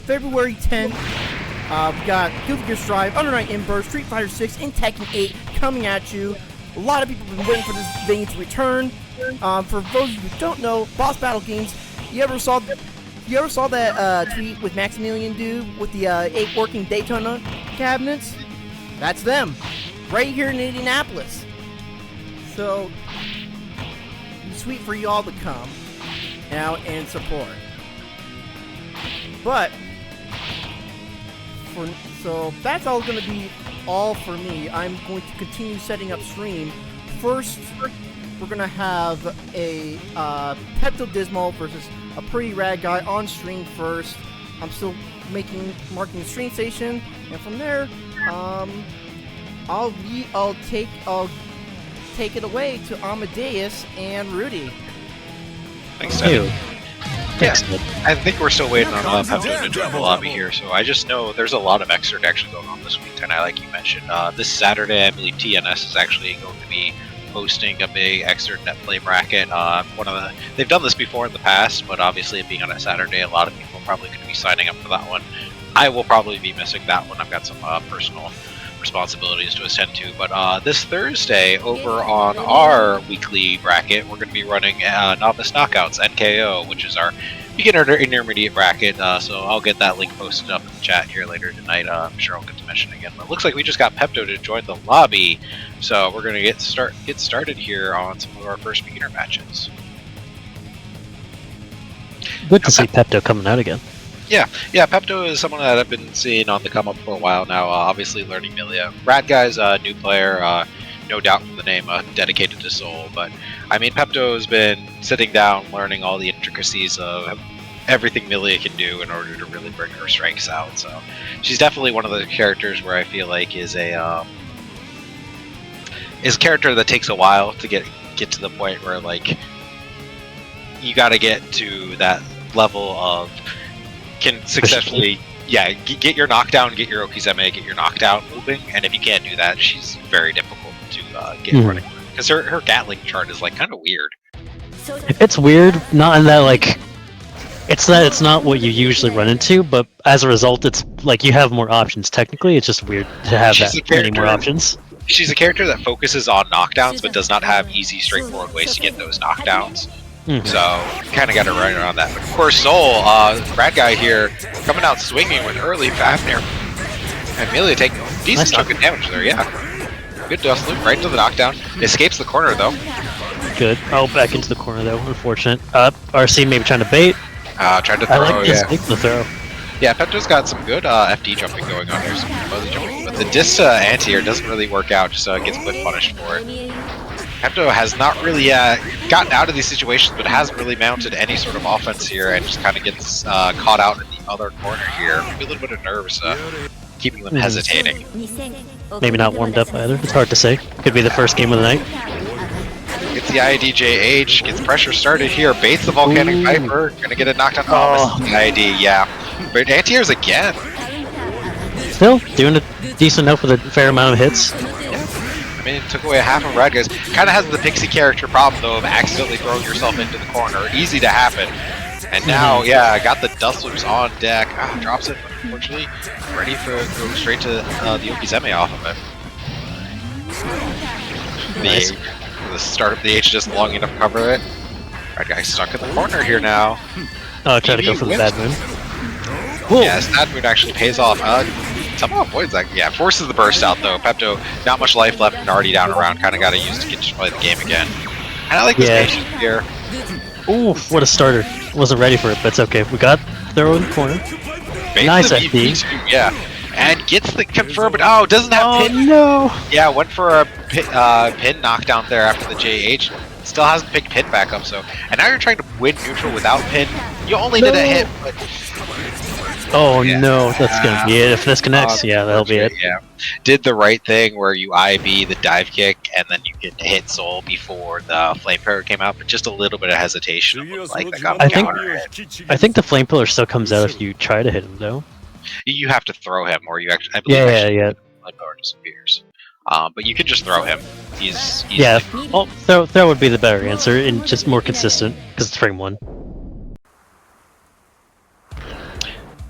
February 10th, we got Guilty Gear Strive, Under Night Inburst, Street Fighter 6, and Tekken 8 coming at you. A lot of people have been waiting for this venue to return. For those of you who don't know, Boss Battle Games, you ever saw that tweet with Maximilian dude with the 8 working Daytona cabinets? That's them, right here in Indianapolis. So, it's sweet for y'all to come out and support. But, so that's all going to be all for me. I'm going to continue setting up stream. First, we're going to have a Pepto Dismal versus a Pretty Rad Guy on stream first. I'm still marking the stream station, and from there, I'll take it away to Amadeus and Rudy. Thanks, Ted. Yeah, I think we're still waiting on Pepto to join the lobby here, so I just know there's a lot of Xrd actually going on this week tonight, like you mentioned. This Saturday, I believe TNS is actually going to be hosting a big Xrd net play bracket. They've done this before in the past, but obviously it being on a Saturday, a lot of people are probably going to be signing up for that one. I will probably be missing that one. I've got some personal responsibilities to attend to, but this Thursday over on our weekly bracket, we're going to be running Novice Knockouts NKO, which is our beginner to intermediate bracket, so I'll get that link posted up in the chat here later tonight. I'm sure I'll get to mention it again, but it looks like we just got Pepto to join the lobby, so we're going to get started here on some of our first beginner matches. Good to see Pepto coming out again. Yeah, Pepto is someone that I've been seeing on the come up for a while now, obviously learning Milia. Rad Guy's a new player, no doubt from the name, dedicated to Soul, but I mean, Pepto's been sitting down learning all the intricacies of everything Milia can do in order to really bring her strengths out, so she's definitely one of the characters where I feel like is a character that takes a while to get to the point where, like, you gotta get to that level of can successfully, get your knockdown, get your Okizeme, get your knockdown moving, and if you can't do that, she's very difficult to get running. Because her Gatling chart is, like, kind of weird. It's weird, not in that, like, it's not what you usually run into, but as a result, it's like you have more options. Technically, it's just weird to have many more options. She's a character that focuses on knockdowns, but does not have easy, straightforward ways to get those knockdowns. So, kind of got to run around that. But of course, Soul, Rad Guy here, coming out swinging with early Fafnir. And Milia taking a decent chunk of damage there, Good dust loop, right into the knockdown. Escapes the corner, though. Good. Oh, back into the corner, though. Unfortunate. RC maybe trying to bait. Tried to throw, I like the throw. Yeah, Pepto's got some good FD jumping going on here, some fuzzy jumping. But the diss anti-air doesn't really work out, just gets cliff punished for it. Pepto has not really gotten out of these situations, but hasn't really mounted any sort of offense here, and just kind of gets caught out in the other corner here. Maybe a little bit of nerves keeping them hesitating. Maybe not warmed up either. It's hard to say. Could be the first game of the night. Gets the IDJH, gets pressure started here, baits the Volcanic Viper, gonna get it knocked down. Oh, misses the ID, But anti-airs again. Still doing a decent enough with a fair amount of hits. I mean, it took away half of Rad Guy's. Kind of has the Pixie character problem, though, of accidentally throwing yourself into the corner. Easy to happen. And now, got the dust loops on deck. Drops it, unfortunately. Ready for go straight to the Okizeme off of it. Nice. The start of the H just long enough to cover it. Rad Guy stuck in the corner here now. Oh, try to go for the bad moon. Cool. Yes, that moon actually pays off. Somehow avoids that. Yeah, forces the burst out though. Pepto, not much life left and already down around. Kind of got to use to get to play the game again. And I like this patience here. Ooh, what a starter. Wasn't ready for it, but it's okay. We got throw in the corner. Nice FD. And gets the confirm, but doesn't have pin. No. Yeah, went for a pin knockdown there after the JH. Still hasn't picked pin back up, so. And now you're trying to win neutral without pin. You only did a hit, but. Oh no, that's gonna be it. If this connects, that'll be it. Yeah, did the right thing where you IB the dive kick and then you can hit Soul before the flame pillar came out, but just a little bit of hesitation. Like that got I think the flame pillar still comes out if you try to hit him though. You have to throw him, or you actually. I believe flame pillar disappears. But you can just throw him. He's well, throw would be the better answer and just more consistent because it's frame 1.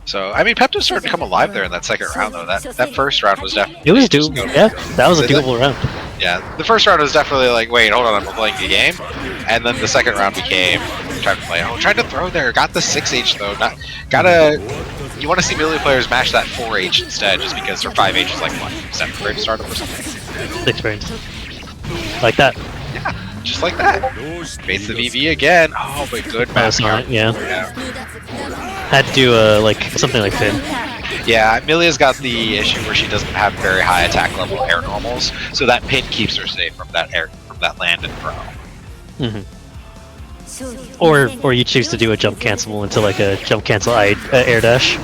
So, I mean, Pepto started to come alive there in that second round, though. That first round was definitely... It was doable. Yeah, that was a doable round. Yeah, the first round was definitely like, wait, hold on, I'm playing the game. And then the second round became trying to play. Oh, tried to throw there. Got the 6H, though. You want to see melee players match that 4H instead, just because their 5H is like, what, 7 frame startup or something? 6 frames. Like that. Yeah, just like that. Baits the VV again. Oh, but good match. Yeah. Had to do like something like Finn. Yeah, Amelia's got the issue where she doesn't have very high attack level air normals, so that pin keeps her safe from that land and throw. Or you choose to do a jump cancel into like a jump cancel air dash.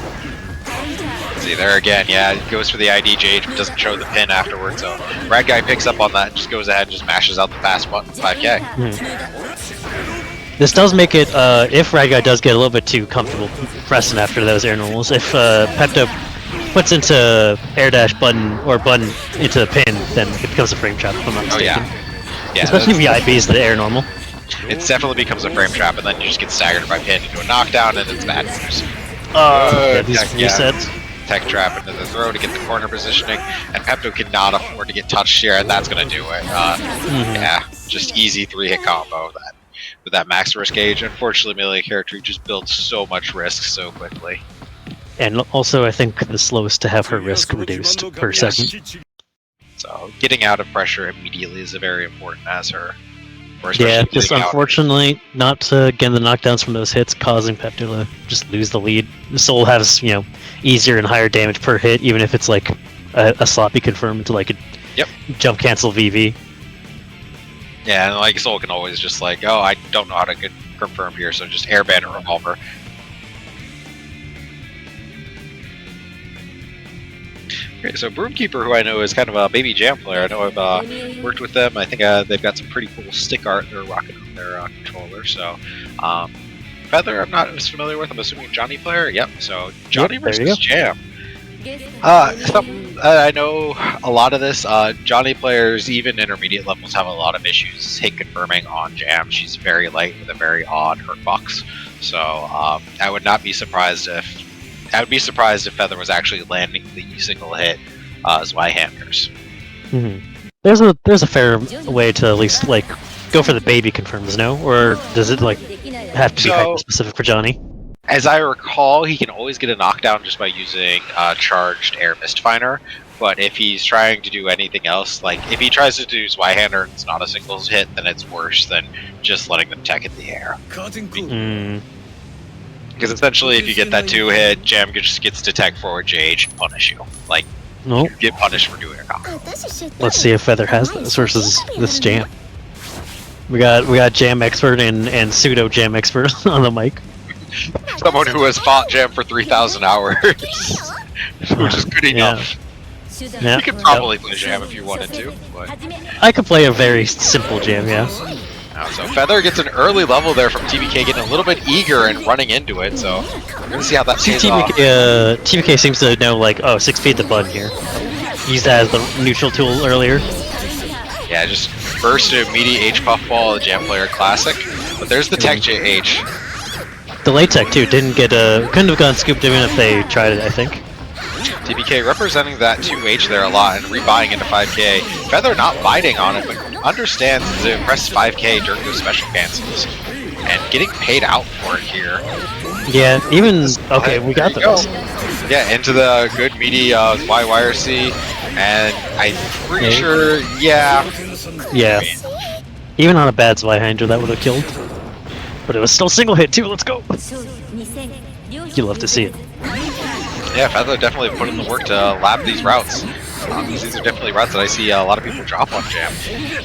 See there again, yeah, it goes for the IDJ, but doesn't show the pin afterwards. So Rad Guy picks up on that and just goes ahead and just mashes out the fast button 5K. This does make it, if Rad Guy does get a little bit too comfortable pressing after those air normals, if Pepto puts into air dash button or button into the pin, then it becomes a frame trap, if I'm not mistaken. Yeah, especially if the IB is the air normal. It definitely becomes a frame trap, and then you just get staggered by pin into a knockdown, and it's bad news. These resets. Tech trap into the throw to get the corner positioning, and Pepto cannot afford to get touched here, and that's going to do it. Yeah, just easy 3-hit combo with that max risk gauge. Unfortunately, melee character just builds so much risk so quickly. And also, I think the slowest to have her risk reduced per second. So getting out of pressure immediately is very important as her. Yeah, just unfortunately, not to get the knockdowns from those hits, causing Pepto to just lose the lead. Soul has, easier and higher damage per hit, even if it's like a sloppy confirm into like a jump cancel VV. Yeah, and like Soul can always just like, oh, I don't know how to get confirmed here, so just airband a revolver. Okay, so Broomkeeper, who I know is kind of a baby Jam player, I know I've worked with them. I think they've got some pretty cool stick art they're rocking on their controller. So, Feather, I'm not as familiar with. I'm assuming Johnny player. Yep. So Johnny versus Jam. I know a lot of this. Johnny players, even intermediate levels, have a lot of issues hit confirming on Jam. She's very light with a very odd hurt box. So I would not be surprised if. I would be surprised if Feather was actually landing the single hit as Y-handers. There's a fair way to at least like go for the baby confirms, no? Or does it like have to be hyper specific for Johnny? As I recall, he can always get a knockdown just by using charged air mistfinder. But if he's trying to do anything else, like if he tries to do Y-hander and it's not a singles hit, then it's worse than just letting them tech in the air. Because essentially, if you get that 2-hit, Jam just gets to tech forward JH and punish you. Like, you get punished for doing a combo. Let's see if Feather has this versus this Jam. We got Jam Expert and pseudo Jam Expert on the mic. Someone who has fought Jam for 3,000 hours, which is good enough. Yeah. You could probably play Jam if you wanted to. But... I could play a very simple Jam, yeah. So Feather gets an early level there from TBK, getting a little bit eager and running into it, so we're going to see how that pays off. TBK seems to know, like, 6 feet the button here. Used that as the neutral tool earlier. Yeah, just burst to immediate H puffball, the Jam player classic. But there's the tech JH. Delay tech, too, couldn't have gone scooped even if they tried it, I think. TBK representing that 2H there a lot and rebuying into 5K. Feather not biting on it, but understands the press 5K during those special cancels. And getting paid out for it here. Yeah, even... Okay, we got those. Yeah, into the good meaty YYRC, and I'm pretty sure, yeah. Even on a bad Zweihander, that would have killed. But it was still single hit, too, let's go! You love to see it. Yeah, Feather definitely put in the work to lab these routes. These are definitely routes that I see a lot of people drop on Jam.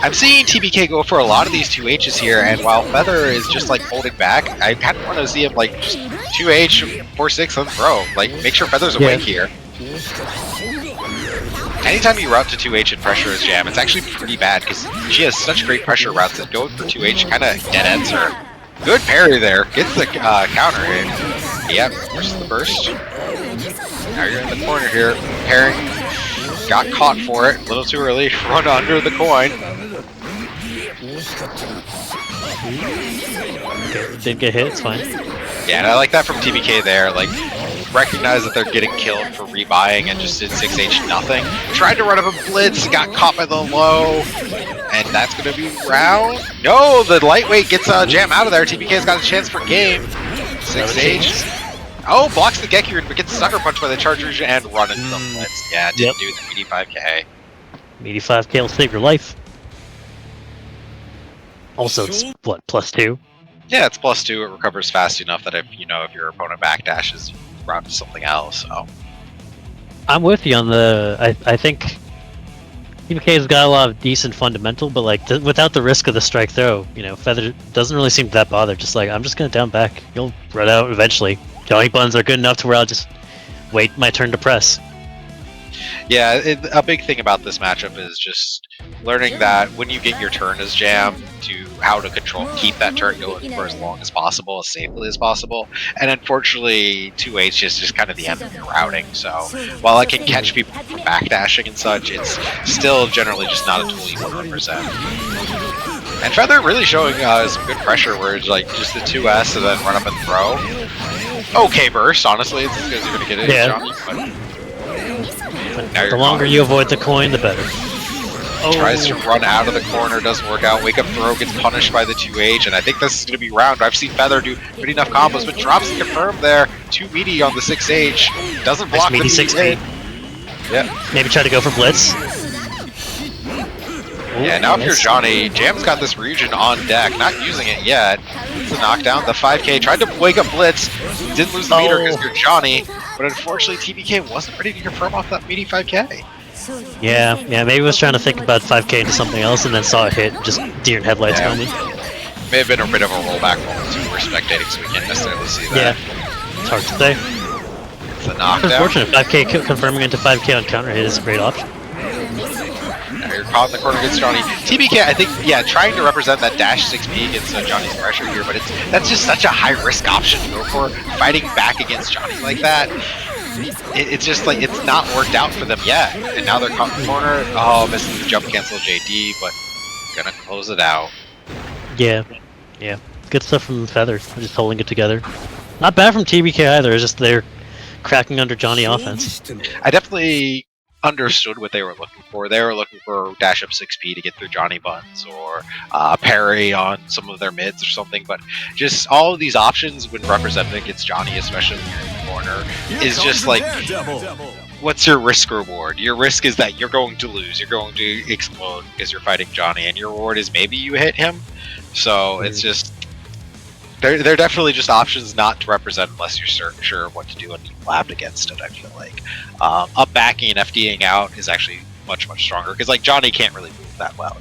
I'm seeing TBK go for a lot of these 2Hs here, and while Feather is just like holding back, I kind of want to see him like just 2H, 4-6, and throw. Like, make sure Feather's awake here. Anytime you route to 2H and pressure as Jam, it's actually pretty bad because she has such great pressure routes that going for 2H kind of dead ends her. Good parry there. Gets the counter hit. Yep, versus the burst. Now you're in the corner here. Parrying. Got caught for it. A little too early. Run under the coin. Okay, did get hit. It's fine. Yeah, and I like that from TBK there. Like, recognize that they're getting killed for rebuying and just did 6H nothing. Tried to run up a blitz, got caught by the low, and that's going to be round. No, the lightweight gets Jam out of there. TBK's got a chance for game. 6H. Oh, blocks the Gekyard, but gets sucker punched by the Chargers and run into the blitz. Yeah, didn't do the meaty 5K. Meaty 5K will save your life. Also, it's what, +2? Yeah, it's +2. It recovers fast enough that if your opponent backdashes, you route to something else. So I'm with you on the. I think TBK's got a lot of decent fundamental, but like without the risk of the strike throw, Feather doesn't really seem that bothered. Just like, I'm just gonna down back. You'll run out eventually. Johnny buns are good enough to where I'll just wait my turn to press. Yeah, a big thing about this matchup is just learning that when you get your turn as Jam, to how to keep that turn going for as long as possible, as safely as possible. And unfortunately, 2H is just kind of the end of the routing. So while I can catch people from backdashing and such, it's still generally just not a tool you want to represent. And Feather really showing some good pressure where it's like just the 2S and then run up and throw. Okay burst, honestly, it's as good as you're going to get it, Johnny. But the longer you avoid the coin, the better. Tries to run out of the corner, doesn't work out. Wake up throw gets punished by the 2H, and I think this is going to be round. I've seen Feather do pretty enough combos, but drops the confirm there. 2 meaty on the 6H. Doesn't block the 6H. Yeah. Maybe try to go for blitz. Yeah, now if you're Johnny, Jam's got this region on deck, not using it yet. It's a knockdown. The 5K tried to wake up blitz, didn't lose the meter because you're Johnny, but unfortunately TBK wasn't ready to confirm off that meaty 5K. Yeah, maybe was trying to think about 5K into something else and then saw a hit, just deer in headlights moment. May have been a bit of a rollback moment too. We're spectating, so we can't necessarily see that. Yeah, it's hard to say. It's a knockdown. Unfortunate, 5K confirming into 5K on counter hit is a great option. Now you're caught in the corner against Johnny. TBK, I think, trying to represent that dash 6P against Johnny's pressure here, but that's just such a high-risk option to go for, fighting back against Johnny like that. It's just like, it's not worked out for them yet. And now they're caught in the corner. Oh, missing the jump cancel JD, but gonna close it out. Yeah. Good stuff from Feather, just holding it together. Not bad from TBK either, it's just they're cracking under Johnny offense. I definitely understood what they were looking for. They were looking for dash up 6P to get through Johnny buns or parry on some of their mids or something, but just all of these options when represented against Johnny, especially when you're in the corner, is just like, what's your risk reward? Your risk is that you're going to lose, you're going to explode because you're fighting Johnny, and your reward is maybe you hit him. So it's just, they're definitely just options not to represent unless you're sure of what to do and you labbed against it, I feel like. Up backing and FDing out is actually much, much stronger, because like Johnny can't really move that well,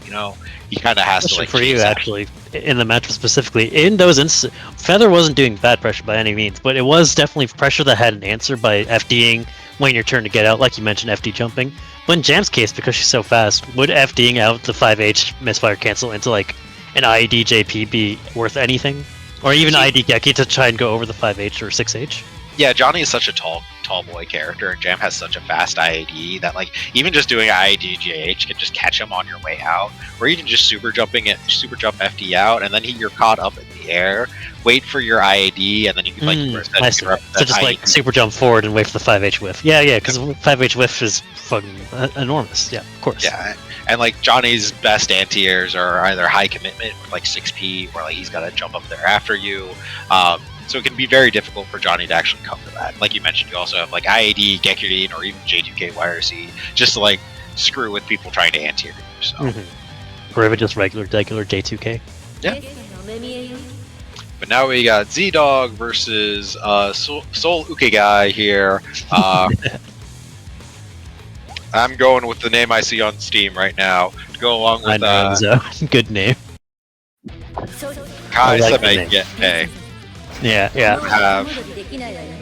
He kind of has to like... For you, actually, in the matchup specifically, in those instances, Feather wasn't doing bad pressure by any means, but it was definitely pressure that had an answer by FDing when your turn to get out, like you mentioned, FD jumping. But in Jam's case, because she's so fast, would FDing out the 5H misfire cancel into like an IED JP be worth anything? Or even IED Geki to try and go over the 5H or 6H? Yeah, Johnny is such a tall boy character, and Jam has such a fast IAD that like even just doing IAD JH can just catch him on your way out, or even just super jump FD out, and then you're caught up in the air. Wait for your IAD, and then you can like so just like super jump forward and wait for the 5H whiff. Yeah, because 5H whiff is fucking enormous. Yeah, of course. Yeah, and like Johnny's best anti-airs are either high commitment with like 6P, or like he's got to jump up there after you. So it can be very difficult for Johnny to actually come to that. Like you mentioned, you also have like IAD, Gekyard, or even J2K YRC, just to like screw with people trying to anti-air you. So. Or even just regular J2K. Yeah. But now we got Z-Dog versus Soul Ukegai here. I'm going with the name I see on Steam right now to go along with good name. Kai Semegete. Yeah. We have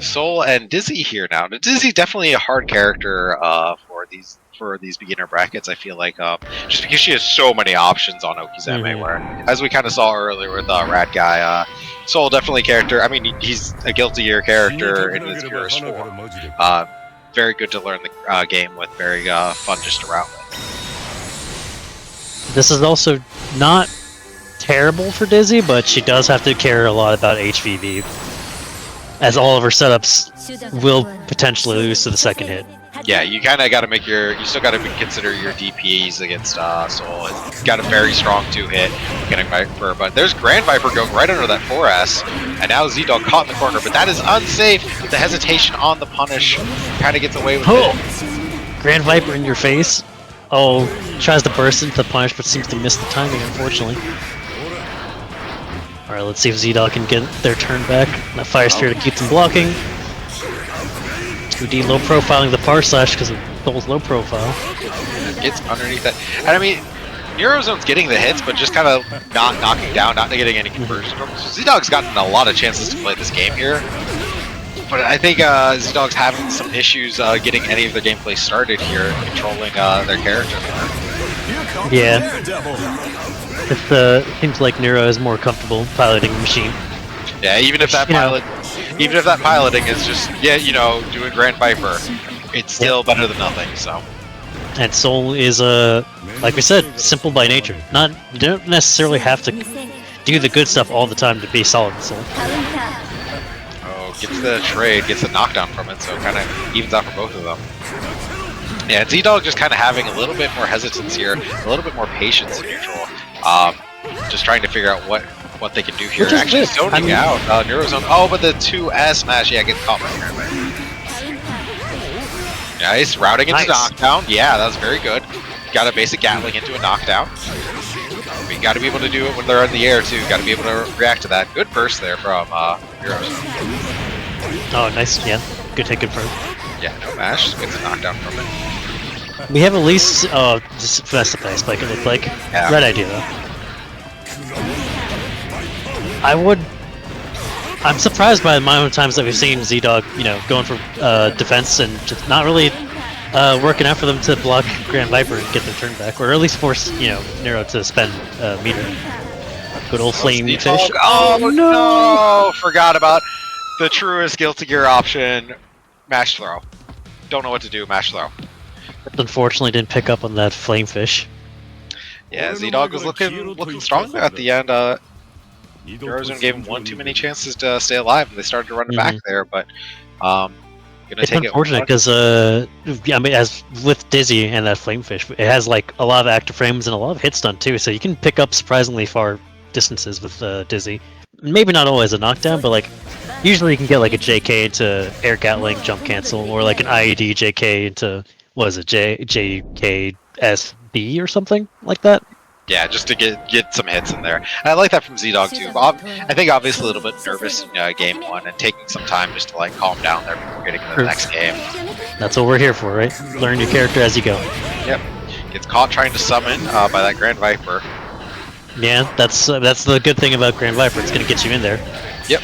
Soul and Dizzy here now. Now Dizzy definitely a hard character for these beginner brackets, I feel like, just because she has so many options on Okizeme, where, as we kind of saw earlier with Rat Guy, Soul definitely character. I mean, he's a Guilty Gear character in his purest form. Very good to learn the game with, very fun just to route with. This is also not terrible for Dizzy, but she does have to care a lot about HVV. as all of her setups will potentially lose to the second hit. Yeah, you kind of got to make you still got to consider your DPs against Soul. It's got a very strong 2-hit Mechanic Viper, but there's Grand Viper going right under that 4S, and now Z-Dog caught in the corner, but that is unsafe. The hesitation on the punish kind of gets away with it. Grand Viper in your face. Oh, tries to burst into the punish, but seems to miss the timing, unfortunately. Alright, let's see if Z-Dog can get their turn back. That Fire Spirit keeps them blocking. 2D low profiling the par slash because of Soul's low profile. Gets underneath that. And I mean, Neurozone's getting the hits, but just kind of not knocking down, not getting any conversions. So Z-Dog's gotten a lot of chances to play this game here. But I think Z-Dog's having some issues getting any of their gameplay started here, controlling their character. Yeah. It seems like Neuro is more comfortable piloting the machine. Yeah, even if that piloting is just doing Grand Viper, it's still better than nothing. So. And Soul is like we said, simple by nature. You don't necessarily have to do the good stuff all the time to be solid with Soul. Oh, gets the trade, gets the knockdown from it, so kind of evens out for both of them. Yeah, Z-Dog just kind of having a little bit more hesitance here, a little bit more patience in neutral. Just trying to figure out what they can do here. Actually zoning out Neurozone. Oh, but the 2S smash, yeah, gets caught by here. Nice, routing into knockdown. Yeah, that was very good. Got a basic Gatling into a knockdown. We got to be able to do it when they're in the air too. Got to be able to react to that. Good burst there from Neurozone. Oh, nice, yeah. Good hit, good burst. Yeah, no mash. Just gets a knockdown from it. We have at least just that's the play spike it looked like. Yeah. Red idea though. I'm surprised by the amount of times that we've seen Z-Dog, going for defense and just not really working out for them to block Grand Viper and get their turn back, or at least force, Nero to spend meter. Good old flame fish. Oh no! Forgot about the truest Guilty Gear option, mash throw. Don't know what to do, mash throw. Unfortunately, didn't pick up on that flame fish. Yeah, Z-Dog was looking strong there at the end. Eurozone gave him one too many chances to stay alive, and they started to run it back there. But it's unfortunate because as with Dizzy and that Flamefish, it has like a lot of active frames and a lot of hit stun too, so you can pick up surprisingly far distances with Dizzy. Maybe not always a knockdown, but like usually you can get like a JK into air Gatling jump cancel, or like an IED JK into JKSB or something like that. Yeah, just to get some hits in there. And I like that from Z-Dog too. I think obviously a little bit nervous in game one and taking some time just to like calm down there before getting into the next game. That's what we're here for, right? Learn your character as you go. Yep. Gets caught trying to summon by that Grand Viper. Yeah, that's the good thing about Grand Viper. It's gonna get you in there. Yep.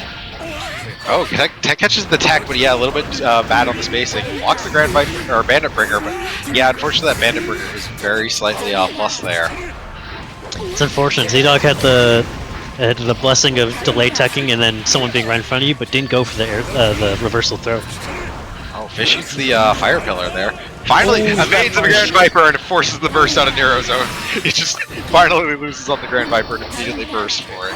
Oh, tech catches the tech, but yeah, a little bit bad on the spacing. Blocks the Grand Viper or Bandit Bringer, but yeah, unfortunately that Bandit Bringer was very slightly plus there. It's unfortunate. Z-Dog had the blessing of delay teching and then someone being right in front of you, but didn't go for the reversal throw. Oh, Fish eats the fire pillar there. Finally, evades the Grand Viper and forces the burst out of Neurozone. It just finally loses on the Grand Viper and immediately bursts for it.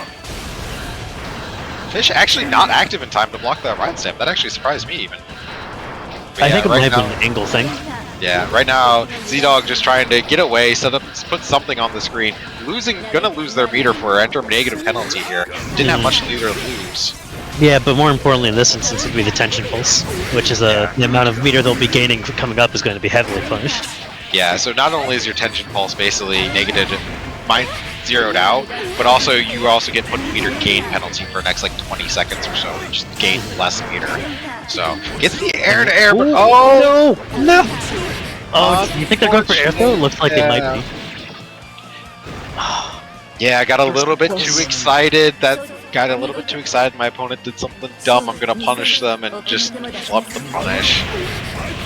Fish actually not active in time to block that Ryan Stamp. That actually surprised me even. But I think it might have been an angle thing. Yeah, right now Z-Dog just trying to get away, put something on the screen. Gonna lose their meter for enter negative penalty here. Didn't have much meter to lose. Yeah, but more importantly in this instance would be the tension pulse, which is the amount of meter they'll be gaining coming up is going to be heavily punished. Yeah, so not only is your tension pulse basically negative, zeroed out, but also you also get put meter gain penalty for the next like 20 seconds or so. You just gain less meter. So gets the air to air, but no! Oh, you think they're going for air throw? It looks like they might be. Yeah, I got a little bit too excited. My opponent did something dumb. I'm gonna punish them and just flub the punish.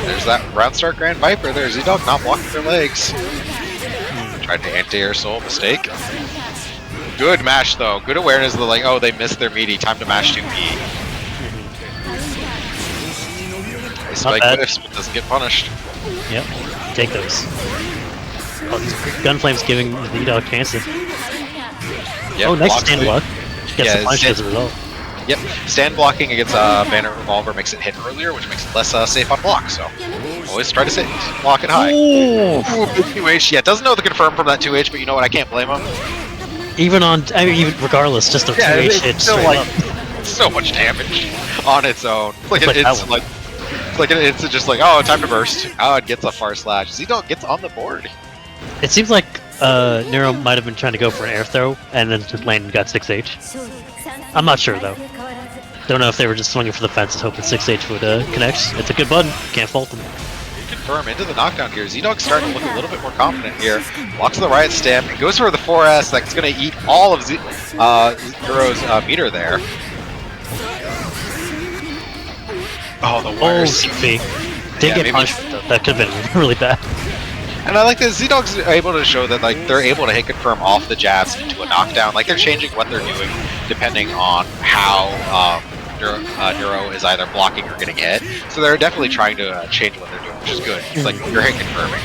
There's that round start Grand Viper there. Z-Dog not blocking their legs. Tried to anti-air soul, mistake. Good mash though. Good awareness of the like, oh, they missed their meaty. Time to mash 2P. Spike whiffs, but doesn't get punished. Yep, take those. Oh, these Gunflame's giving Z-Dog chances. Yep, oh, nice stand luck. Gets the punish as a result. Yep, stand blocking against Banner Revolver makes it hit earlier, which makes it less safe on block, so always try to sit block it high. Ooh, 2H, yeah, doesn't know the confirm from that 2H, but you know what, I can't blame him. Even regardless, just a 2H hit still straight like up. so much damage on its own. It's just like, oh, time to burst. Oh, it gets a far slash. Xdog gets on the board. It seems like Nero might have been trying to go for an air throw, and then just landed and got 6H. I'm not sure, though. Don't know if they were just swinging for the fences, hoping 6H would connect. It's a good button. Can't fault them. Confirm into the knockdown here. Xdog's starting to look a little bit more confident here. Walks to the Riot Stamp. He goes for the 4S. That's going to eat all of Nero's meter there. Oh, the wire CP. Did get punched, though. That could have been really bad. And I like that Xdog's able to show that like they're able to hit confirm off the jabs into a knockdown. Like they're changing what they're doing depending on how Nero is either blocking or getting hit. So they're definitely trying to change what they're doing, which is good. It's like you're hit confirming.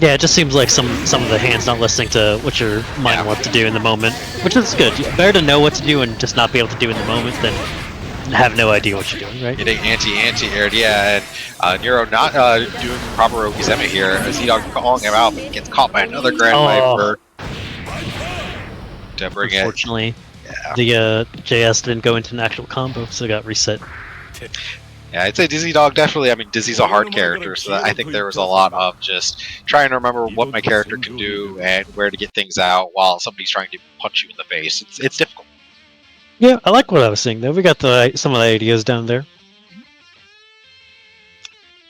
Yeah, it just seems like some of the hands not listening to what your mind wants to do in the moment, which is good. Better to know what to do and just not be able to do in the moment than have no idea what you're doing, right? Getting anti-aired, yeah, and Nero not doing proper Okizeme here. Xdog calling him out, but he gets caught by another Grand Viper. To bring Unfortunately, the JS didn't go into an actual combo, so it got reset. Yeah, I'd say Dizzy Dog definitely. I mean, Dizzy's a hard character, so I think there was a lot of just trying to remember what my character can do and where to get things out while somebody's trying to punch you in the face. It's difficult. Yeah, I like what I was seeing though. We got some of the ideas down there.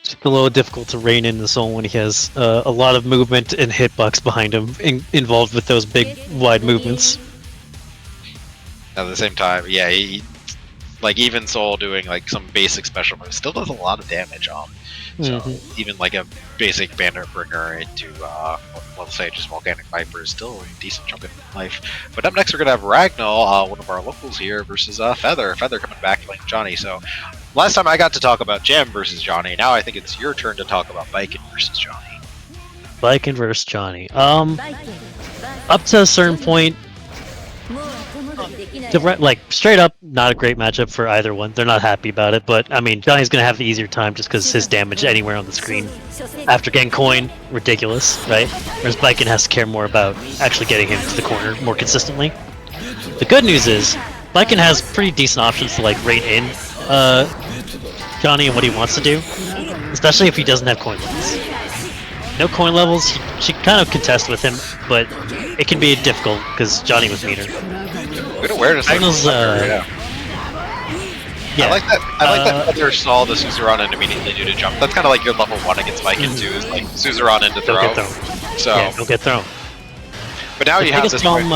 It's a little difficult to rein in the soul when he has a lot of movement and hitbox behind him involved with those big, wide movements. At the same time, yeah, like even Soul doing like some basic special moves still does a lot of damage on. So even like a basic Bandit Bringer into let's say just Volcanic Viper is still a decent chunk of life. But up next we're gonna have Ragnall, one of our locals here, versus Feather. Feather coming back playing Johnny. So last time I got to talk about Gem versus Johnny. Now I think it's your turn to talk about Viking versus Johnny. Viking versus Johnny. Up to a certain point, like straight up, not a great matchup for either one. They're not happy about it, but I mean, Johnny's gonna have the easier time just because his damage anywhere on the screen after getting coin, ridiculous, right? Whereas Viking has to care more about actually getting him to the corner more consistently. The good news is, Viking has pretty decent options to like rate in Johnny and what he wants to do, especially if he doesn't have coin levels. No coin levels, she kind of contest with him, but it can be difficult because Johnny was meaner. Good awareness. Ragnall's, yeah. I like that Feather saw the Suzerain and immediately do to jump. That's kind of like your level 1 against Viking too, is like Suzerain into throw. Don't get thrown. So yeah, don't get thrown. But now you have this problem,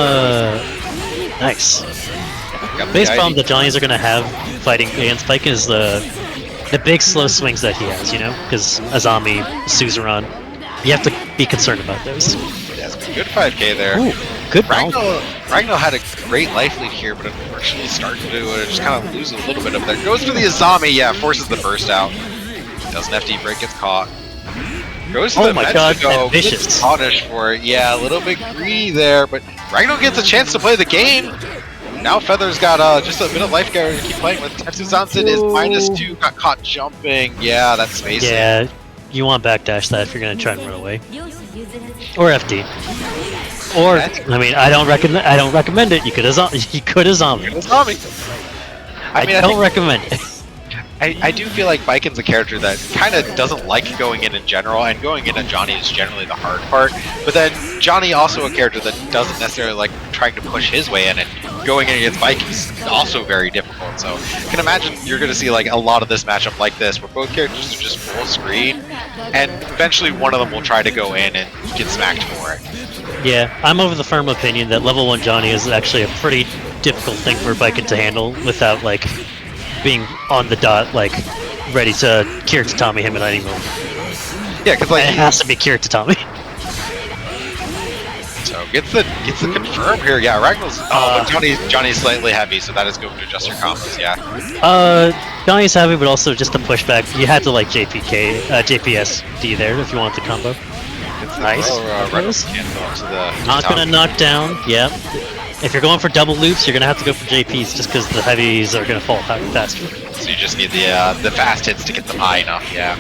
nice. The biggest problem that Johnnies are going to have fighting against Viking is the big slow swings that he has, you know? Because Azami, Suzerain, you have to be concerned about those. Yeah, it's been good 5k there. Ooh, good Ragnall had a great life lead here, but unfortunately started to just kind of lose a little bit of there. Goes for the Azami, yeah, forces the burst out. Doesn't have to break, gets caught. Goes to the Mexico, gets punished for it. Yeah, a little bit greedy there, but Ragnall gets a chance to play the game. Now Feather's got just a bit of life carrier to keep playing with. Tetsu Zansen is -2, got caught jumping. Yeah, that's spacing. Yeah, you want backdash that if you're going to try and run away. Or FD. Or, I mean, I don't recommend it. You could Azami. I don't recommend it. I do feel like Vikin's a character that kind of doesn't like going in general, and going in at Johnny is generally the hard part. But then Johnny also a character that doesn't necessarily like trying to push his way in, and going in against Viking is also very difficult. So I can imagine you're going to see like a lot of this matchup like this, where both characters are just full screen, and eventually one of them will try to go in and get smacked for it. Yeah, I'm of the firm opinion that level 1 Johnny is actually a pretty difficult thing for Viking to handle without like being on the dot, like ready to Kira Tatami him at any moment. Yeah, because like it has to be Kira Tatami. So gets the confirm here. Yeah, Ragnall's. But Johnny's slightly heavy, so that is going to adjust your combos. Yeah. Johnny's heavy, but also just the pushback. You had to like JPSD there if you want the combo. Nice. Not gonna knock down. Yep. If you're going for double loops, you're gonna have to go for JPs just because the heavies are gonna fall faster. So you just need the fast hits to get them high enough, yeah.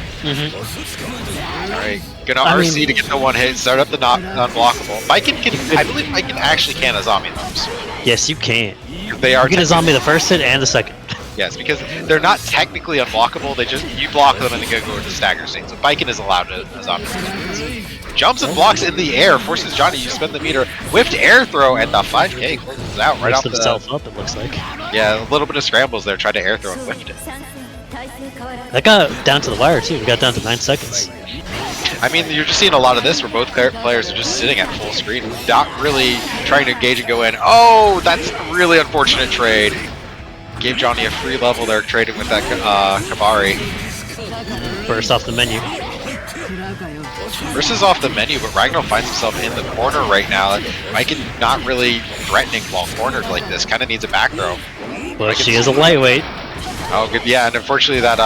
Alright, gonna RC to get the one hit, start up the unblockable. I believe Viking actually can a zombie those. Yes, you can. They are you get a zombie the first hit and the second. Yes, because they're not technically unblockable, you block them and then go into stagger state. So Viking is allowed to zombie. Jumps and blocks in the air, forces Johnny to spin the meter. Whiffed air throw, and the 5K closes out right off himself up, it looks like. Yeah, a little bit of scrambles there, tried to air throw and whiffed it. That got down to the wire too, we got down to 9 seconds. I mean, you're just seeing a lot of this where both players are just sitting at full screen, not really trying to engage and go in. Oh, that's a really unfortunate trade. Gave Johnny a free level there trading with that Kabari. Burst off the menu. Burst is off the menu, but Ragnar finds himself in the corner right now. Viking not really threatening while cornered like this. Kind of needs a back throw. But she is a lightweight. Oh, good. Yeah, and unfortunately that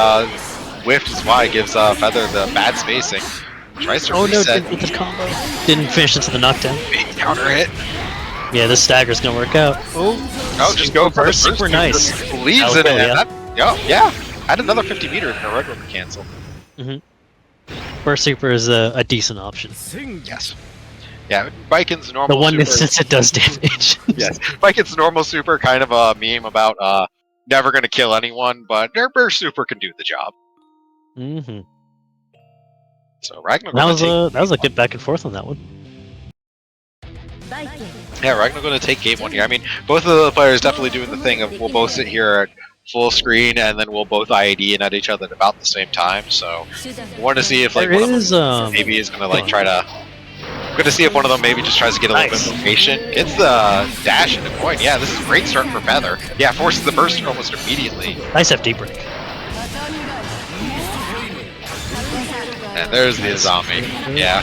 whiff is why it gives Feather the bad spacing. Tries to reset. No, didn't combo. Didn't finish into the knockdown. Big counter hit. Yeah, this stagger's gonna work out. Oh, just go for burst. Super nice. Leaves it in. Yeah. Add another 50 meters and a red one to cancel. Burst super is a decent option. Yes. Yeah, Viking's normal the one super, instance it does damage. Yes, Viking's normal super, kind of a meme about never gonna kill anyone, but their burst super can do the job. So Ragnar. That was a good back and forth on that one. Yeah, Ragnar going to take game one here. I mean, both of the players definitely doing the thing of we'll both sit here at full screen and then we'll both IAD and at each other at about the same time. So, I want to see if like one of them maybe is going to like try to. I'm going to see if one of them maybe just tries to get a little bit more patient. Gets the dash into point. Yeah, this is a great start for Feather. Yeah, forces the burst almost immediately. Nice FD break. And there's the zombie. Yeah.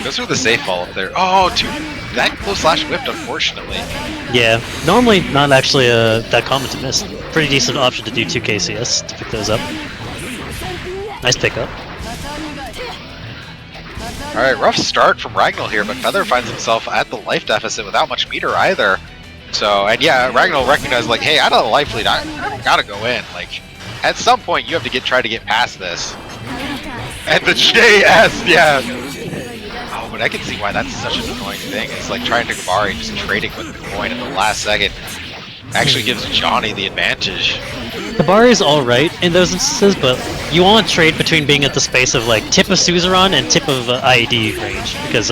Goes for the safe ball up there. Oh, that close slash whipped, unfortunately. Yeah, normally not actually that common to miss. Pretty decent option to do 2 KCS to pick those up. Nice pickup. Alright, rough start from Ragnar here, but Feather finds himself at the life deficit without much meter either. So, and yeah, Ragnar recognized like, hey, out of the life lead, I gotta go in. Like, at some point, you have to try to get past this. And the JS, yeah. Oh, but I can see why that's such an annoying thing. It's like trying to Kabari, just trading with the coin at the last second. Actually gives Johnny the advantage. Kabari is alright in those instances, but you want to trade between being at the space of like tip of Suzerain and tip of IED range, because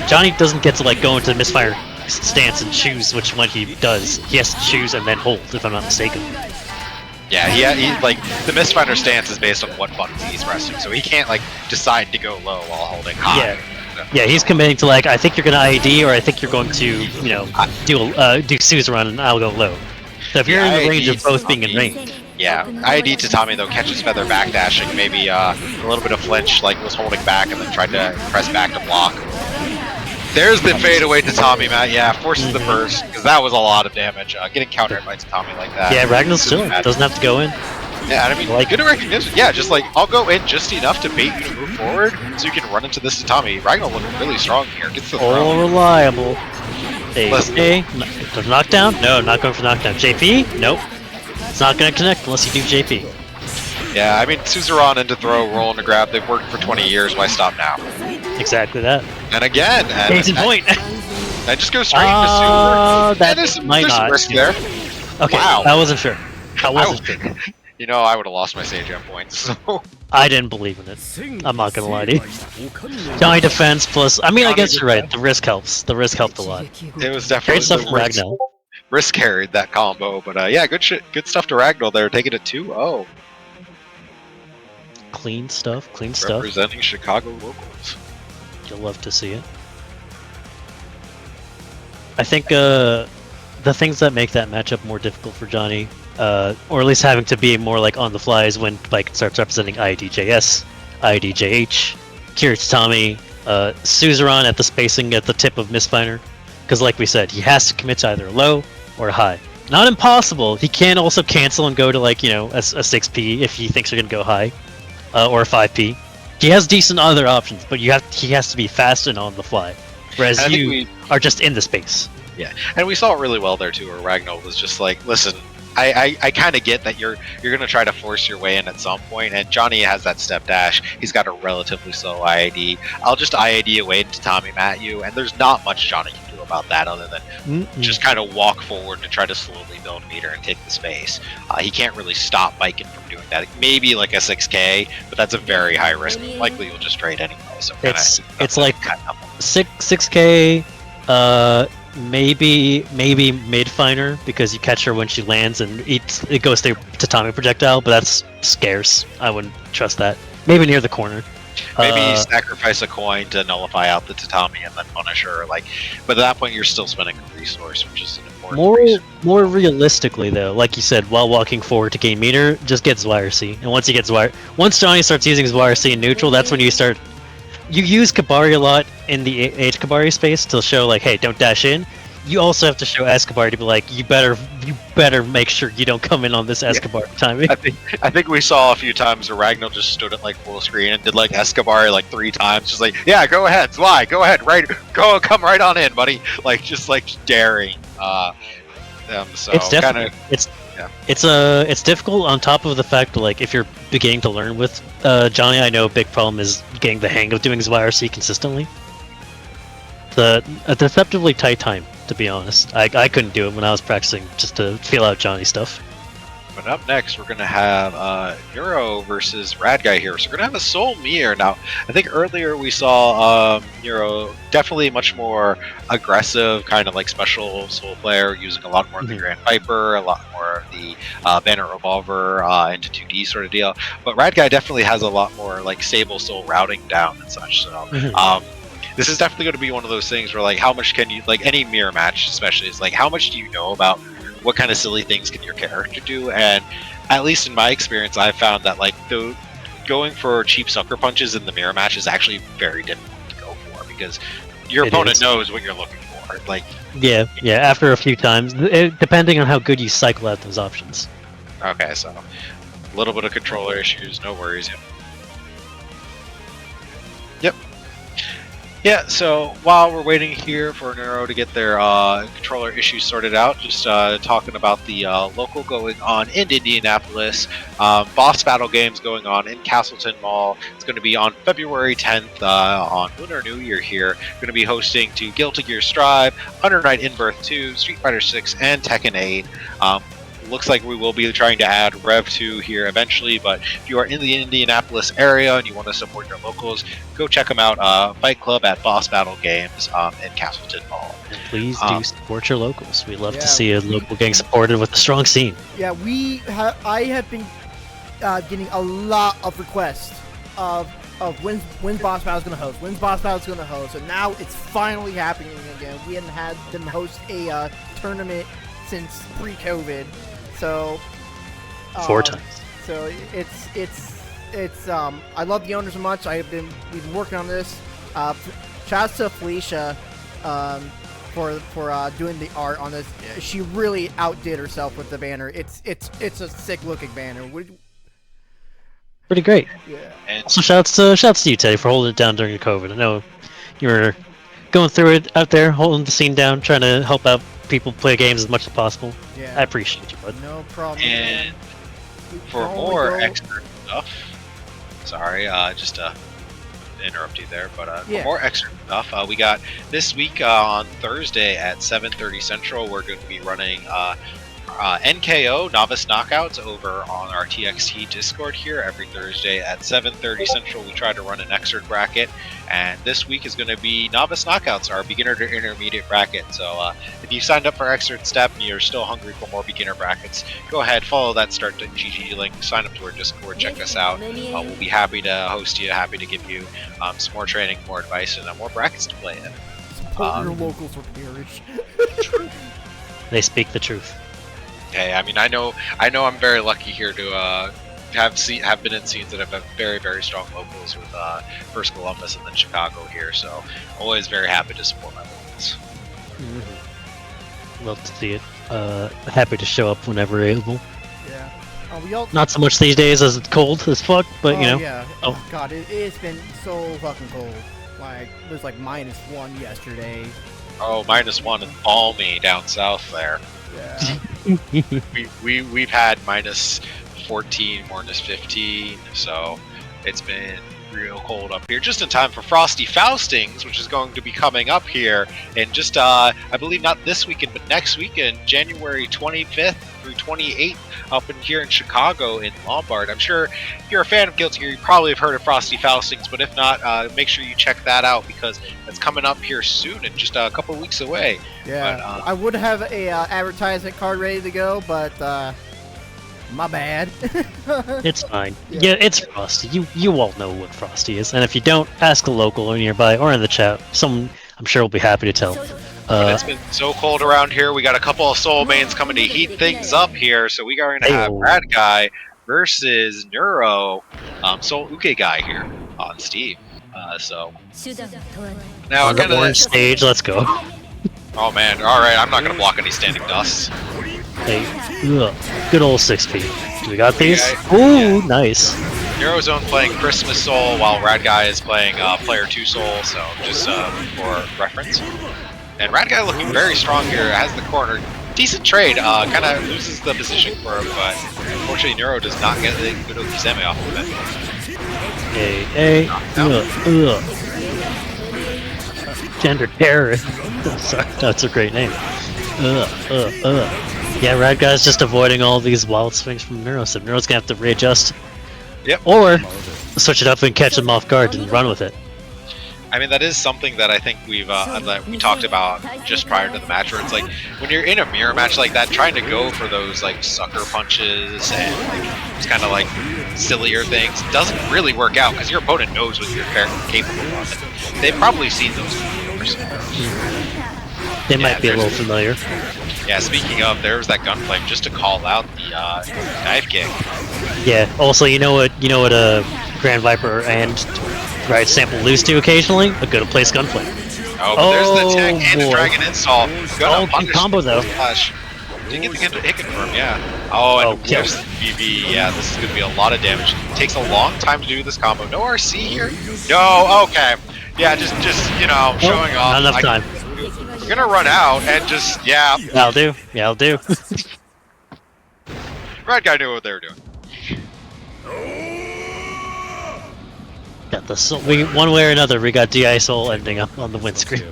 Johnny doesn't get to like go into misfire stance and choose which one he does. He has to choose and then hold, if I'm not mistaken. Yeah, he like the misfinder stance is based on what buttons he's pressing, so he can't like decide to go low while holding high. Yeah, he's committing to like I think you're gonna IED or I think you're going to do Suzerain and I'll go low. So if you're in the range of both being in range. Yeah, IED to Tommy though catches Feather backdashing, maybe a little bit of flinch, like was holding back and then tried to press back to block. There's the fadeaway to Tommy, Matt. Yeah, forces the burst, because that was a lot of damage. Getting countered by Tommy like that. Yeah, Ragnar's chilling. Doesn't have to go in. Yeah, I mean, like, good recognition. Yeah, just like, I'll go in just enough to bait you to move forward, so you can run into this to Tommy. Ragnar looking really strong here. Gets the throw. All reliable. A. Knockdown? No, not going for knockdown. JP? Nope. It's not going to connect unless you do JP. Yeah, I mean, Suzerain into throw, roll into grab, they've worked for 20 years, why stop now? Exactly that. And again, case in point. I just go straight into Super. There's some risk there. Okay, wow. I wasn't sure. I wasn't sure. You know, I would have lost my Sage M points, so... I didn't believe in it. I'm not gonna lie to you. Johnny defense plus... I mean, I guess you're right. The risk helps. The risk helped a lot. It was definitely... Great stuff from Ragnar. Risk carried that combo, but yeah, good stuff to Ragnar there, taking it 2-0. Clean stuff, Representing Chicago locals. You'll love to see it. I think the things that make that matchup more difficult for Johnny, or at least having to be more like on the fly, is when Bike starts representing IDJS, IDJH, Kirich Tommy, Suzerain at the spacing at the tip of Misfinder. Because like we said, he has to commit to either low or high. Not impossible, he can also cancel and go to like, a 6P if he thinks you're going to go high. Or 5P. He has decent other options, but he has to be fast and on the fly. Whereas And I think you are just in the space. Yeah, and we saw it really well there too, where Ragnar was just like, "Listen, I kind of get that you're gonna try to force your way in at some point, and Johnny has that step dash. He's got a relatively slow IAD. I'll just IAD away into Tommy at you, and there's not much Johnny can do about that other than just kind of walk forward to try to slowly build meter and take the space. He can't really stop Viking from doing that. Maybe like a 6K, but that's a very high risk. Likely you'll just trade anyway. So it's like 6K. Maybe mid finer because you catch her when she lands and it goes through tatami projectile, but that's scarce. I wouldn't trust that. Maybe near the corner. Maybe sacrifice a coin to nullify out the tatami and then punish her. Like, but at that point you're still spending a resource, which is an important resource. More realistically though, like you said, while walking forward to gain meter, just get YRC. And once Johnny starts using his YRC in neutral, that's when you start. You use Kabari a lot in the H Kabari space to show like, hey, don't dash in. You also have to show Escobar to be like, you better make sure you don't come in on this Escobar timing. I think we saw a few times where Ragnar just stood at like full screen and did like Escobar like 3 times, just like, yeah, go ahead, Zwei, go ahead, come right on in, buddy. Like just like daring them. So it's definitely it's difficult on top of the fact like if you're beginning to learn with Johnny. I know a big problem is getting the hang of doing his YRC consistently. A deceptively tight time, to be honest. I couldn't do it when I was practicing just to feel out Johnny stuff. But up next, we're going to have Neuro versus Rad Guy here. So we're going to have a Soul Mir. Now, I think earlier we saw Neuro definitely much more aggressive, kind of like special Soul player, using a lot more of the Grand Viper, a lot more of the Banner Revolver into 2D sort of deal. But Rad Guy definitely has a lot more like Sable Soul routing down and such. So this is definitely going to be one of those things where like how much can you, like any mirror match especially, is like how much do you know about what kind of silly things can your character do? And at least in my experience, I've found that like going for cheap sucker punches in the mirror match is actually very difficult to go for because your opponent knows what you're looking for. Like yeah, after a few times, depending on how good you cycle out those options. Okay, so a little bit of controller issues, no worries. Yep. Yeah, so while we're waiting here for Neuro to get their controller issues sorted out, just talking about the local going on in Indianapolis, boss battle games going on in Castleton Mall. It's going to be on February 10th on Lunar New Year here. Going to be hosting to Guilty Gear Strive, Under Night in Birth 2, Street Fighter 6, and Tekken 8. Looks like we will be trying to add Rev 2 here eventually, but if you are in the Indianapolis area and you want to support your locals, go check them out. Fight Club at Boss Battle Games in Castleton Mall. And please do support your locals. We love to see a local gang supported with a strong scene. Yeah, I have been getting a lot of requests of when's Boss Battle's going to host, when's Boss Battle's going to host, and now it's finally happening again. We hadn't had them host a tournament since pre-COVID. So 4 times. So it's I love the owners so much. We've been working on this. Shouts to Felicia for doing the art on this. She really outdid herself with the banner. It's a sick looking banner. Pretty great. Yeah. And also shouts to you, Teddy, for holding it down during COVID. I know you were going through it out there, holding the scene down, trying to help out people play games as much as possible. Yeah. I appreciate you, bud. No problem. And for more extra stuff, sorry, just to interrupt you there, but for more extra stuff, we got this week on Thursday at 7:30 Central. We're going to be running NKO Novice Knockouts over on our TXT Discord here every Thursday at 7:30 Central. We try to run an Xrd bracket, and this week is going to be Novice Knockouts, our beginner to intermediate bracket. So if you signed up for Xrd Step and you're still hungry for more beginner brackets, go ahead, follow that Start.gg link, sign up to our Discord, check us out. We'll be happy to host you, happy to give you some more training, more advice, and more brackets to play in. Support your locals or perish. They speak the truth. Hey, I mean, I know I'm very lucky here to have been in scenes that have had very, very strong locals with first Columbus and then Chicago here. So always very happy to support my locals. Love to see it. Happy to show up whenever able. Yeah. Not so much these days as it's cold as fuck, but you know. Yeah. Oh god, it's been so fucking cold. Like, it was like -1 yesterday. Oh, -1 is balmy down south there. Yeah. We've had -14, -15, so it's been real cold up here. Just in time for Frosty Faustings, which is going to be coming up here in just I believe not this weekend, but next weekend, January 25th through 28th, up in here in Chicago in Lombard. I'm sure if you're a fan of Guilty Gear, you probably have heard of Frosty Faustings, but if not, make sure you check that out because it's coming up here soon and just a couple weeks away. Yeah, but, I would have a advertisement card ready to go, but my bad. It's fine. Yeah, it's Frosty. You all know what Frosty is, and if you don't, ask a local or nearby or in the chat. Someone I'm sure will be happy to tell. But it's been so cold around here. We got a couple of soul mains coming to heat things up here, so we are going to have Rad Guy versus Neuro, Soul Uke Guy here on Steve. So now on the orange stage, let's go. Oh man! All right, I'm not going to block any standing dust. Hey, good old 6 feet. Do we got these? Yeah. Ooh, nice. Neurozone playing Christmas Soul while Rad Guy is playing Player 2 Soul, so just for reference. And Rad Guy looking very strong here, has the corner. Decent trade, kind of loses the position for him, but unfortunately Neuro does not get the good Okizeme off of it. Hey, Gender terrorist. Sorry, that's a great name. Yeah, Rad Guy's just avoiding all these wild swings from Neuro, so Neuro's gonna have to readjust. Yep. Or switch it up and catch them off guard and run with it. I mean, that is something that I think we talked about just prior to the match, where it's like, when you're in a mirror match like that, trying to go for those, like, sucker punches and, like, just kind of, like, sillier things doesn't really work out, because your opponent knows what you're capable of. They've probably seen those moves. They might be a little familiar. Yeah, speaking of, there's that Gunflame, just to call out the knife kick. Yeah, also, you know what Grand Viper and Riot Sample lose to occasionally? A good place Gunflame. Oh, but there's the tech and the Dragon Install. Gonna good combo though. Didn't get the hit confirm, yeah. Oh, and there's the BB. Yeah, this is gonna be a lot of damage. Takes a long time to do this combo. No RC here? No, okay. Yeah, just you know, showing off. Not enough time. We're gonna run out and just, yeah. That'll do. Yeah, I'll do. Red Guy knew what they were doing. Got the soul. One way or another, we got DI Soul ending up on the windscreen.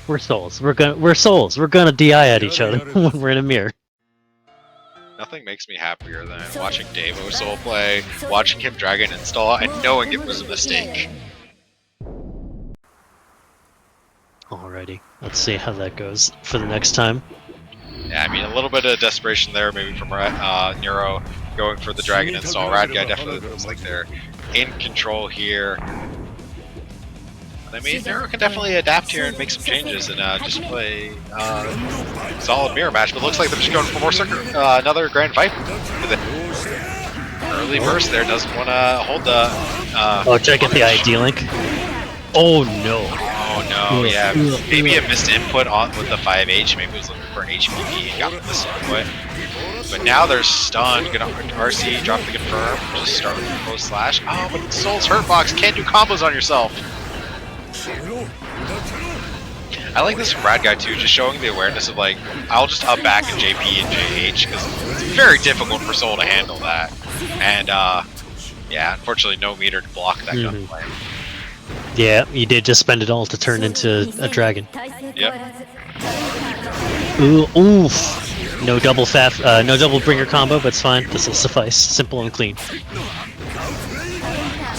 We're souls. We're souls. We're gonna DI at each other when we're in a mirror. Nothing makes me happier than watching Davo Soul play, watching him Dragon Install, and knowing it was a mistake. Alrighty, let's see how that goes for the next time. Yeah, I mean, a little bit of desperation there, maybe from Neuro going for the Dragon Install. Rad Guy definitely looks like they're in control here. I mean, Neuro can definitely adapt here and make some changes and just play solid mirror match, but looks like they're just going for more another Grand Viper with it. Early burst there, doesn't want to hold the... oh, check out the ID link. Oh no. Oh no, yeah. Maybe a missed input with the 5H, maybe he was looking for an HVP and got the missed input. But now they're stunned, gonna RC, drop the confirm, just start with the close slash. Oh, but Soul's Hurt Box can't do combos on yourself. I like this from Rad Guy too, just showing the awareness of like, I'll just up back in JP and JH, because it's very difficult for Soul to handle that. And yeah, unfortunately no meter to block that gunplay. Yeah, you did just spend it all to turn into a dragon. Yep. Ooh, oof. No double no double bringer combo, but it's fine. This will suffice. Simple and clean.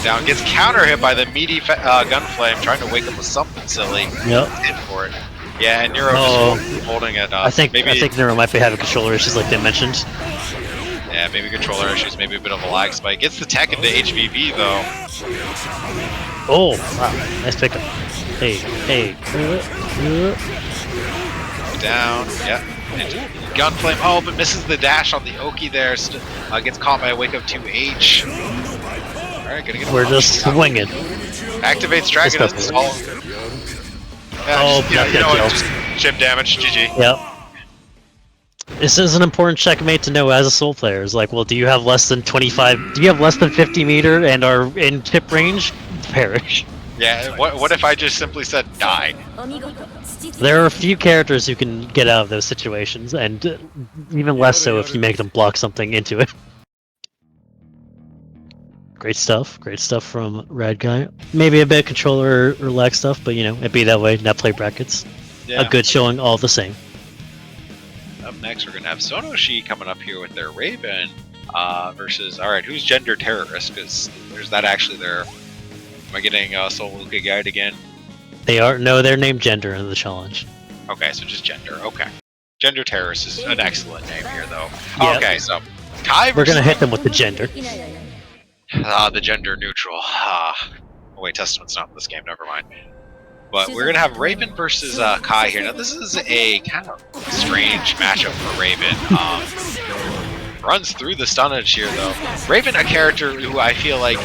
Down gets counter hit by the meaty Gunflame, trying to wake up with something silly. Yep. Hit for it. Yeah, and Neuro just holding it. I think Neuro might be having controller issues, like they mentioned. Yeah, maybe controller issues, maybe a bit of a lag spike. Gets the tech into HVV though. Oh, wow. Nice pickup. Hey. Down, yeah. Gunflame, oh, but misses the dash on the Oki there. Gets caught by a wake up 2H. Alright, gonna get We're just swinging. Activates Dragon Install. Yeah, oh, just chip damage, GG. Yep. This is an important checkmate to know as a Soul player. Is like, well, do you have less than 25? Do you have less than 50 meter and are in chip range? Perish. Yeah, what if I just simply said die? There are a few characters who can get out of those situations, and even less so if you make them block something into it. Great stuff from Red Guy. Maybe a bit of controller or lag stuff, but it'd be that way. Net play brackets. Yeah. A good showing all the same. Up next, we're gonna have Sonoshi coming up here with their Raven versus. All right, who's Gender Terrorist? Because there's that actually there. Am I getting Soul Luca Guide again? They're named Gender in the challenge. Okay, so just Gender. Okay, Gender Terrorist is an excellent name here, though. Yep. Okay, so Kai. We're gonna hit them with the gender. The gender neutral. Oh wait, Testament's not in this game. Never mind. But we're gonna have Raven versus Kai here. Now this is a kind of strange matchup for Raven. Runs through the stunnage here though. Raven, a character who I feel like,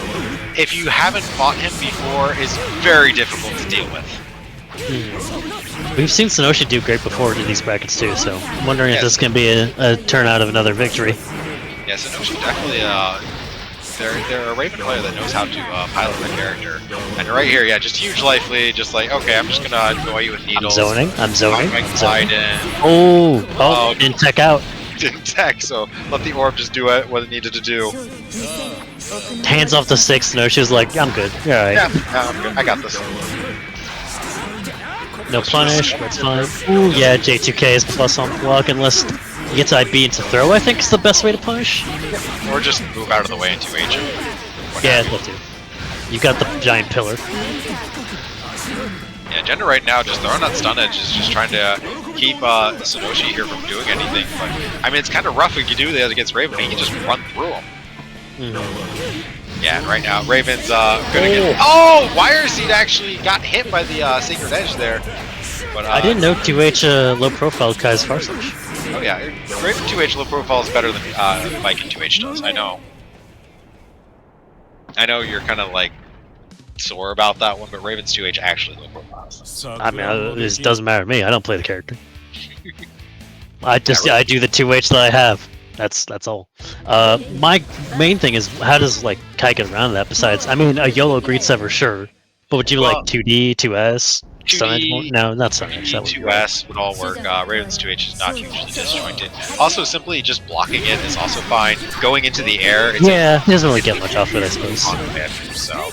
if you haven't fought him before, is very difficult to deal with. We've seen Sonoshi do great before in these brackets too, so I'm wondering if this can be a turnout of another victory. Yeah, Sonoshi definitely. They're a Raven player that knows how to pilot the character. And right here, yeah, just huge life lead, just like, okay, I'm just gonna go at you with needles. I'm zoning. Slide in. Oh, didn't tech out. Didn't tech, so let the orb just do what it needed to do. Hands off the 6, no, she was like, I'm good. You're alright. Yeah, I'm good. I got this. No punish, that's fine. Ooh, yeah, J2K is plus on block unless you get to IB into throw, I think is the best way to punish. Or just move out of the way and 2H. Yeah, that too. You got the giant pillar. Yeah, Gender right now just throwing that stun edge is just trying to keep Sonoshi here from doing anything. But I mean, it's kind of rough if you do that against Raven. He can just run through him. Yeah, and right now Raven's gonna get. Oh, Wire Seed actually got hit by the Sacred Edge there. But I didn't know 2H low profile Kai's Farsage. Oh yeah, Raven 2H low profile is better than Viking 2H does. I know. I know you're kind of like sore about that one, but Raven's 2H actually low profiles. I mean, this doesn't matter to me. I don't play the character. I do the 2H that I have. That's all. My main thing is how does like Kai get around that? Besides, I mean, a YOLO greets ever sure, but would you like 2D, 2S? 2D, no, not Sunedge. 2S would all work. Raven's 2H is not hugely disjointed. Also, simply just blocking it is also fine. Going into the air, he doesn't really get much off of it, I suppose. So,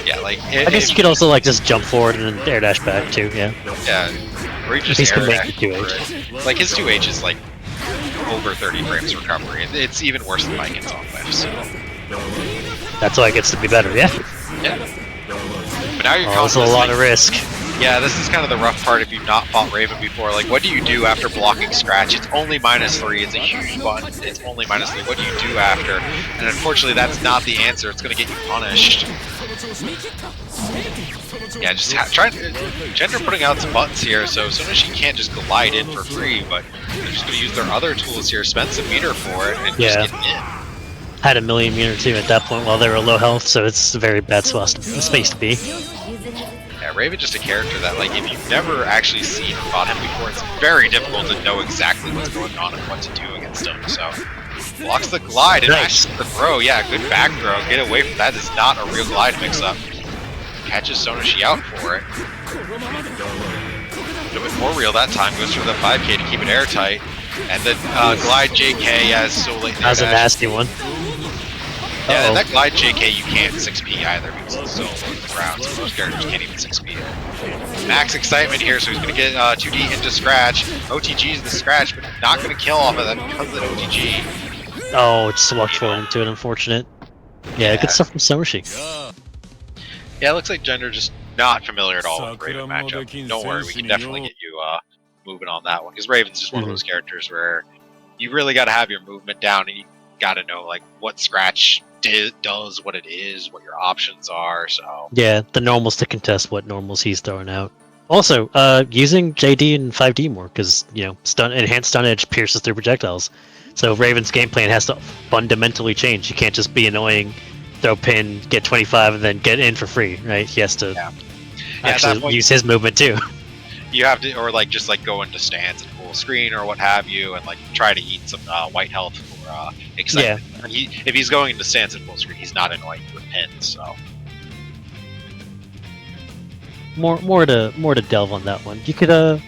yeah, like I guess you could also like just jump forward and then air dash back too. Yeah. Yeah, or you just air dash. Like his 2H is like over 30 frames recovery. It's even worse than Vikings on whiff. So that's why it gets to be better. Yeah. Yeah. But now you're a lot of risk. Yeah, this is kind of the rough part if you've not fought Raven before. Like, what do you do after blocking Scratch? It's only -3. It's a huge button. It's only -3. What do you do after? And unfortunately, that's not the answer. It's going to get you punished. Yeah, just Gender putting out some buttons here, so as soon as she can't just glide in for free, but they're just going to use their other tools here, spend some meter for it, and just get in. Had a million meter too at that point while they were low health, so it's a very bad space to be. Yeah, Raven just a character that, like, if you've never actually seen or fought him before, it's very difficult to know exactly what's going on and what to do against him. So, blocks the glide and matches the throw. Yeah, good back throw. Get away from that. This is not a real glide mix-up. Catches Sonoshi out for it. A little bit more real that time. Goes for the 5K to keep it airtight. And then glide JK as so late. That was a nasty one. Yeah, that glide JK you can't 6P either because it's so low to the ground, so most characters can't even 6P it. Max excitement here, so he's going to get 2D into Scratch. OTG is the Scratch, but not going to kill off of that because of the OTG. Oh, it's luck for him to an unfortunate. Yeah, good stuff from Sonoshi. Yeah, it looks like Gender just not familiar at all with Raven matchup. Don't worry, we can definitely get you moving on that one, because Raven's just one of those characters where you really got to have your movement down, and you got to know like what Scratch does, what it is, what your options are. So yeah, the normals to contest what normals he's throwing out. Also, using JD and 5D more because enhanced stun edge pierces through projectiles. So Raven's game plan has to fundamentally change. You can't just be annoying, throw pin, get 25, and then get in for free, right? He has to actually use his movement too. You have to, or like just like go into stance and full screen or what have you, and like try to eat some white health for excitement. Yeah. And if he's going into stance and full screen, he's not annoying with pins. So more to delve on that one. You could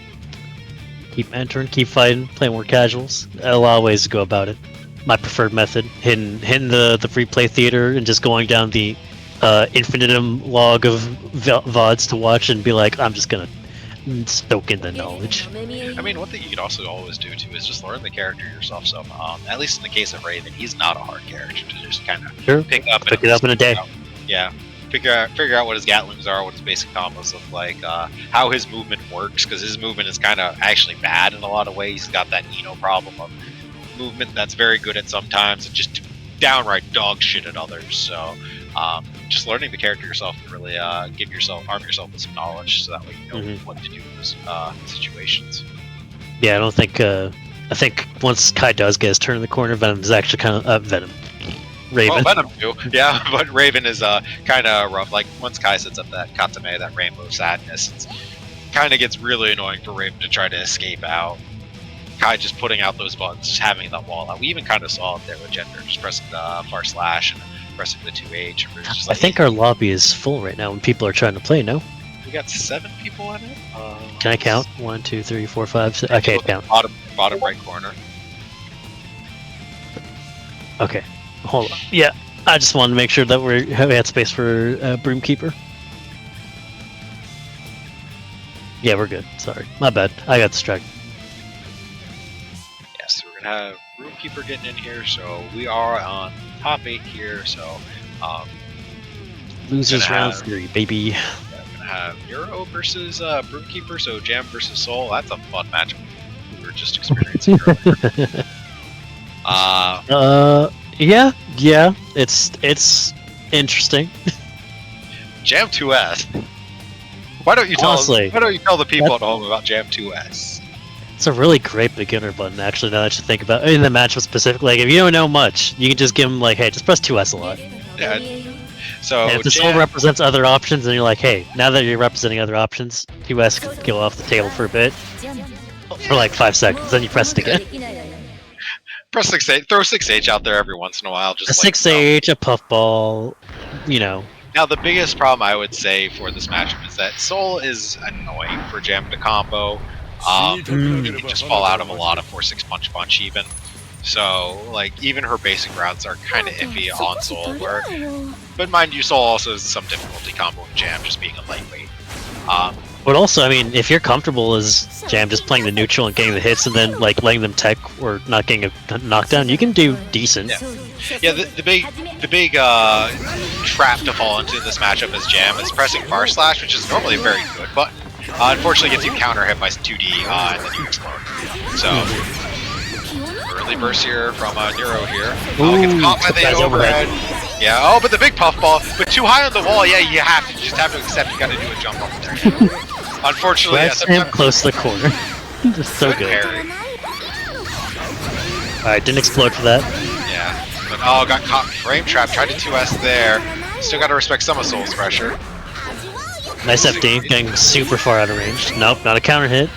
keep entering, keep fighting, play more casuals. A lot of ways to go about it. My preferred method: hitting the free play theater and just going down the infinitum log of VODs to watch and be like, I'm just gonna stoke in the knowledge. I mean, one thing you could also always do too is just learn the character yourself. So, at least in the case of Raven, he's not a hard character to just kind of pick it up in a day. Yeah, figure out what his Gatlings are, what his basic combos look like, how his movement works, because his movement is kind of actually bad in a lot of ways. He's got that Nino problem of movement that's very good at sometimes and just downright dog shit at others. So just learning the character yourself can really arm yourself with some knowledge, so that way you know what to do in those situations. Yeah, I don't think I think once Kai does get his turn in the corner, Venom is actually kind of Raven. Oh, Venom too. Yeah, but Raven is kind of rough. Like once Kai sets up that Katame, that Rainbow of Sadness, it kind of gets really annoying for Raven to try to escape out. Kai just putting out those buttons, just having that wall out. We even kind of saw it there with Gender, just pressing the far slash and pressing the 2H. And just like, I think our lobby is full right now when people are trying to play, no? We got 7 people in it. Can I count? 1, 2, 3, 4, 5, 6. I can't count. Bottom right corner. Okay. Hold on. Yeah, I just wanted to make sure that we had space for Broomkeeper. Yeah, we're good. Sorry. My bad. I got distracted. Yes, we're going to have Broomkeeper getting in here, so we are on top 8 here, so... Losers round 3, baby. Yeah, we're going to have Neuro versus Broomkeeper, so Jam versus Soul. That's a fun matchup we were just experiencing earlier. Yeah, it's interesting. Jam 2S. Why don't you tell the people at home about Jam 2S? It's a really great beginner button, actually. Now that you think about it, in the matchup specifically, like if you don't know much, you can just give them like, hey, just press 2S a lot. Yeah. So and if this all represents other options, and you're like, hey, now that you're representing other options, 2S can go off the table for a bit, for like 5 seconds, then you press it again. Press 6H, throw 6H out there every once in a while. Just a 6H, a puffball, you know. Now the biggest problem I would say for this matchup is that Soul is annoying for Jam to combo. You can just fall out of a lot of 4-6 punch even. So like even her basic routes are kind of iffy on Soul. But mind you, Soul also has some difficulty comboing Jam just being a lightweight. But also, I mean, if you're comfortable as Jam just playing the neutral and getting the hits and then like letting them tech or not getting a knockdown, you can do decent. Yeah, the big trap to fall into this matchup as Jam is pressing bar slash, which is normally a very good button. Unfortunately, gets you counter hit by 2D and then you explode. So early burst here from Neuro here. Gets caught by the overhead. Yeah. Oh, but the big puff ball, but too high on the wall. Yeah, you just have to accept. You got to do a jump off there. Unfortunately, yeah, close to the corner. Just so good. Alright, didn't explode for that. Yeah. But got caught frame trap. Tried to 2S there. Still got to respect some of Soul's pressure. Nice FD, getting super far out of range. Nope, not a counter hit.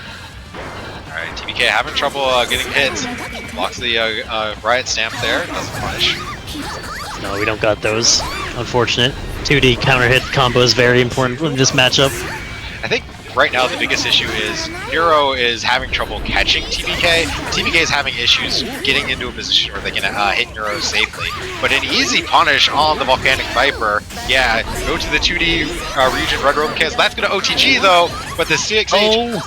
Alright, TBK having trouble getting hits. Blocks the Riot Stamp there. Doesn't punish. No, we don't got those. Unfortunate. 2D counter hit combo is very important in this matchup. I think right now the biggest issue is Neuro is having trouble catching TBK. TBK is having issues getting into a position where they can hit Neuro safely. But an easy punish on the Volcanic Viper, yeah, go to the 2D region, Red Robe Kiss. That's going to OTG though, but the CXH...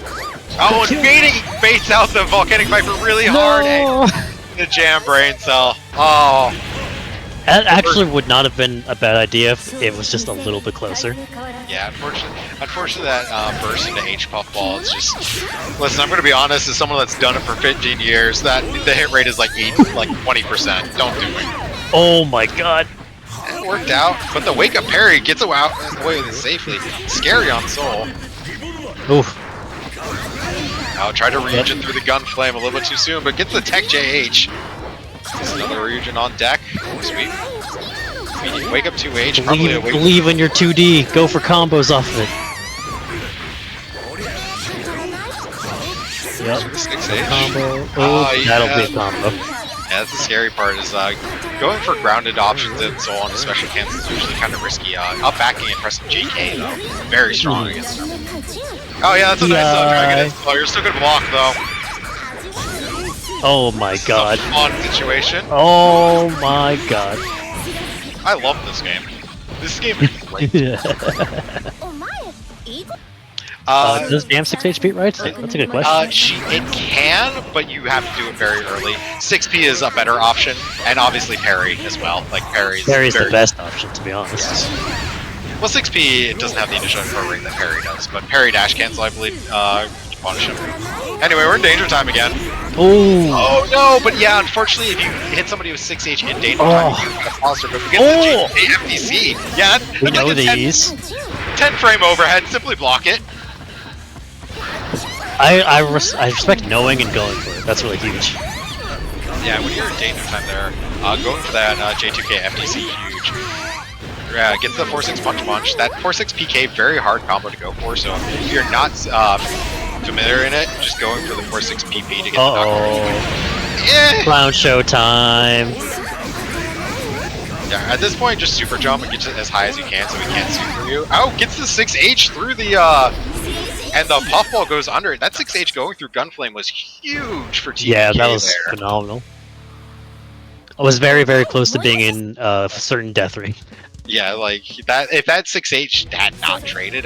Oh, and baits out the Volcanic Viper really hard. The Jam Brain Cell. Oh. That actually would not have been a bad idea if it was just a little bit closer. Yeah, unfortunately that burst into H puffball is just... Listen, I'm going to be honest, as someone that's done it for 15 years, that the hit rate is like 20%. Don't do it. Oh my god. It worked out, but the wake up parry gets away with it safely. Scary on Soul. Oof. Now try to region through the gun flame a little bit too soon, but gets the tech JH. There's another region on deck. Sweet. Wake up 2H. Believe in your 2D. Go for combos off of it. Yep. 6H. Combo. Oh, yeah. That'll be a combo. Yeah, that's the scary part is going for grounded options and so on, especially cancel is usually kind of risky. Up backing and pressing JK though, very strong against him. Oh yeah, that's a nice dragon. Oh, you're still gonna block though. Oh my god. It's a fun situation. Oh my god. I love this game. This game is great. Does Jam 6H beat right? That's a good question. It can, but you have to do it very early. 6P is a better option, and obviously parry as well. Like Parry's the best option, to be honest. Yes. Well, 6P it doesn't have the initial info rate that parry does, but parry dash cancel, I believe, punish him. Anyway, we're in danger time again. Ooh. Oh no, but yeah, unfortunately, if you hit somebody with 6H in danger time, you got a monster. But forget the FDC. Yeah, we know like these. 10 frame overhead, simply block it. I respect knowing and going for it. That's really huge. Yeah, when you're in danger time there, going for that J2K FDC huge. Yeah, get the 4-6 punch. That 4-6 PK, very hard combo to go for, so if you're not familiar in it, just going for the 4-6 PP to get the knockdown. Yeah. Clown show time. Yeah, at this point, just super jump and get as high as you can so he can't super you. Oh, gets the 6H through the, and the puffball goes under it. That 6H going through Gunflame was huge for TPK. Yeah, that was phenomenal. I was very, very close to being in a certain death ring. Yeah, like that. If that 6H had not traded,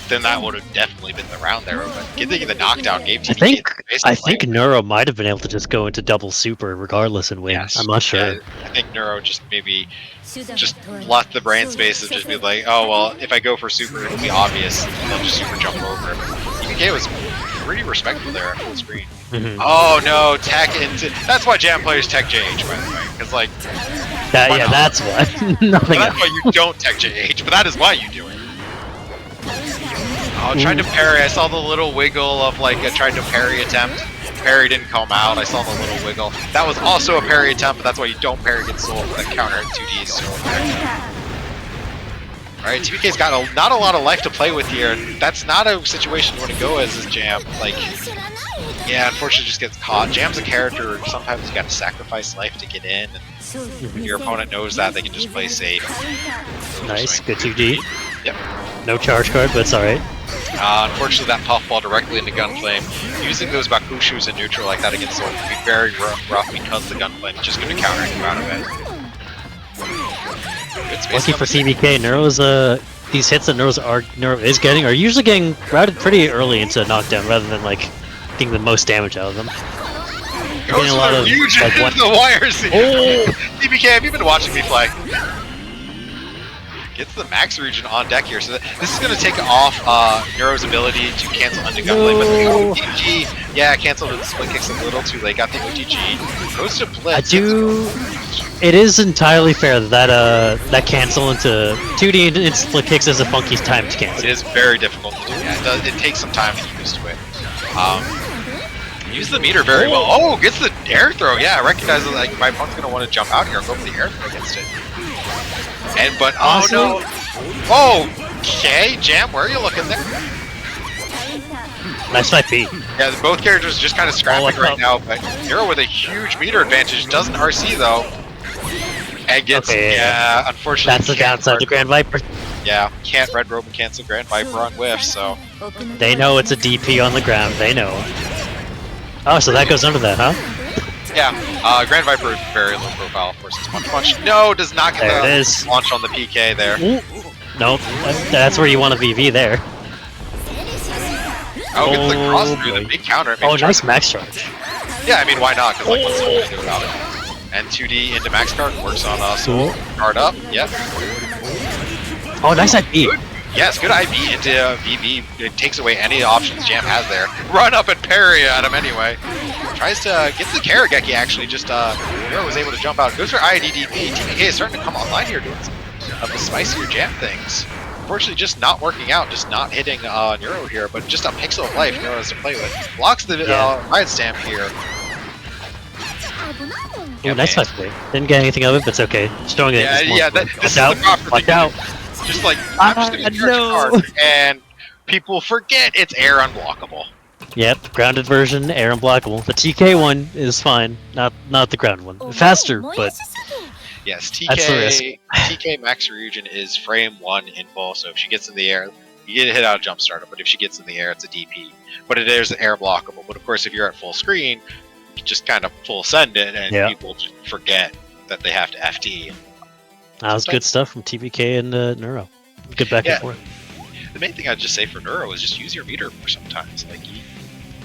then that would have definitely been the round there. But getting the knockdown gave TPK. I think Neuro might have been able to just go into double super regardless and win. Yes. I'm not sure. Yeah, I think Neuro just maybe left the brain space of just be like, oh well, if I go for super, it'll be obvious. They'll just super jump over. TPK was pretty respectful there at full screen. Oh no, tech into. That's why Jam players tech JH, by the way, because like. That's why. Nothing. That's why you don't tech JH, but that is why you do it. Oh, tried to parry. I saw the little wiggle of like a tried to parry attempt. Parry didn't come out. I saw the little wiggle. That was also a parry attempt, but that's why you don't parry against Soul. That counter at 2D is so effective. Alright, TPK's got not a lot of life to play with here. That's not a situation you want to go as Jam. Like, yeah, unfortunately just gets caught. Jam's a character, sometimes you gotta sacrifice life to get in. And when your opponent knows that, they can just play safe. Nice, good 2D. Yep. No charge card, but it's alright. Unfortunately, that puffball directly into Gunflame. Using those Bakushus in neutral like that against Soul can be very rough because the Gunflame is just going to counter you out of it. Lucky for TBK, Neuro's these hits that Neuro is getting are usually getting routed pretty early into knockdown rather than like getting the most damage out of them. Goes for a huge into the wires here. Oh! TBK, have you been watching me play? Gets the max region on deck here, so this is going to take off Neuro's ability to cancel onto Gunblade, but the OTG, yeah, canceled the split kicks a little too late, got the OTG, goes to Blitz. It is entirely fair that that cancel into 2D and split kicks is a funky time to cancel. It is very difficult to do, yeah, it takes some time to get used to it. Use the meter very well. Oh, gets the air throw, yeah, recognizes like my opponent's going to want to jump out here and go for the air throw against it. But oh no! Oh, okay, Jam, where are you looking there? Nice fight, P. Yeah, both characters just kind of scrapping right now, but Hero with a huge meter advantage doesn't RC though, and gets unfortunately. That's the downside to Grand Viper. Yeah, can't Red Robe and cancel Grand Viper on whiff, so they know it's a DP on the ground. They know. Oh, so that goes under that, huh? Yeah, Grand Viper is very low profile versus Punch. No, does not get the launch on the PK there. Nope, that's where you want a VV there. Oh, gets the cross through the big counter. Oh, nice max charge. Yeah, I mean, why not? Because like, what's someone to do about it? And 2D into max card works on Soul. Card up, yep. Oh, nice IP. Yes, good IB into VV. It takes away any options Jam has there. Run up and parry at him anyway. Tries to get the Karageki actually. Just Nero was able to jump out. Goes for IDDP. TPK is starting to come online here doing some of the spicier Jam things. Unfortunately, just not working out. Just not hitting Nero here, but just a pixel of life Nero has to play with. Blocks the ride stamp here. Oh, nice fight play. Didn't get anything of it, but it's okay. Strong it. Yeah. This is the proper Watch out. Just like, I'm just going to charge a card, and people forget it's air unblockable. Yep, grounded version, air unblockable. The TK one is fine, not the ground one. Faster, but Yes, that's the risk. TK max region is frame 1 in full, so if she gets in the air, you get a hit out of jump startup, but if she gets in the air, it's a DP. But it is air blockable. But of course, if you're at full screen, you just kind of full send it, and people just forget that they have to FT. That was good stuff from TBK and Neuro. Good back and forth. The main thing I'd just say for Neuro is just use your meter more sometimes. Like,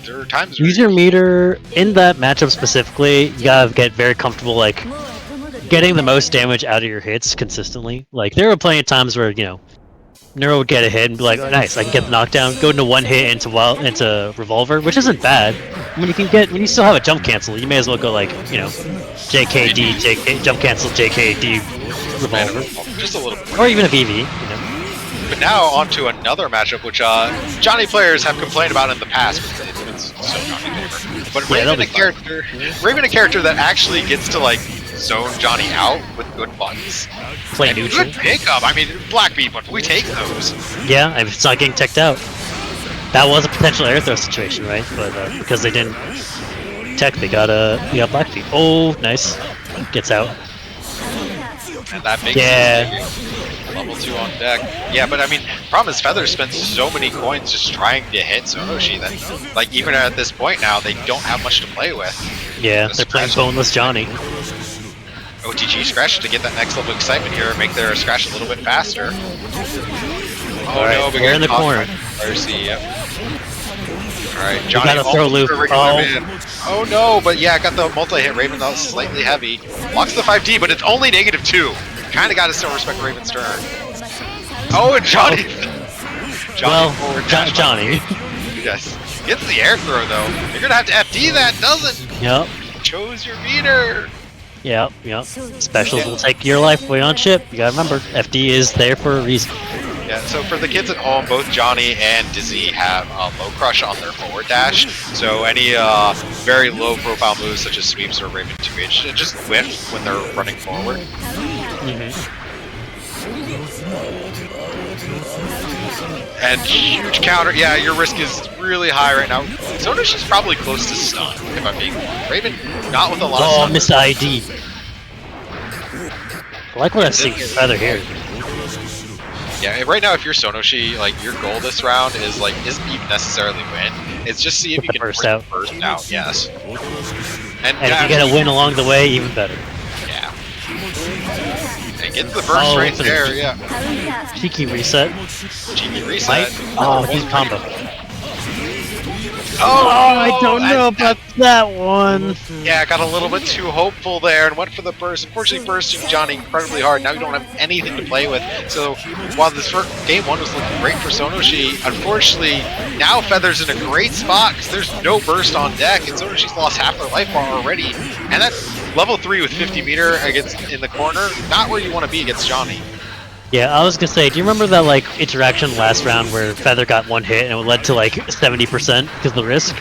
there are times use your meter in that matchup specifically. You gotta get very comfortable, like getting the most damage out of your hits consistently. Like there were plenty of times where Neuro would get a hit and be like, "Oh, nice, I can get the knockdown." Go into one hit into revolver, which isn't bad. When you still have a jump cancel, you may as well go like JKD, JK jump cancel, JKD revolver, just a little bit. Or even a VV. But now on to another matchup, which Johnny players have complained about in the past, but it's so Johnny favor. But Raven, a character that actually gets to like zone Johnny out with good buttons. Play neutral. Good pickup. I mean, black beat, but we take those. Yeah, it's not getting teched out. That was a potential air throw situation, right? But because they didn't tech, they got black beat. Oh, nice. Gets out. And that makes level 2 on deck. Yeah, but I mean, problem is Feather spent so many coins just trying to hit Sonoshi that, like, even at this point now, they don't have much to play with. Yeah, they're playing boneless Johnny. OTG Scratch to get that next level of excitement here and make their Scratch a little bit faster. Oh right, no, we're in the corner. RC, yep. Alright, Johnny gotta throw loop. Oh no, but yeah, got the multi-hit Raven, that was slightly heavy. Blocks the 5D, but it's only -2. Kinda gotta still respect Raven's turn. Oh, and Johnny! Johnny. Yes. Gets the air throw though. You're gonna have to FD that, doesn't? Yep. Chose your meter! Yep. Specials will take your life away on chip. You gotta remember, FD is there for a reason. Yeah, so for the kids at home, both Johnny and Dizzy have low crush on their forward dash. So any very low profile moves such as sweeps or Raven 2H just whiff when they're running forward. And huge counter. Yeah, your risk is really high right now. Sonoshi's probably close to stun, if I'm being Raven, not with a lot of stun. Oh, missed ID. I like what I see Feather here. Yeah, right now if you're Sonoshi, like your goal this round is like isn't even necessarily win. It's just see if you can burst out. Yes. And if you get a win along the way, even better. Yeah. And gets the burst right there. Yeah. Cheeky reset. Cheeky reset. Oh, he's combo. Oh, I don't know about that one. Yeah, I got a little bit too hopeful there and went for the burst. Unfortunately, bursting Johnny incredibly hard. Now you don't have anything to play with. So while this game 1 was looking great for Sonoshi, unfortunately, now Feather's in a great spot because there's no burst on deck, and Sonoshi's lost half their life bar already. And that's level 3 with 50 meter against in the corner. Not where you want to be against Johnny. Yeah, I was gonna say, do you remember that like interaction last round where Feather got one hit and it led to like 70% because of the risk?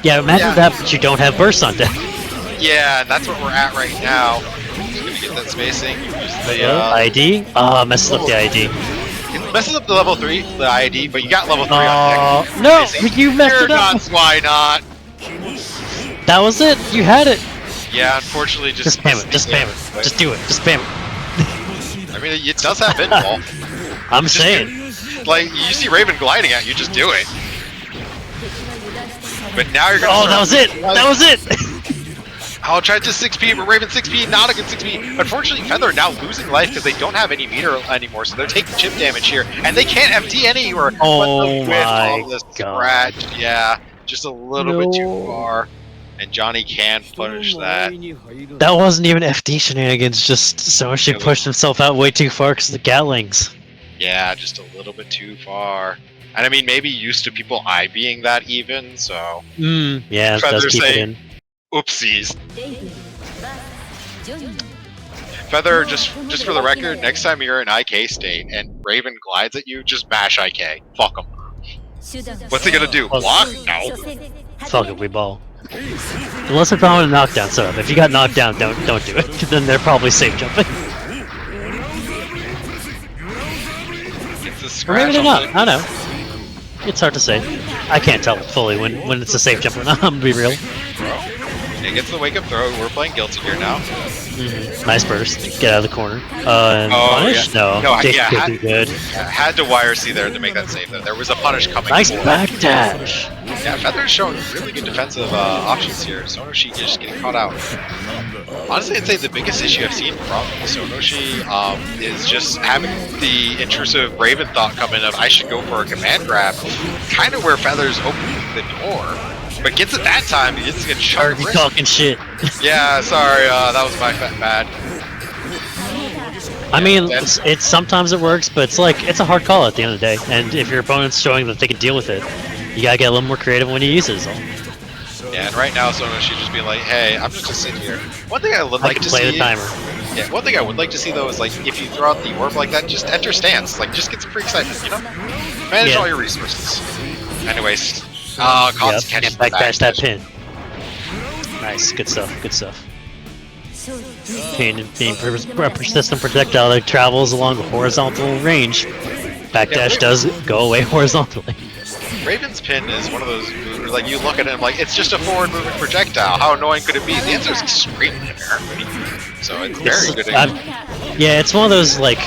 Yeah, imagine that, but you don't have burst on deck. Yeah, and that's what we're at right now. Just gonna get that spacing. Use the ID? Messes up the ID. It messes up the level 3, the ID, but you got level 3 on deck. No, you messed it up. Why not? That was it. You had it. Yeah, unfortunately, just spam it. Just spam it. Just do it. Just spam it. I mean, it does have pinball. I'm saying. Like, you see Raven gliding at you, just do it. But now you're gonna. Oh, that was it! That was it! I'll try to 6P, but Raven 6P, not a good 6P. Unfortunately, Feather now losing life because they don't have any meter anymore, so they're taking chip damage here, and they can't FD anywhere. Oh my god! Yeah, just a little bit too far. And Johnny can punish that. That wasn't even FD shenanigans, just Sonoshi pushed himself out way too far because of the Gatlings. Yeah, just a little bit too far. And I mean, maybe used to people IBing that even, so... yeah, it does keep it in. Oopsies. Feather, just for the record, next time you're in IK state and Raven glides at you, just mash IK. Fuck him. What's he gonna do? Block? No. Fuck it, we ball. Unless they're found a knockdown setup. If you got knocked down, don't do it. Then they're probably safe jumping. It's a Or maybe they're not. I don't know. It's hard to say. I can't tell fully when it's a safe jump or not. I'm gonna be real. It gets the wake up throw. We're playing guilty here now. Nice burst. Get out of the corner. And punish? Yeah. No, Dick yeah, could be good. Had to YRC there to make that save. There was a punish coming. Nice forward. backdash. Yeah, Feather's showing really good defensive options here. Sonoshi just getting caught out. Honestly, I'd say the biggest issue I've seen from Sonoshi is just having the intrusive Raven thought come in of I should go for a command grab. Kind of where Feather's opening the door. But gets it that time, he gets to get chunked. Already talking shit. Yeah, sorry, that was my bad. I mean, it's sometimes it works, but it's a hard call at the end of the day. And if your opponent's showing that they can deal with it, you gotta get a little more creative when you use it. Is all. Yeah, and right now Sonoshi just being like, hey, I'm just gonna sit here. One thing I would like to play see. the timer. Yeah, one thing I would like to see though is like if you throw out the orb like that, just enter stance. Like just get some free excitement, you know? Manage all your resources. Anyways. Can't backdash that pin. Nice, good stuff, good stuff. Being a persistent projectile that travels along a horizontal range, backdash does go away horizontally. Raven's pin is one of those where, like, you look at it and like, it's just a forward-moving projectile. How annoying could it be? The answer is extremely apparently. So it's very good. Yeah, it's one of those like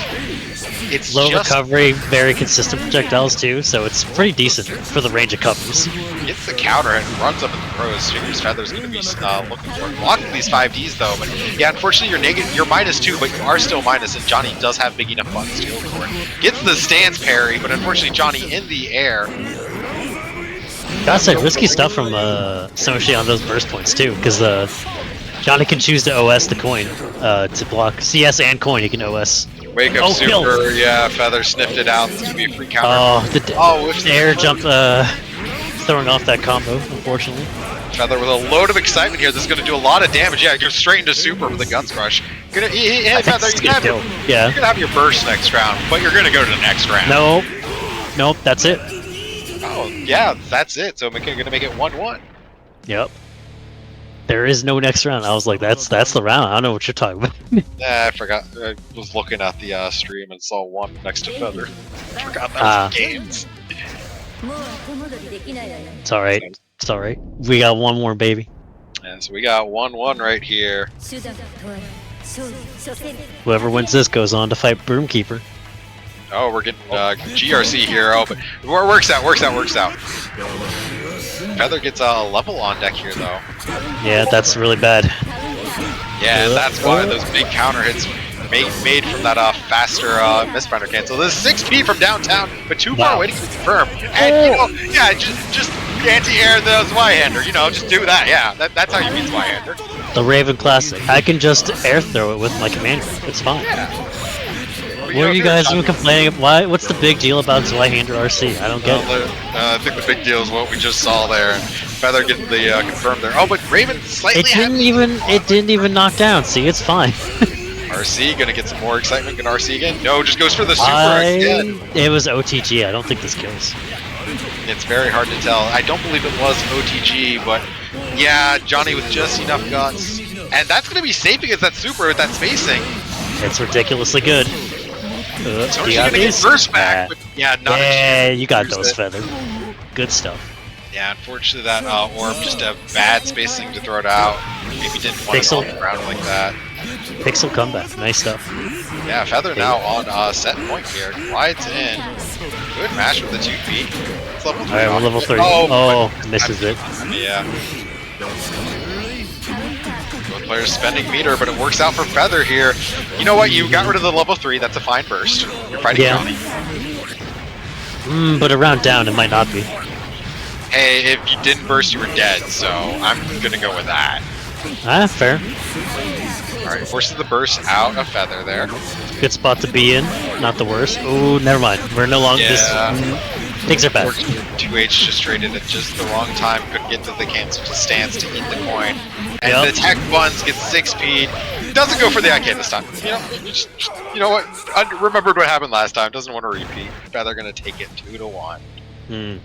it's low just, recovery, very consistent projectiles too, so it's pretty decent for the range it covers. Gets the counter and runs up in the pros. Figures Feather's going to be looking for it. Blocking these 5Ds though, but yeah, unfortunately you're -2, but you are still minus, and Johnny does have big enough buttons to go for it. Gets the stance parry, but unfortunately Johnny in the air. Gotta say, risky stuff from Sonoshi on those burst points too, because Johnny can choose to OS the coin to block CS and coin. You can OS. Wake up super, kill. Yeah, Feather sniffed it out. It's gonna be a free counter. The air jump throwing off that combo, unfortunately. Feather with a load of excitement here. This is gonna do a lot of damage. Yeah, goes straight into super with the Guns Crush. Feather, you're gonna have your burst next round, but you're gonna go to the next round. Nope, that's it. Oh, yeah, that's it. So we're gonna make it 1-1. Yep. There is no next round. I was like, that's the round. I don't know what you're talking about. Yeah, I forgot. I was looking at the stream and saw one next to Feather. I forgot that was games. It's alright. It's alright. We got one more, baby. Yeah, so we got 1-1 right here. Whoever wins this goes on to fight Broomkeeper. Oh, we're getting GRC here. Oh, but it works out. Feather gets a level on deck here, though. Yeah, that's really bad. Yeah, and that's why those big counter hits made from that faster misfinder cancel. This is 6P from downtown, but too far away to confirm. And, yeah, just anti-air those Y-hander. Just do that. Yeah, that's how you beat Y-hander. The Raven Classic. I can just air throw it with my command grip. It's fine. Yeah. What are you guys even complaining? What's the big deal about Y-hander RC? I don't get it. I think the big deal is what we just saw there, and Feather getting the confirm there. Oh, but Raven slightly. It didn't even knock down. See, it's fine. RC gonna get some more excitement. Can RC again? No, just goes for the super again. It was OTG. I don't think this kills. It's very hard to tell. I don't believe it was OTG, but yeah, Johnny with just enough guts, and that's gonna be safe against that super with that spacing. It's ridiculously good. So she's gonna get burst back, but yeah, you got those Feather. Good stuff. Yeah, unfortunately that orb just a bad spacing to throw it out. Maybe didn't want to hop around like that. Pixel comeback, nice stuff. Yeah, Feather now on set point here. Glides in. Good match with the 2P. It's level 3. Alright, we're level 3. Oh, misses it. Yeah. Both players spending meter, but it works out for Feather here. You know what? You got rid of the level 3. That's a fine burst. You're fighting Johnny. But around down, it might not be. Hey, if you didn't burst, you were dead. So I'm gonna go with that. Fair. Alright, forces the burst out of Feather there. Good spot to be in. Not the worst. Ooh, never mind. We're no longer. Things are bad. 2H just traded at just the wrong time. Couldn't get to the cancel stance to eat the coin. And the tech buns gets 6P. Doesn't go for the IK this time. You know what? Remembered what happened last time. Doesn't want to repeat. Feather gonna take it 2-1.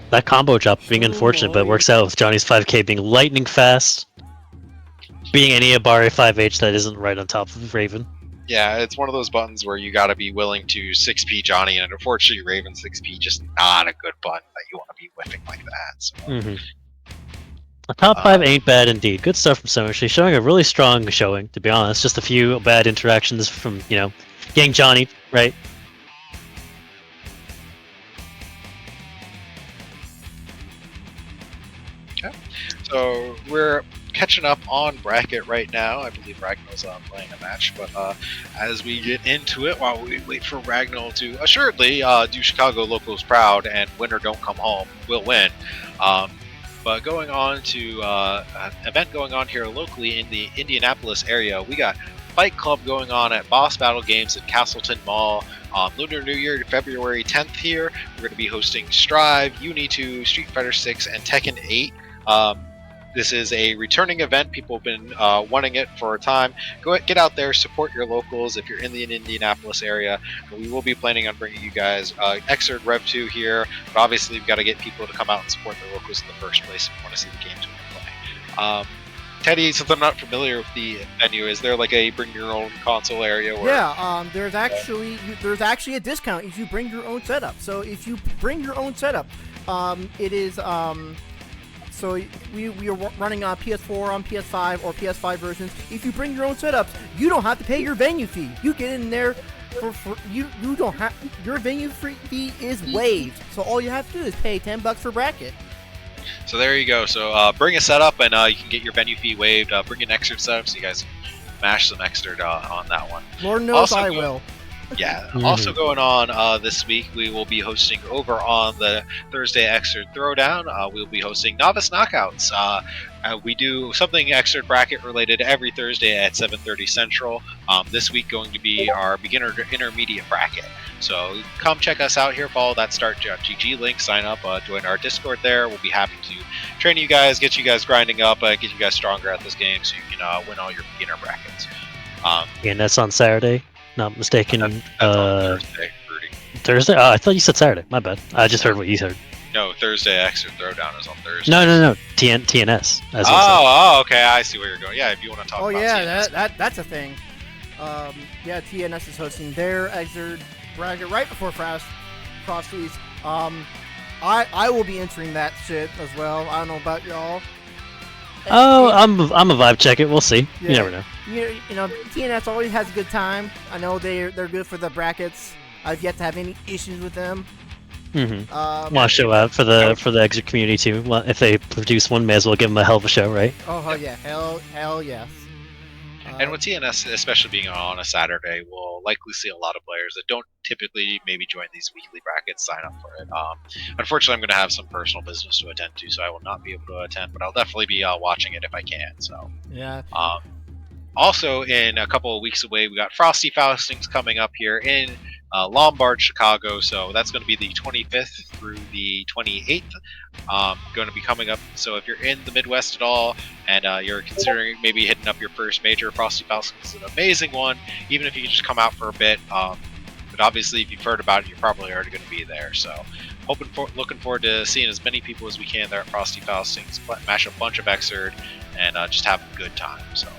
That combo drop being unfortunate, but it works out with Johnny's 5K being lightning fast. Being any Abari 5H that isn't right on top of Raven. Yeah, it's one of those buttons where you got to be willing to 6P Johnny, and unfortunately, Raven 6P just not a good button that you want to be whiffing like that. So. A top 5 ain't bad indeed. Good stuff from Summer. She's showing a really strong showing, to be honest. Just a few bad interactions from, getting Johnny, right? Okay. So we're catching up on bracket right now. I believe Ragnall's playing a match, but as we get into it, while we wait for Ragnall to assuredly do Chicago locals proud and win or don't come home, we'll win. But going on to an event going on here locally in the Indianapolis area, we got Fight Club going on at Boss Battle Games at Castleton Mall on Lunar New Year, February 10th here. We're going to be hosting Strive, Uni 2, Street Fighter 6, and Tekken 8. This is a returning event. People have been wanting it for a time. Get out there, support your locals if you're in the Indianapolis area. We will be planning on bringing you guys Xrd Rev 2 here, but obviously we've got to get people to come out and support their locals in the first place if you want to see the games we're playing. Teddy, since I'm not familiar with the venue, is there like a bring your own console area? Where... Yeah, there's actually a discount if you bring your own setup. So if you bring your own setup, it is so we are running on PS4, on PS5, or PS5 versions. If you bring your own setups, you don't have to pay your venue fee. You get in there for you don't have your venue fee is waived. So all you have to do is pay $10 for bracket. So there you go. So bring a setup and you can get your venue fee waived. Bring an Xrd setup so you guys can mash some Xrd on that one. Lord knows I will. Yeah. Also going on this week, we will be hosting over on the Thursday Xrd Throwdown. We'll be hosting Novice Knockouts. We do something Xrd bracket related every Thursday at 7:30 Central. This week going to be our beginner to intermediate bracket. So come check us out here. Follow that start.gg link. Sign up. Join our Discord there. We'll be happy to train you guys, get you guys grinding up, get you guys stronger at this game so you can win all your beginner brackets. And that's on Saturday. Not mistaken. That's on Thursday, Rudy. Thursday? Oh, I thought you said Saturday. My bad. I just heard what you said. No, Thursday Xrd Throwdown is on Thursday. No. TNS. Okay. I see where you're going. Yeah, if you want to talk about TNS. That's a thing. Yeah, TNS is hosting their Xrd bracket right before Frost Release. I will be entering that shit as well. I don't know about y'all. Oh, I'm a vibe check it. We'll see. Yeah. You never know. You know, TNS always has a good time. I know they're good for the brackets. I've yet to have any issues with them. Want to show out for the Xrd community too. Well, if they produce one, may as well give them a hell of a show, right? Oh yeah, hell yes. And with TNS, especially being on a Saturday, we'll likely see a lot of players that don't typically maybe join these weekly brackets sign up for it. Unfortunately, I'm going to have some personal business to attend to, so I will not be able to attend, but I'll definitely be watching it if I can. So yeah. Also, in a couple of weeks away, we got Frosty Faustings coming up here in Lombard, Chicago. So that's going to be the 25th through the 28th. Going to be coming up. So if you're in the Midwest at all and you're considering maybe hitting up your first major, Frosty Faustings is an amazing one. Even if you can just come out for a bit. But obviously, if you've heard about it, you're probably already going to be there. So looking forward to seeing as many people as we can there at Frosty Faustings. Mash a bunch of Xrd and just have a good time. So.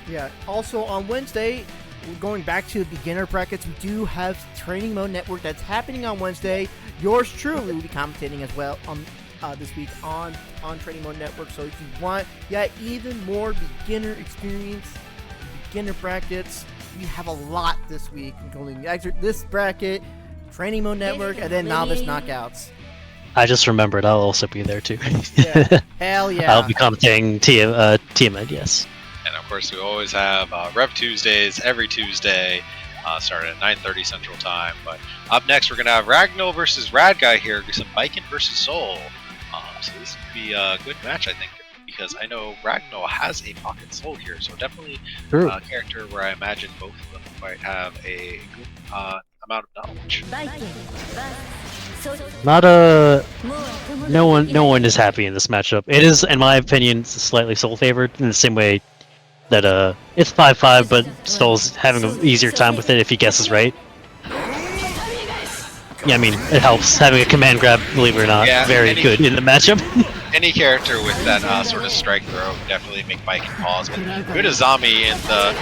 Yeah. Also on Wednesday, going back to beginner brackets, we do have Training Mode Network that's happening on Wednesday. Yours truly will be commentating as well on this week on Training Mode Network. So if you want even more beginner experience, beginner brackets, we have a lot this week, including this bracket, Training Mode Network, and then Novice Knockouts. I just remembered I'll also be there too. Yeah. Hell yeah. I'll be commentating TMN, yes. And of course, we always have Rev Tuesdays every Tuesday, starting at 9:30 Central Time. But up next, we're going to have Ragnall versus Rad Guy here, some Viking versus Soul. So this would be a good match, I think, because I know Ragnall has a pocket Soul here. So definitely a character where I imagine both of them might have a good amount of knowledge. No one is happy in this matchup. It is, in my opinion, slightly Soul favored in the same way that it's 5-5, but Soul's having an easier time with it if he guesses right. yeah, I mean, it helps having a command grab, believe it or not, Yeah, very good in the matchup. Any character with that sort of strike throw can definitely make Viking pause. But good Azami into the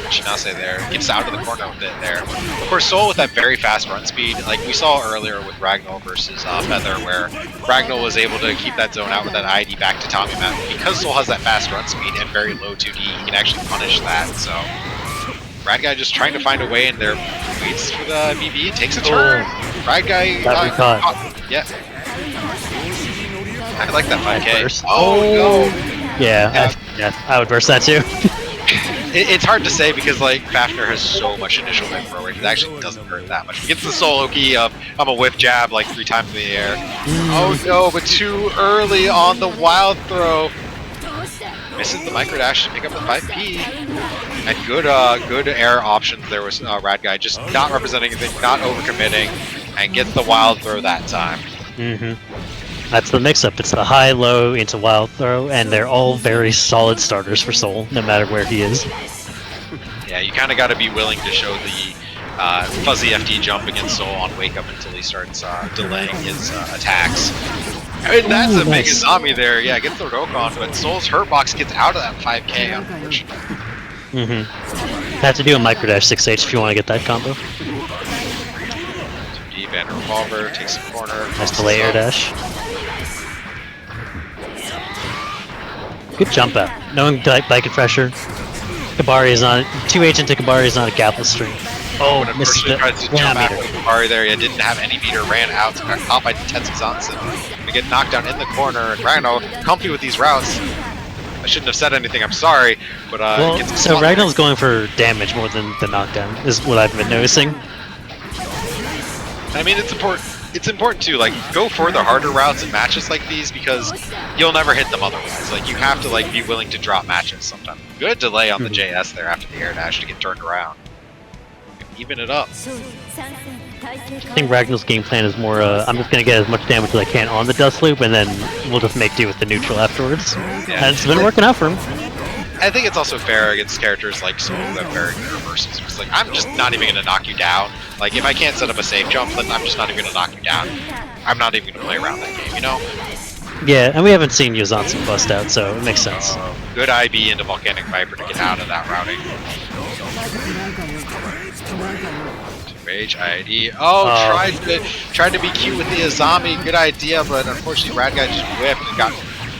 Shinase there. Gets out of the corner with it there. Of course, Soul with that very fast run speed, like we saw earlier with Ragnall versus Feather, where Ragnall was able to keep that zone out with that ID back to Tommy Matt. Because Soul has that fast run speed and very low 2D, he can actually punish that. So Rad Guy just trying to find a way in there. Waits for the BB, takes a turn. Rad Guy yeah. I like that 5K. Oh no! Yeah, I would burst that too. It's hard to say because like Fafnir has so much initial whip throw rate. It actually doesn't hurt that much. He gets the solo key of I'm a whip jab like 3 times in the air. Oh no! But too early on the wild throw. Misses the micro dash to pick up the 5P. And good air options there was Rad Guy, just not representing anything, not overcommitting, and gets the wild throw that time. That's the mix-up. It's the high-low into wild throw, and they're all very solid starters for Soul, no matter where he is. Yeah, you kind of got to be willing to show the fuzzy FD jump against Soul on Wake Up until he starts delaying his attacks. I mean, that's a big Azami there. Yeah, gets the Rokon, but Soul's hurt box gets out of that 5K, unfortunately. Have to do a micro dash 6H if you want to get that combo. Deep and revolver takes the corner. Nice delay air dash. Good jump out. Knowing bike and pressure. Kabari is on 2H into Kabari is on a gapless string. Oh, misses it. Tried to jump back with Kabari there. Yeah, didn't have any meter, ran out, got caught by Tetsu Zansen. Gonna get knocked down in the corner, and Ragnar comfy with these routes. I shouldn't have said anything, I'm sorry, but so Ragnall's going for damage more than the knockdown, is what I've been noticing. I mean, it's important to like go for the harder routes in matches like these because you'll never hit them otherwise. Like you have to like be willing to drop matches sometimes. Good delay on the JS there after the air dash to get turned around. Even it up. I think Ragnall's game plan is more, I'm just going to get as much damage as I can on the dust loop, and then we'll just make do with the neutral afterwards. Yeah. And it's been working out for him. I think it's also fair against characters like Soul who have very good reversals. It's like, I'm just not even going to knock you down. Like, if I can't set up a safe jump, then I'm just not even going to knock you down. I'm not even going to play around that game, you know? Yeah, and we haven't seen Yuzansen bust out, so it makes sense. Good IB into Volcanic Viper to get out of that routing. Rage ID. Tried to be cute with the Azami. Good idea, but unfortunately Rad Guy just whipped and got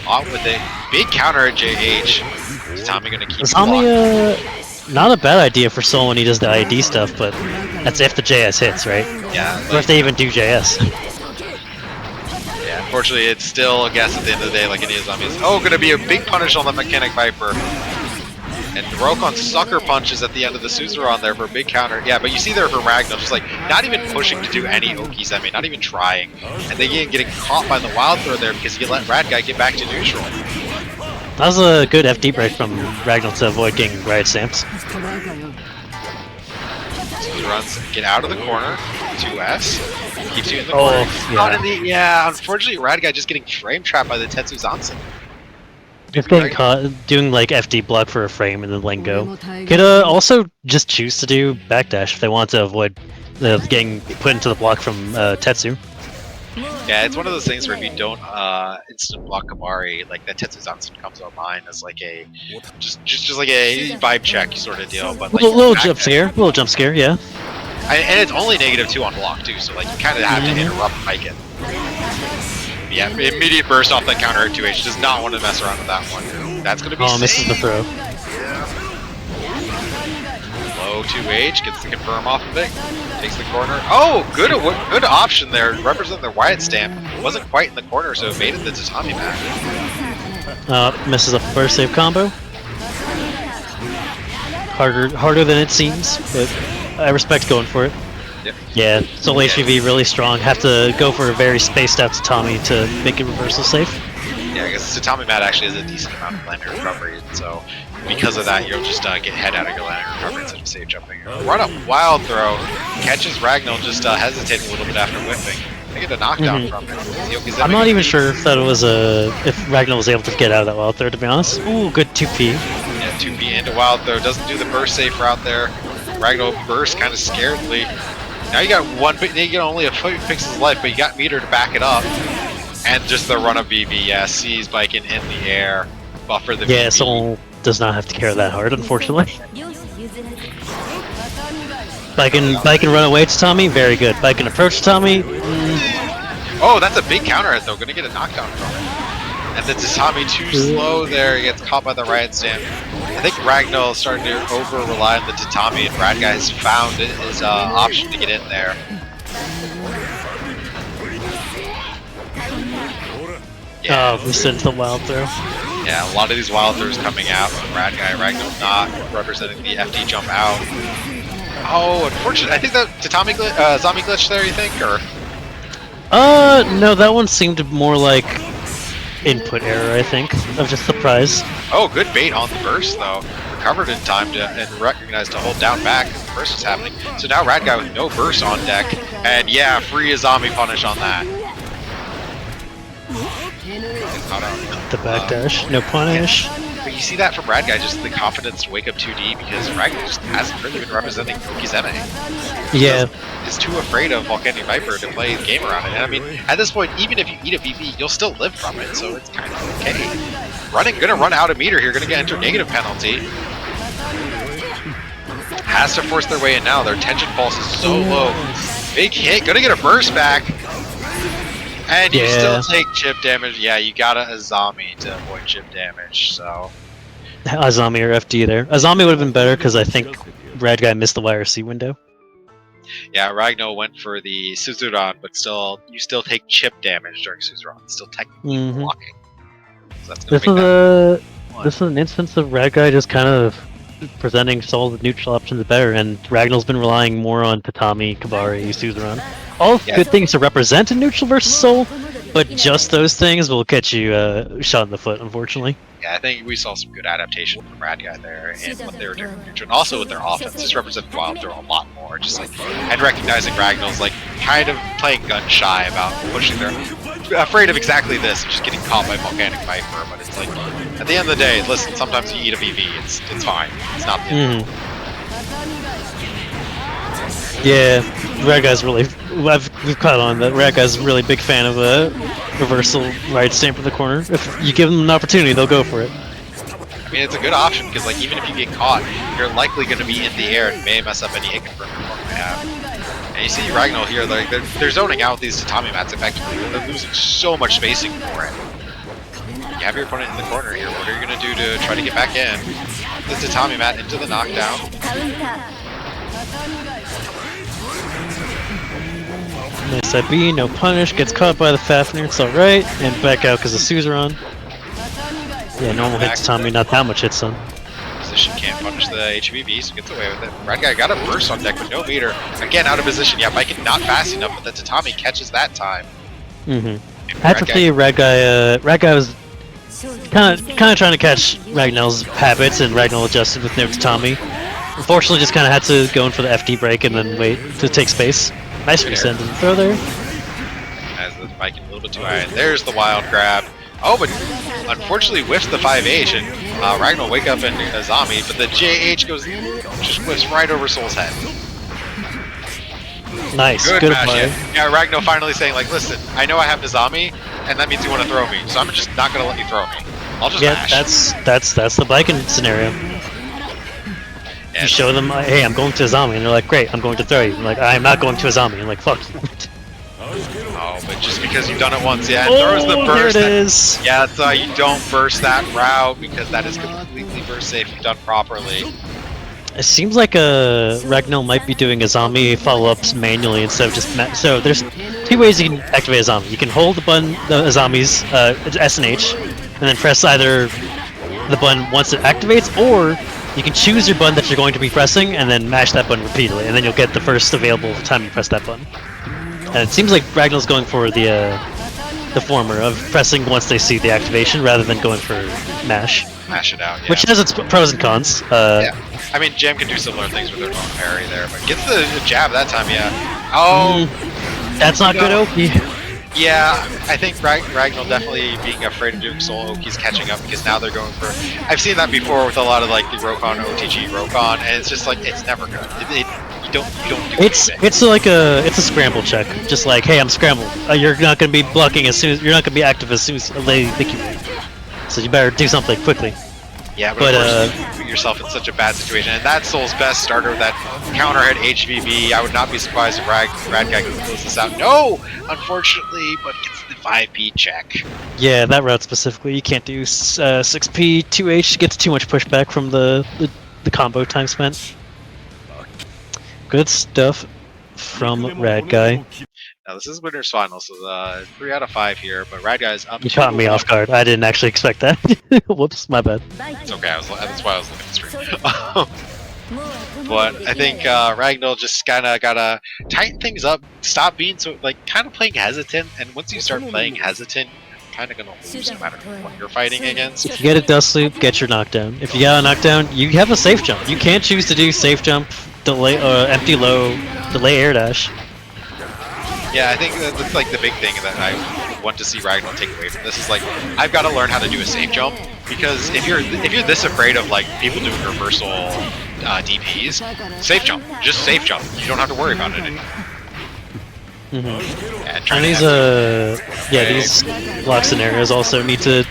off with a big counter at JH. Is Tommy gonna keep Azami, not a bad idea for Soul when he does the ID stuff, but that's if the JS hits, right? Yeah. Or if they even do JS. Yeah, unfortunately it's still a guess at the end of the day like any Azami is. Oh, gonna be a big punish on the Mechanic Viper. And Rokon sucker punches at the end of the Suzerain there for a big counter. Yeah, but you see there from Ragnar, just like not even pushing to do any Oki semi, not even trying. And then getting caught by the wild throw there because he let Rad Guy get back to neutral. That was a good FD break from Ragnar to avoid getting riot stamps. Runs, get out of the corner, 2S, keeps you in the corner. Not in the, unfortunately Rad Guy just getting frame trapped by the Tetsu Zansen. Just getting caught doing like FD block for a frame and then letting go. Could also just choose to do backdash if they want to avoid getting put into the block from Tetsu. Yeah, it's one of those things where if you don't instant block Kabari, like that Tetsu Zansen comes online as like a just like a vibe check sort of deal. But like little jump scare, yeah. And it's only -2 on block too, so like you kind of have to interrupt Viking. Yeah, immediate burst off that counter at 2H. Does not want to mess around with that one. That's going to be safe. Misses the throw. Low 2H, gets the confirm off of it. Takes the corner. Oh, good option there. Representing the Wyatt stamp. Wasn't quite in the corner, so evaded the Tatami back. Misses a first save combo. Harder than it seems, but I respect going for it. Yep. Yeah, Soul HPV really strong. Have to go for a very spaced out Tatami to make it reversal safe. Yeah, I guess Tatami Mat actually has a decent amount of landing recovery, so because of that, you'll just get head out of your landing recovery instead of safe jumping. Run up wild throw, catches Ragnar, just hesitating a little bit after whipping. They get a knockdown from it. I'm not even sure if that was if Ragnar was able to get out of that wild throw, to be honest. Ooh, good 2P. Yeah, 2P into wild throw, doesn't do the burst safe route there. Ragnar burst kind of scaredly. Now you got one, you get only a few pixels life, but you got meter to back it up. And just the run of VV, yeah, sees Biken in the air, buffer the Yeah, VV. Soul does not have to care that hard, unfortunately. Biken run away to Tommy, very good. Biken approach Tommy. Oh, that's a big counter hit though, gonna get a knockdown from it. And then Tatami too slow there, he gets caught by the riot stand. I think Ragnar is starting to over-rely on the Tatami, and Brad Guy has found his option to get in there. Yeah. Oh, we sent the wild throw. Yeah, a lot of these wild throws coming out from Brad Guy. Ragnar not representing the FD jump out. Oh, unfortunately, I think that Tatami zombie glitch there, you think, or? No, that one seemed more like input error, I think. I was just surprised. Oh, good bait on the burst, though. Recovered in time to and recognized to hold down back as the burst was happening. So now Rad Guy with no burst on deck. And yeah, free a zombie punish on that. The backdash, no punish. But you see that from Rad Guy, just the confidence to wake up 2D because Rad Guy just hasn't really been representing Koki's MA. Yeah. Is too afraid of Volcanic Viper to play the game around it. And I mean, at this point, even if you eat a VV, you'll still live from it, so it's kind of okay. Gonna run out of meter here, gonna get into a negative penalty. Has to force their way in now, their tension pulse is so low. Big hit, gonna get a burst back. And you still take chip damage. Yeah, you got a Azami to avoid chip damage, so. Azami or FD there. Azami would have been better because I think Rad Guy missed the YRC window. Yeah, Ragnar went for the Suzuran, but you still take chip damage during Suzuran. It's still technically blocking. So that's this is an instance of Rad Guy just kind of presenting Soul the neutral options better, and Ragnar's been relying more on Tatami, Kabari, Suzuran. All good things to represent in neutral versus Soul, but just those things will get you shot in the foot, unfortunately. Yeah, I think we saw some good adaptation from Rad Guy there and what they were doing with neutral, and also with their offense. Just represented Wild Throw a lot more, just like, and recognizing Ragnar's like kind of playing gun shy about pushing their, afraid of exactly this, just getting caught by Volcanic Viper. But it's like, at the end of the day, listen, sometimes you eat a VV, it's fine. It's not the end. Yeah, Rad Guy's really, we've caught on that Rad Guy's a really big fan of a reversal right stamp in the corner. If you give them an opportunity, they'll go for it. I mean, it's a good option because, like, even if you get caught, you're likely going to be in the air and may mess up any hit confirm you have. And you see Ragnar here, like, they're zoning out these Tatami mats effectively. They're losing so much spacing for it. You have your opponent in the corner here. What are you going to do to try to get back in? The Tatami mat into the knockdown. Nice IB, no punish, gets caught by the Fafnir, it's alright, and back out because of Suzuran. Yeah, normal hits Tommy, not that much hits on. Position can't punish the HVV, so gets away with it. Red Guy got a burst on deck with no meter. Again, out of position. Yeah, Viking not fast enough, but the Tatami catches that time. I have to say, Red Guy was kind of trying to catch Ragnar's habits, and Ragnar adjusted with no Tatami. Unfortunately, just kind of had to go in for the FD break and then wait to take space. Nice resend and throw there. As the Viking a little bit too high. And there's the wild grab. Oh, but unfortunately whiffs the 5H, and Ragnar wake up in a zombie, but the JH goes, just whiffs right over Soul's head. Nice, good play. Yeah, Ragnar finally saying, like, listen, I know I have the zombie, and that means you want to throw me, so I'm just not going to let you throw me. I'll just mash. That's the Viking scenario. You show them, hey, I'm going to a zombie, and they're like, great, I'm going to throw you. I'm like, I'm not going to a zombie. I'm like, fuck you. Oh, but just because you've done it once, yeah, and throws the burst. There it is. Yeah, that's why you don't burst that route, because that is completely burst safe if done properly. It seems like Ragnar might be doing a zombie follow-ups manually instead of just... So there's two ways you can activate a zombie. You can hold the button, the zombies, S and H, and then press either the button once it activates, or you can choose your button that you're going to be pressing, and then mash that button repeatedly, and then you'll get the first available time you press that button. And it seems like Ragnar's going for the former, of pressing once they see the activation, rather than going for mash. Mash it out, yeah. Which has its pros and cons. Yeah. I mean, Jam can do similar things with their own parry there, but gets the jab that time, yeah. Oh! That's not good, Oki. Yeah, I think Ragnar definitely being afraid of doing Soul Oki's catching up, because now they're going for... I've seen that before with a lot of, like, the Rokon, OTG Rokon, and it's just like, it's never good. You don't do It's anything. it's a scramble check. Just like, hey, I'm scrambled. You're not gonna be blocking as soon as you're not gonna be active as soon as they think you will. So you better do something quickly. Yeah, But, of course you put yourself in such a bad situation. And that's Soul's best starter, that counter hit HVB. I would not be surprised if Rad Guy could close this out. No! Unfortunately, but gets the 5P check. Yeah, that route specifically, you can't do 6P 2H. Gets too much pushback from the combo time spent. Good stuff from Rad Guy. Now this is Winner's Final, so 3 out of 5 here, but Rad Guy's up. You caught me off guard. I didn't actually expect that. Whoops, my bad. It's okay, that's why I was looking at the stream. But I think Ragnall just kind of gotta tighten things up, stop being so, like, kind of playing hesitant, and once you start playing hesitant, you're kind of gonna lose no matter what you're fighting against. If you get a dust loop, get your knockdown. If you got a knockdown, you have a safe jump. You can't choose to do safe jump, delay, empty low, delay air dash. Yeah, I think that's like the big thing that I want to see Ragnall take away from this is like, I've got to learn how to do a safe jump, because if you're this afraid of like people doing reversal DPs, safe jump, just safe jump. You don't have to worry about it anymore. And these block scenarios also need to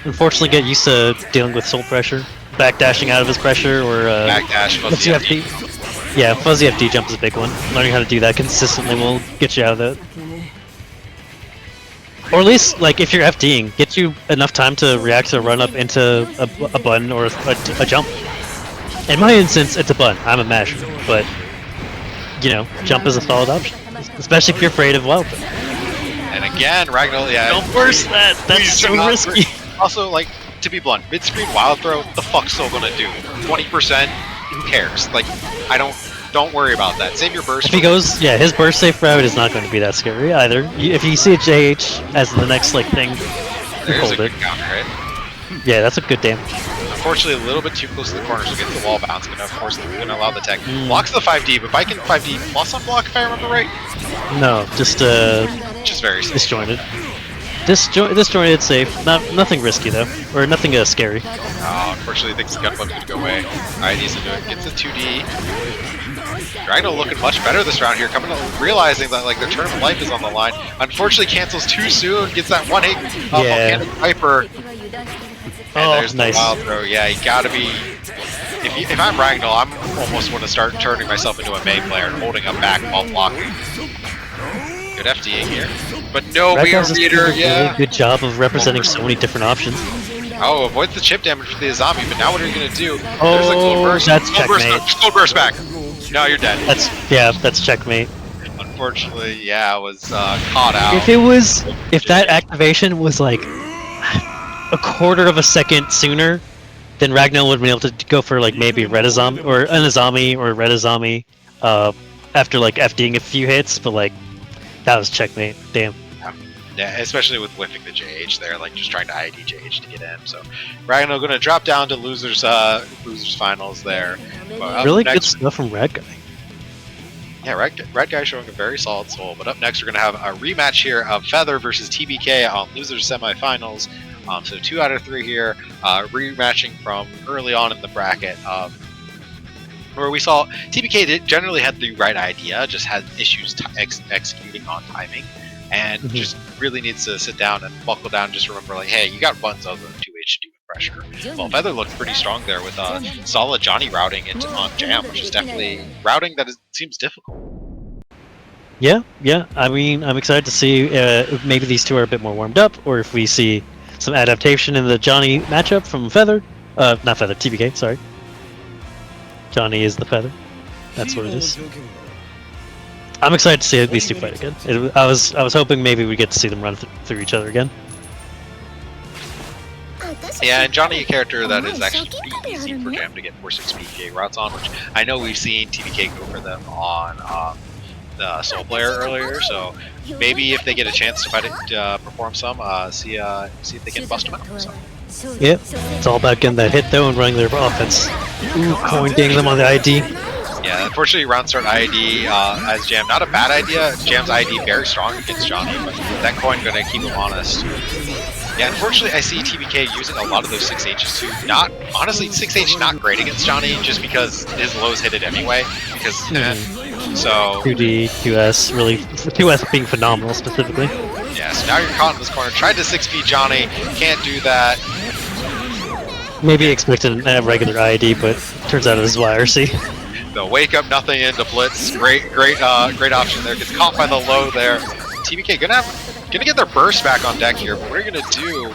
unfortunately get used to dealing with soul pressure, backdashing out of his pressure, or backdash, fuzzy FD. Yeah, fuzzy FD jump is a big one. Learning how to do that consistently will get you out of that. Or at least, like, if you're FDing, get you enough time to react to a run up into a button or a jump. In my instance, it's a button. I'm a masher, but you know, jump is a solid option, especially if you're afraid of wild throw. And again, Ragnall, yeah. Don't burst that. That's so risky. Also, like, to be blunt, mid-screen wild throw, the fuck's still gonna do? 20%? Who cares? Like, don't worry about that. Save your burst. If he goes, yeah, his burst safe route is not going to be that scary either. If you see a JH as the next like thing, there's a good counter, right? Yeah, that's a good damage. Unfortunately, a little bit too close to the corner, so gets the wall bounce. Gonna, of course, gonna allow the tech. Blocks the 5D, but Viking 5D plus on block, if I remember right. No, just very safe. Disjointed. Disjointed safe. Nothing risky though, or nothing scary. Oh, unfortunately, thinks the gunbug's gonna go away. Alright, he's into it. Gets a 2D. Drago looking much better this round here, realizing that like their turn of life is on the line. Unfortunately, cancels too soon. Gets that 1-hit volcanic Viper. And there's the wild throw. Yeah, you gotta be. If I'm Ragnall, I'm almost want to start turning myself into a main player and holding up back while blocking. Good FDing here, but no meter reader. Yeah, really good job of representing so many different options. Oh, avoids the chip damage for the Azami, but now what are you gonna do? Oh, there's a gold burst. That's checkmate. Gold burst back. No, you're dead. That's checkmate. Unfortunately, yeah, I was caught out. If that activation was like a quarter of a second sooner, then Ragnall would have been able to go for like maybe Red Azami or an Azami or Red Azami after like FDing a few hits, but like that was checkmate. Damn. Yeah, especially with whiffing the JH there, like just trying to ID JH to get in. So Ragnall going to drop down to losers finals there. Really good stuff from Red Guy. Yeah, Red Guy showing a very solid soul. But up next, we're going to have a rematch here of Feather versus TBK on losers semifinals. So 2 out of 3 here, rematching from early on in the bracket. Where we saw TBK generally had the right idea, just had issues executing on timing, and just really needs to sit down and buckle down. Just remember, like, hey, you got buttons other than 2H to do with pressure. Well, Feather looked pretty strong there with solid Johnny routing into on Jam, which is definitely routing that seems difficult. Yeah. I mean, I'm excited to see if maybe these two are a bit more warmed up, or if we see some adaptation in the Johnny matchup from Feather. Not Feather, TBK, sorry. Johnny is the Feather. That's what it is. I'm excited to see these two fight again. I was hoping maybe we get to see them run through each other again. Yeah, and Johnny, a character that is actually pretty easy for Jam to get 4-6 PK routes on, which I know we've seen TBK go for them on the Soul Player earlier, so maybe if they get a chance to fight it, perform some, see if they can bust them out. So. Yep, it's all about getting that hit though and running their offense. Ooh, coin ding them on the ID. Yeah, unfortunately, round start ID as Jam, not a bad idea. Jam's ID very strong against Johnny, but that coin gonna keep him honest. Yeah, unfortunately, I see TBK using a lot of those 6Hs too. Not honestly, 6H not great against Johnny, just because his lows hit it anyway. Because so 2D, 2S, really 2S being phenomenal specifically. yeah. So now you're caught in this corner. Tried to 6P Johnny, can't do that. Maybe expected a regular IED, but turns out it was YRC. The wake up nothing into blitz. Great option there. Gets caught by the low there. TBK gonna get their burst back on deck here. But what are you gonna do?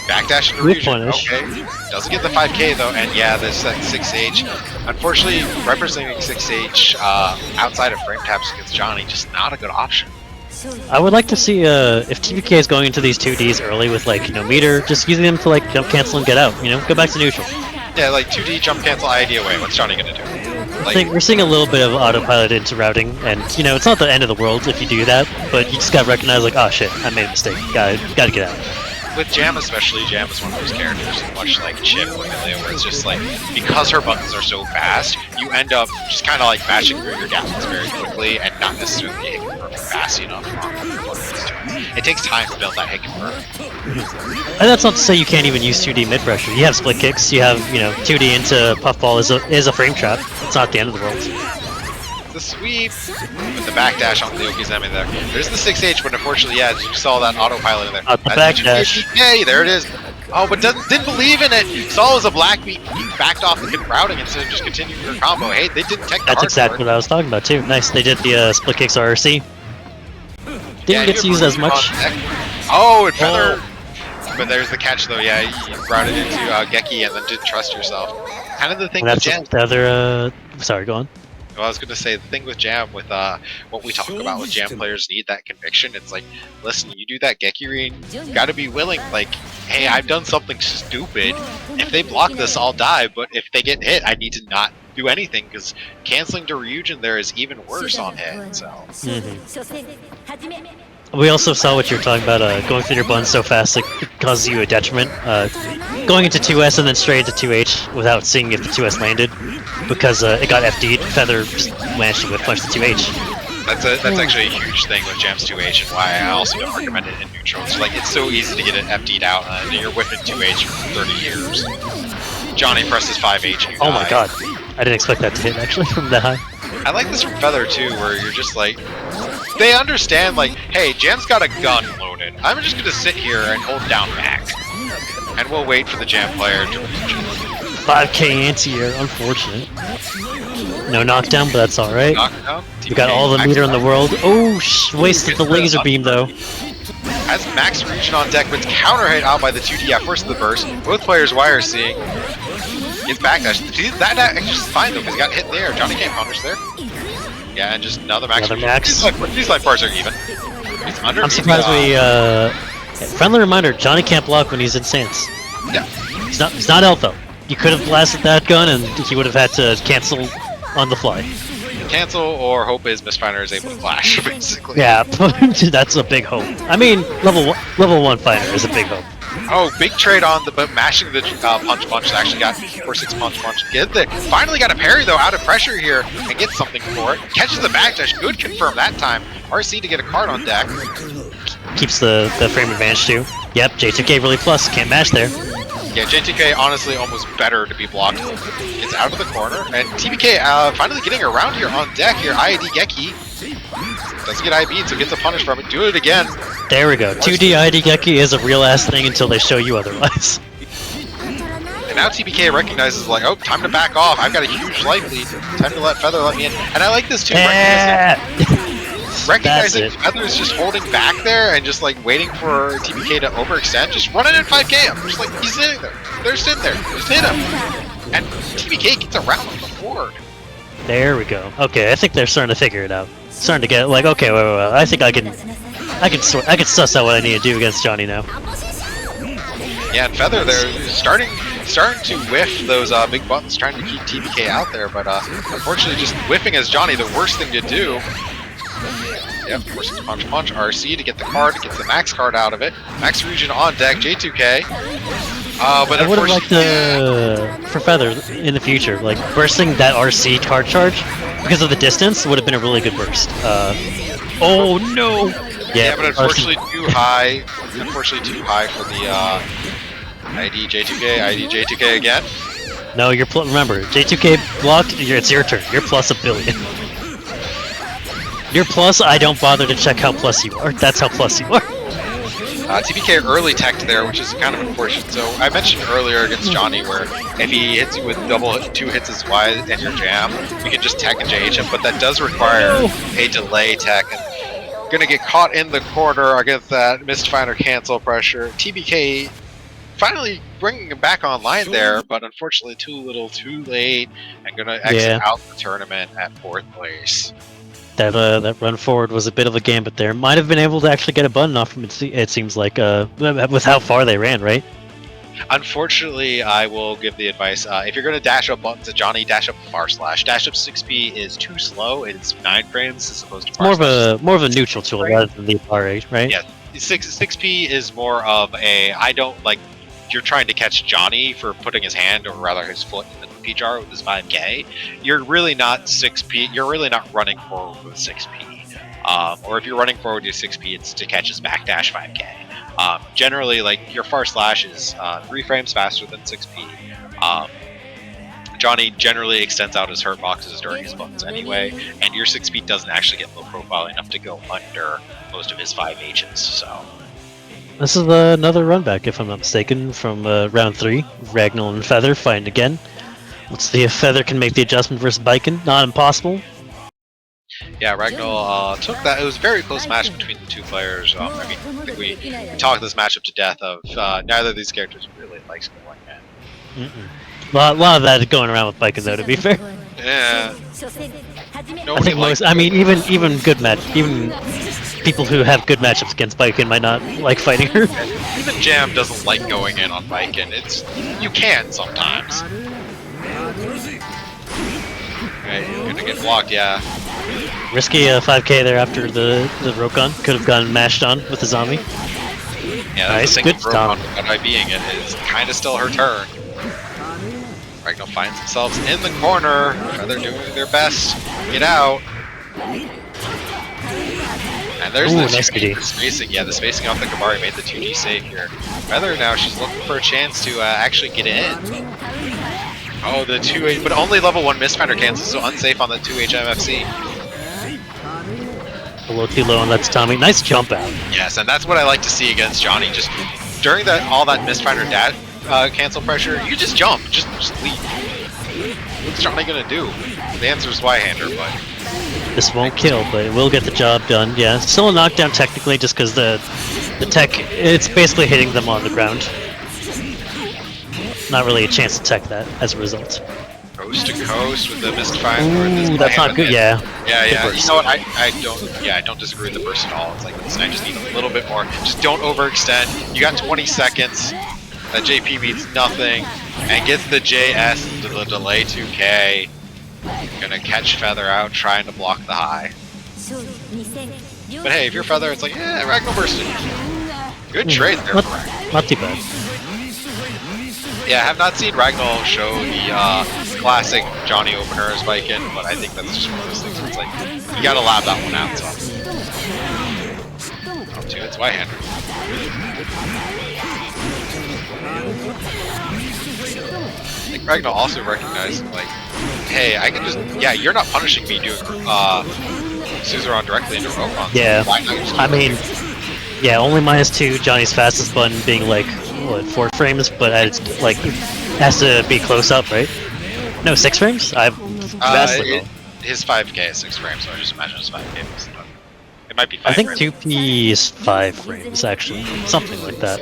Backdash into Ryujin. Okay. Doesn't get the 5K though, and yeah, this 6H. Unfortunately, representing 6H outside of frame taps against Johnny, just not a good option. I would like to see if TBK is going into these 2Ds early with like meter, just using them to like jump cancel and get out. Go back to neutral. Yeah, like 2D jump cancel ID away. What's Johnny gonna do? I think we're seeing a little bit of autopilot into routing, and it's not the end of the world if you do that, but you just gotta recognize like, oh shit, I made a mistake. Gotta get out. With Jam especially, Jam is one of those characters, much like Chip with Amelia, where it's just like, because her buttons are so fast, you end up just kind of like mashing through your gaps very quickly and not necessarily hitting confirm fast enough. It takes time to build that hit confirm. And that's not to say you can't even use 2D mid pressure. You have split kicks, you have 2D into puffball is a frame trap. It's not the end of the world. The sweep with the backdash on the Okizeme there. There's the 6H, but unfortunately, yeah, you saw that autopilot in there. The backdash. Hey, there it is. Oh, but didn't believe in it. Saw it was a black beat. He backed off the routing instead of just continuing your combo. Hey, they didn't tech the That's exactly what I was talking about too. Nice. They did the split kicks RRC. Didn't get used as much. Oh, and Feather. But there's the catch though. Yeah, you brought it into Geki and then didn't trust yourself. Kind of the thing with Jam. The other. Sorry, go on. Well, I was going to say, the thing with Jam, with what we talk about with Jam players need that conviction. It's like, listen, you do that Geki read, you got to be willing, like, hey, I've done something stupid. If they block this, I'll die, but if they get hit, I need to not do anything, because canceling to Ryujin there is even worse on hit, so. We also saw what you were talking about, going through your buns so fast it causes you a detriment. Going into 2S and then straight into 2H without seeing if the 2S landed, because it got FD'd, Feather just managed to whip punch the 2H. That's actually a huge thing with Jam's 2H, and why I also don't recommend it in neutral. It's like, it's so easy to get it FD'd out, and you're whipping 2H for 30 years. Johnny presses 5H, and you die. Oh my god. I didn't expect that to hit, actually, from that high. I like this from Feather, too, where you're just like, they understand, like, hey, Jam's got a gun loaded. I'm just gonna sit here and hold down back. And we'll wait for the Jam player to reach it. 5K anti-air, unfortunate. No knockdown, but that's alright. Knockdown? We got all the meter in the world. Oh, wasted the laser beam, though. Has Max Ryujin on deck, but counter hit out by the 2D at first of the burst. Both players YRCing. Gets backdash. That actually is fine though, because he got hit there. Johnny can't punish there. Yeah, and just another Max. These life bars are even. He's under. I'm surprised we. Friendly reminder: Johnny can't block when he's in stance. Yeah. He's not Elfo. You could have blasted that gun, and he would have had to cancel on the fly. Cancel or hope his Mistfinder is able to clash, basically. Yeah, that's a big hope. I mean, level 1 fighter is a big hope. Oh, big trade on the mashing the punch actually got 4-6 punch. Get there. Finally got a parry though out of pressure here and gets something for it. Catches the backdash. Good confirm that time. RC to get a card on deck. Keeps the frame advantage too. Yep, J2K really plus. Can't mash there. Yeah, J2K honestly almost better to be blocked. Gets out of the corner and TBK finally getting around here on deck here. IID Geki. Doesn't get IB'd, so gets a punish from it. Do it again. There we go. 2D ID Geki is a real ass thing until they show you otherwise. And now TBK recognizes like, oh, time to back off. I've got a huge life lead. Time to let Feather let me in. And I like this too. Recognizing Feather is just holding back there and just like waiting for TBK to overextend. Just run it in 5K. I'm just like, he's sitting there. They're sitting there. Just hit him. And TBK gets around on the board. There we go. Okay, I think they're starting to figure it out. Starting to get like, okay, wait. I think I can suss out what I need to do against Johnny now. Yeah, and Feather, they're starting to whiff those big buttons, trying to keep TBK out there, but unfortunately, just whiffing as Johnny, the worst thing to do. Yep, forces punch, RC to get the card, gets the max card out of it. Max Ryujin on deck, J2K. But I would have liked for Feather in the future, like bursting that RC card charge because of the distance would have been a really good burst. Oh no! Yeah, but unfortunately too high. Unfortunately too high for the ID J2K. ID J2K again. No, you're remember, J2K blocked, it's your turn. You're plus $1 billion. You're plus, I don't bother to check how plus you are. That's how plus you are. TBK early teched there, which is kind of unfortunate. So I mentioned earlier against Johnny where if he hits you with two hits as wide and your jam, you can just tech and JH him, but that does require a delay tech. And gonna get caught in the corner against that Mistfinder cancel pressure. TBK finally bringing him back online there, but unfortunately too little, too late, and gonna exit out the tournament at 4th place. That run forward was a bit of a gambit there. Might have been able to actually get a button off from it seems like, with how far they ran, right? Unfortunately, I will give the advice, if you're going to dash up buttons to Johnny, dash up far slash. Dash up 6P is too slow, it's 9 frames as opposed to more of a neutral tool rather than the R8, right? Yeah, 6P is more of a, I don't like, you're trying to catch Johnny for putting his hand, or rather his foot in the cookie jar with his 5K. You're really not 6P, you're really not running forward with 6P. Or if you're running forward with 6P, it's to catch his backdash 5K. Generally, like, your far slash is 3 frames faster than 6P. Johnny generally extends out his hurt boxes during his buttons anyway, and your 6P doesn't actually get low profile enough to go under most of his 5Hs, so... This is another run back, if I'm not mistaken, from round 3. Ragnall and Feather fighting again. Let's see if Feather can make the adjustment versus Biken. Not impossible. Yeah, Ragnall took that. It was a very close match between the two players. I think we talked this matchup to death of neither of these characters really likes going in. A lot of that going around with Biken, though, to be fair. Yeah. I think most, I mean, even good even people who have good matchups against Biken might not like fighting her. Even Jam doesn't like going in on Biken. You can sometimes. Okay, you're gonna get blocked, yeah. Risky 5K there after the Rokon. Could have gotten mashed on with the zombie. Yeah, nice, good stop. Without IBing it is kind of still her turn. Ragnall finds themselves in the corner. They're doing their best. Get out. And there's the spacing. Yeah, the spacing off the Kabari made the 2D save here. Feather now, she's looking for a chance to actually get in. Oh, the 2H, but only level 1 Mistfinder cancel, so unsafe on the 2H MFC. A little too low on that Tommy. Nice jump out. Yes, and that's what I like to see against Johnny. Just during all that Mistfinder cancel pressure, you just jump, just leave. What's Johnny gonna do? The answer is Y-hander, but this won't kill, but it will get the job done. Yeah, still a knockdown technically, just because the tech, it's basically hitting them on the ground. Not really a chance to tech that as a result. Coast to coast with the Mistfinder. Ooh, that's not good. Yeah. Yeah. You know what? I don't disagree with the burst at all. It's like, listen, I just need a little bit more. Just don't overextend. You got 20 seconds. That JP means nothing, and gets the JS into the delay 2K. Gonna catch Feather out, trying to block the high. But hey, if you're Feather, it's like, yeah, Ragnall bursted. Good trade there for Ragnall. Not too bad. Yeah, I have not seen Ragnall show the classic Johnny opener as Viking, but I think that's just one of those things where it's like, you gotta lab that one out, so. Oh, 2 hits Y-hander. I think Ragnall also recognized, like, hey, I can just, you're not punishing me doing Suzerain directly into Rokon. Yeah, I mean, only -2, Johnny's fastest button being like, what, 4 frames, but it's like, has to be close up, right? No, 6 frames? His 5K is 6 frames, so I just imagine his 5K was it might be 5 I think frames. 2P is 5 frames, actually. Something like that.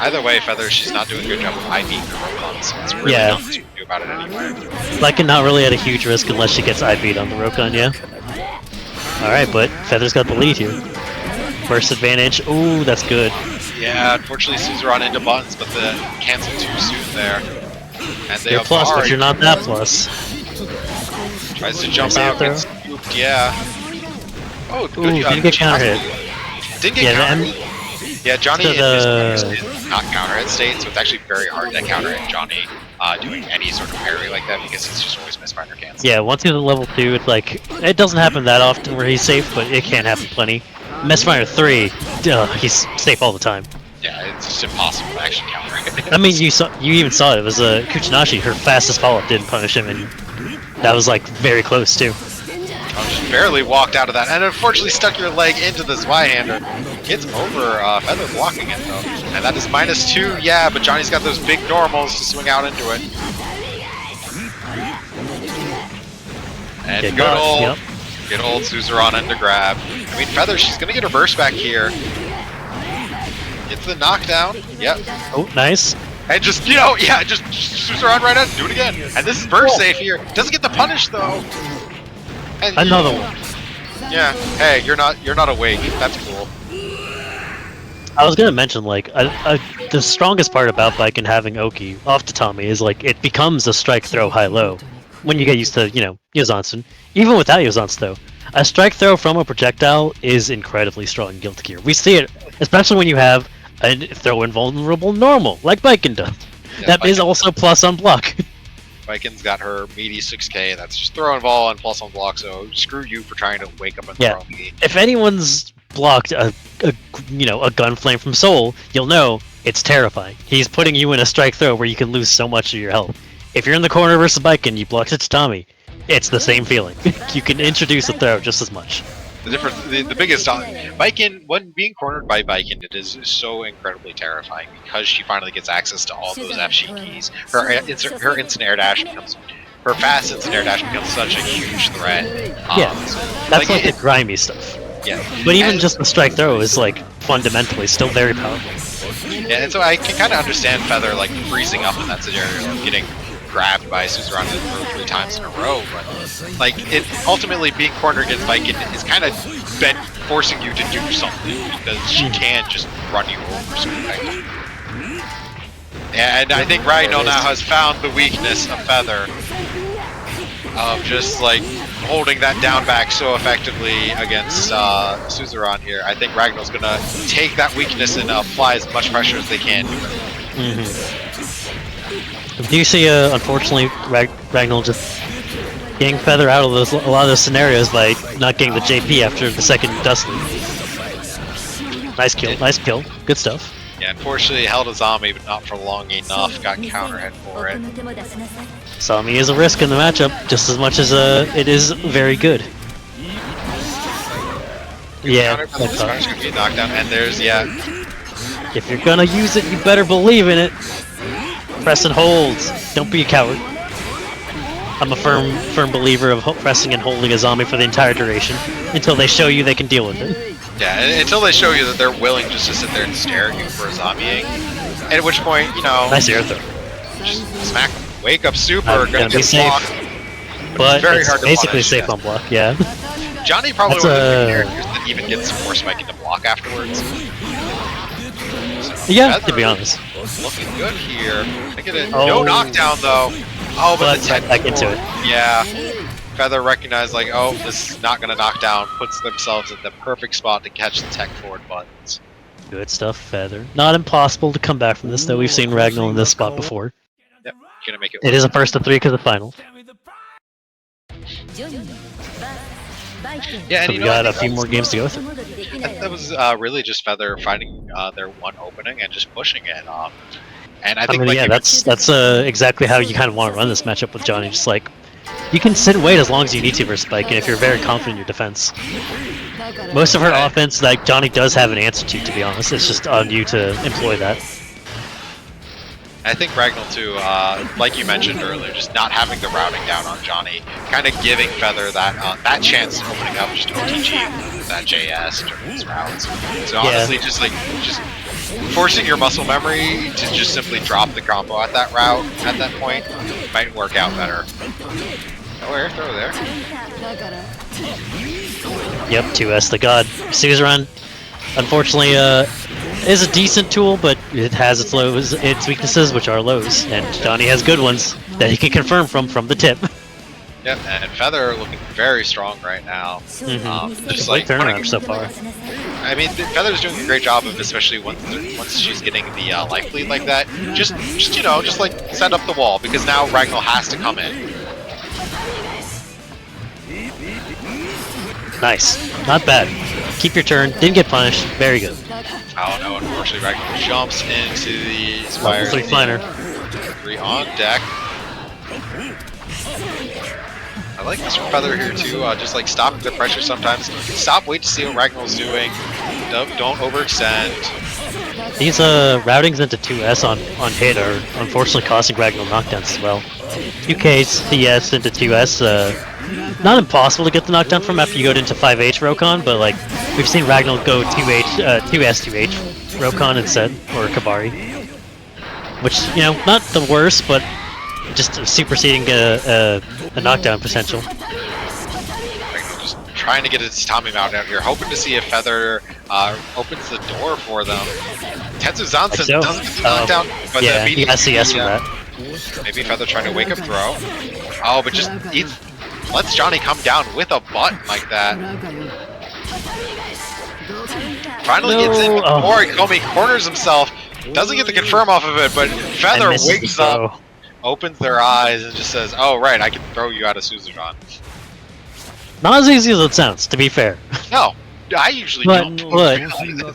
Either way, Feather, she's not doing a good job of IBing the Rokon, so it's really nothing to do about it anyway. Like, not really at a huge risk unless she gets IB'd on the Rokon, yeah? Alright, but Feather's got the lead here. Burst advantage. Ooh, that's good. Yeah, unfortunately, Suzerain into buttons, but the cancel too soon there. And they you're plus, but you're not that plus. Tries to jump out, gets scooped, yeah. Oh, good job. Didn't get counter hit. Didn't get counter hit. Yeah, Johnny is not counter hit state, so it's actually very hard to counter hit Johnny doing any sort of parry like that because he's just always Mistfinder cancel. Yeah, once he's at level 2, it's like, it doesn't happen that often where he's safe, but it can happen plenty. Messfire 3, he's safe all the time. Yeah, it's just impossible to actually counter it. I mean, you even saw it. It was Kuchinashi, her fastest follow-up didn't punish him, and that was like very close too. Oh, just barely walked out of that, and unfortunately stuck your leg into this Y-hander. Gets over Feather blocking it though, and that is -2. Yeah, but Johnny's got those big normals to swing out into it. And good old Suzerain into grab. I mean, Feather, she's gonna get her burst back here. Gets the knockdown. Yep. Oh, nice. And just, you know, yeah, just Suzerain right out, do it again. And this is burst safe here. Doesn't get the punish though. And another one. Yeah. Hey, you're not awake. That's cool. I was gonna mention, like, the strongest part about Baiken having Oki off Tatami is, like, it becomes a strike throw high-low when you get used to, you know, Yozansen. Even without Yozansen, though, a strike throw from a projectile is incredibly strong in Guilty Gear. We see it, especially when you have a throw invulnerable normal, like Baiken does. Yeah, that is also plus on block. Baiken's got her meaty 6k, that's just throw and ball and plus on block, so screw you for trying to wake up and throw me. If anyone's blocked a gun flame from Soul, you'll know it's terrifying. He's putting you in a strike throw where you can lose so much of your health. If you're in the corner versus Baiken, you blocked it to Tommy, it's the same feeling. You can introduce a throw just as much. The difference, the biggest, Baiken, when being cornered by Baiken, it is so incredibly terrifying because she finally gets access to all those FG keys. Her instant air dash becomes, her fast instant air dash becomes such a huge threat. Yeah, that's like the grimy stuff. Yeah. But even just the strike throw is like fundamentally still very powerful. Yeah, and so I can kind of understand Feather like freezing up in that scenario, like getting grabbed by Suzerain 3 times in a row, but like it ultimately being cornered against Baiken is kind of been forcing you to do something because she can just run you over so quickly. And I think Ragnar now has found the weakness of Feather of just like holding that down back so effectively against Suzerain here. I think Ragnar's gonna take that weakness and apply as much pressure as they can to it. Do you see, unfortunately, Ragnar just getting Feather out of a lot of those scenarios by not getting the JP after the second dust lead? Nice kill, good stuff. Yeah, unfortunately held a zombie, but not for long enough. Got counter hit for it. Zombie is a risk in the matchup, just as much as it is very good. Yeah, that's gonna be knocked down, and there's if you're gonna use it, you better believe in it. Press and hold. Don't be a coward. I'm a firm believer of pressing and holding a zombie for the entire duration until they show you they can deal with it. Yeah, until they show you that they're willing just to sit there and stare at you for a zombieing. At which point, you know, nice air throw. Just smack them. Wake up super, gonna be safe. blocked. But very it's hard to basically punish, safe on block, yeah. Johnny probably one of the characters that even gets some more spiking to block afterwards. Yeah, to be honest. Looking good here. Look at it. No knockdown though. Oh, but the tech back into it. Yeah. Feather recognized like, oh, this is not gonna knock down. Puts themselves in the perfect spot to catch the tech forward buttons. Good stuff, Feather. Not impossible to come back from this though. We've seen Ragnar in this spot before. Yep, gonna make it. It is a first of 3 because of the final. Yeah, and so we got a few more games to go through. That was really just Feather finding their one opening and just pushing it. And I think, mean, like, yeah, that's exactly how you kind of want to run this matchup with Johnny. Just like you can sit and wait as long as you need to versus Spike, and if you're very confident in your defense. Most of her offense, like Johnny does have an answer to be honest. It's just on you to employ that. I think Ragnar too, like you mentioned earlier, just not having the routing down on Johnny, kind of giving Feather that chance of opening up just OTG with that JS during his routes. So honestly, just forcing your muscle memory to just simply drop the combo at that route at that point might work out better. No air throw there. Yep, 2S the god. Suzerain, unfortunately, is a decent tool, but it has its weaknesses, which are lows, and Johnny has good ones that he can confirm from the tip. Yep, and Feather looking very strong right now. Just like turnaround so far. I mean, Feather's doing a great job of, especially once she's getting the life lead like that. Just like set up the wall because now Ragnar has to come in. Nice. Not bad. Keep your turn. Didn't get punished. Very good. Oh no, unfortunately, Ragnar jumps into the Spire. 3 finer. 3 on deck. I like this from Feather here too, just like stopping the pressure sometimes. Stop, wait to see what Ragnar's doing. Don't overextend. These routings into 2S on hit are unfortunately costing Ragnar knockdowns as well. 2Ks, CS into 2S, not impossible to get the knockdown from after you go into 5H Rokon, but like we've seen Ragnar go 2S2H Rokon instead, or Kabari. Which, you know, not the worst, but just superseding a knockdown potential. Just trying to get his Tommy Mount out here, hoping to see if Feather opens the door for them. Tetsu Zansen doesn't get the knockdown, but yeah, the BDC, CS from that. Maybe Feather trying to wake up throw. Oh, but just lets Johnny come down with a button like that. Finally gets in before Komi corners himself. Doesn't get the confirm off of it, but Feather wakes up, opens their eyes, and just says, "Oh right, I can throw you out of Suzerain." Not as easy as it sounds, to be fair. No, I usually don't.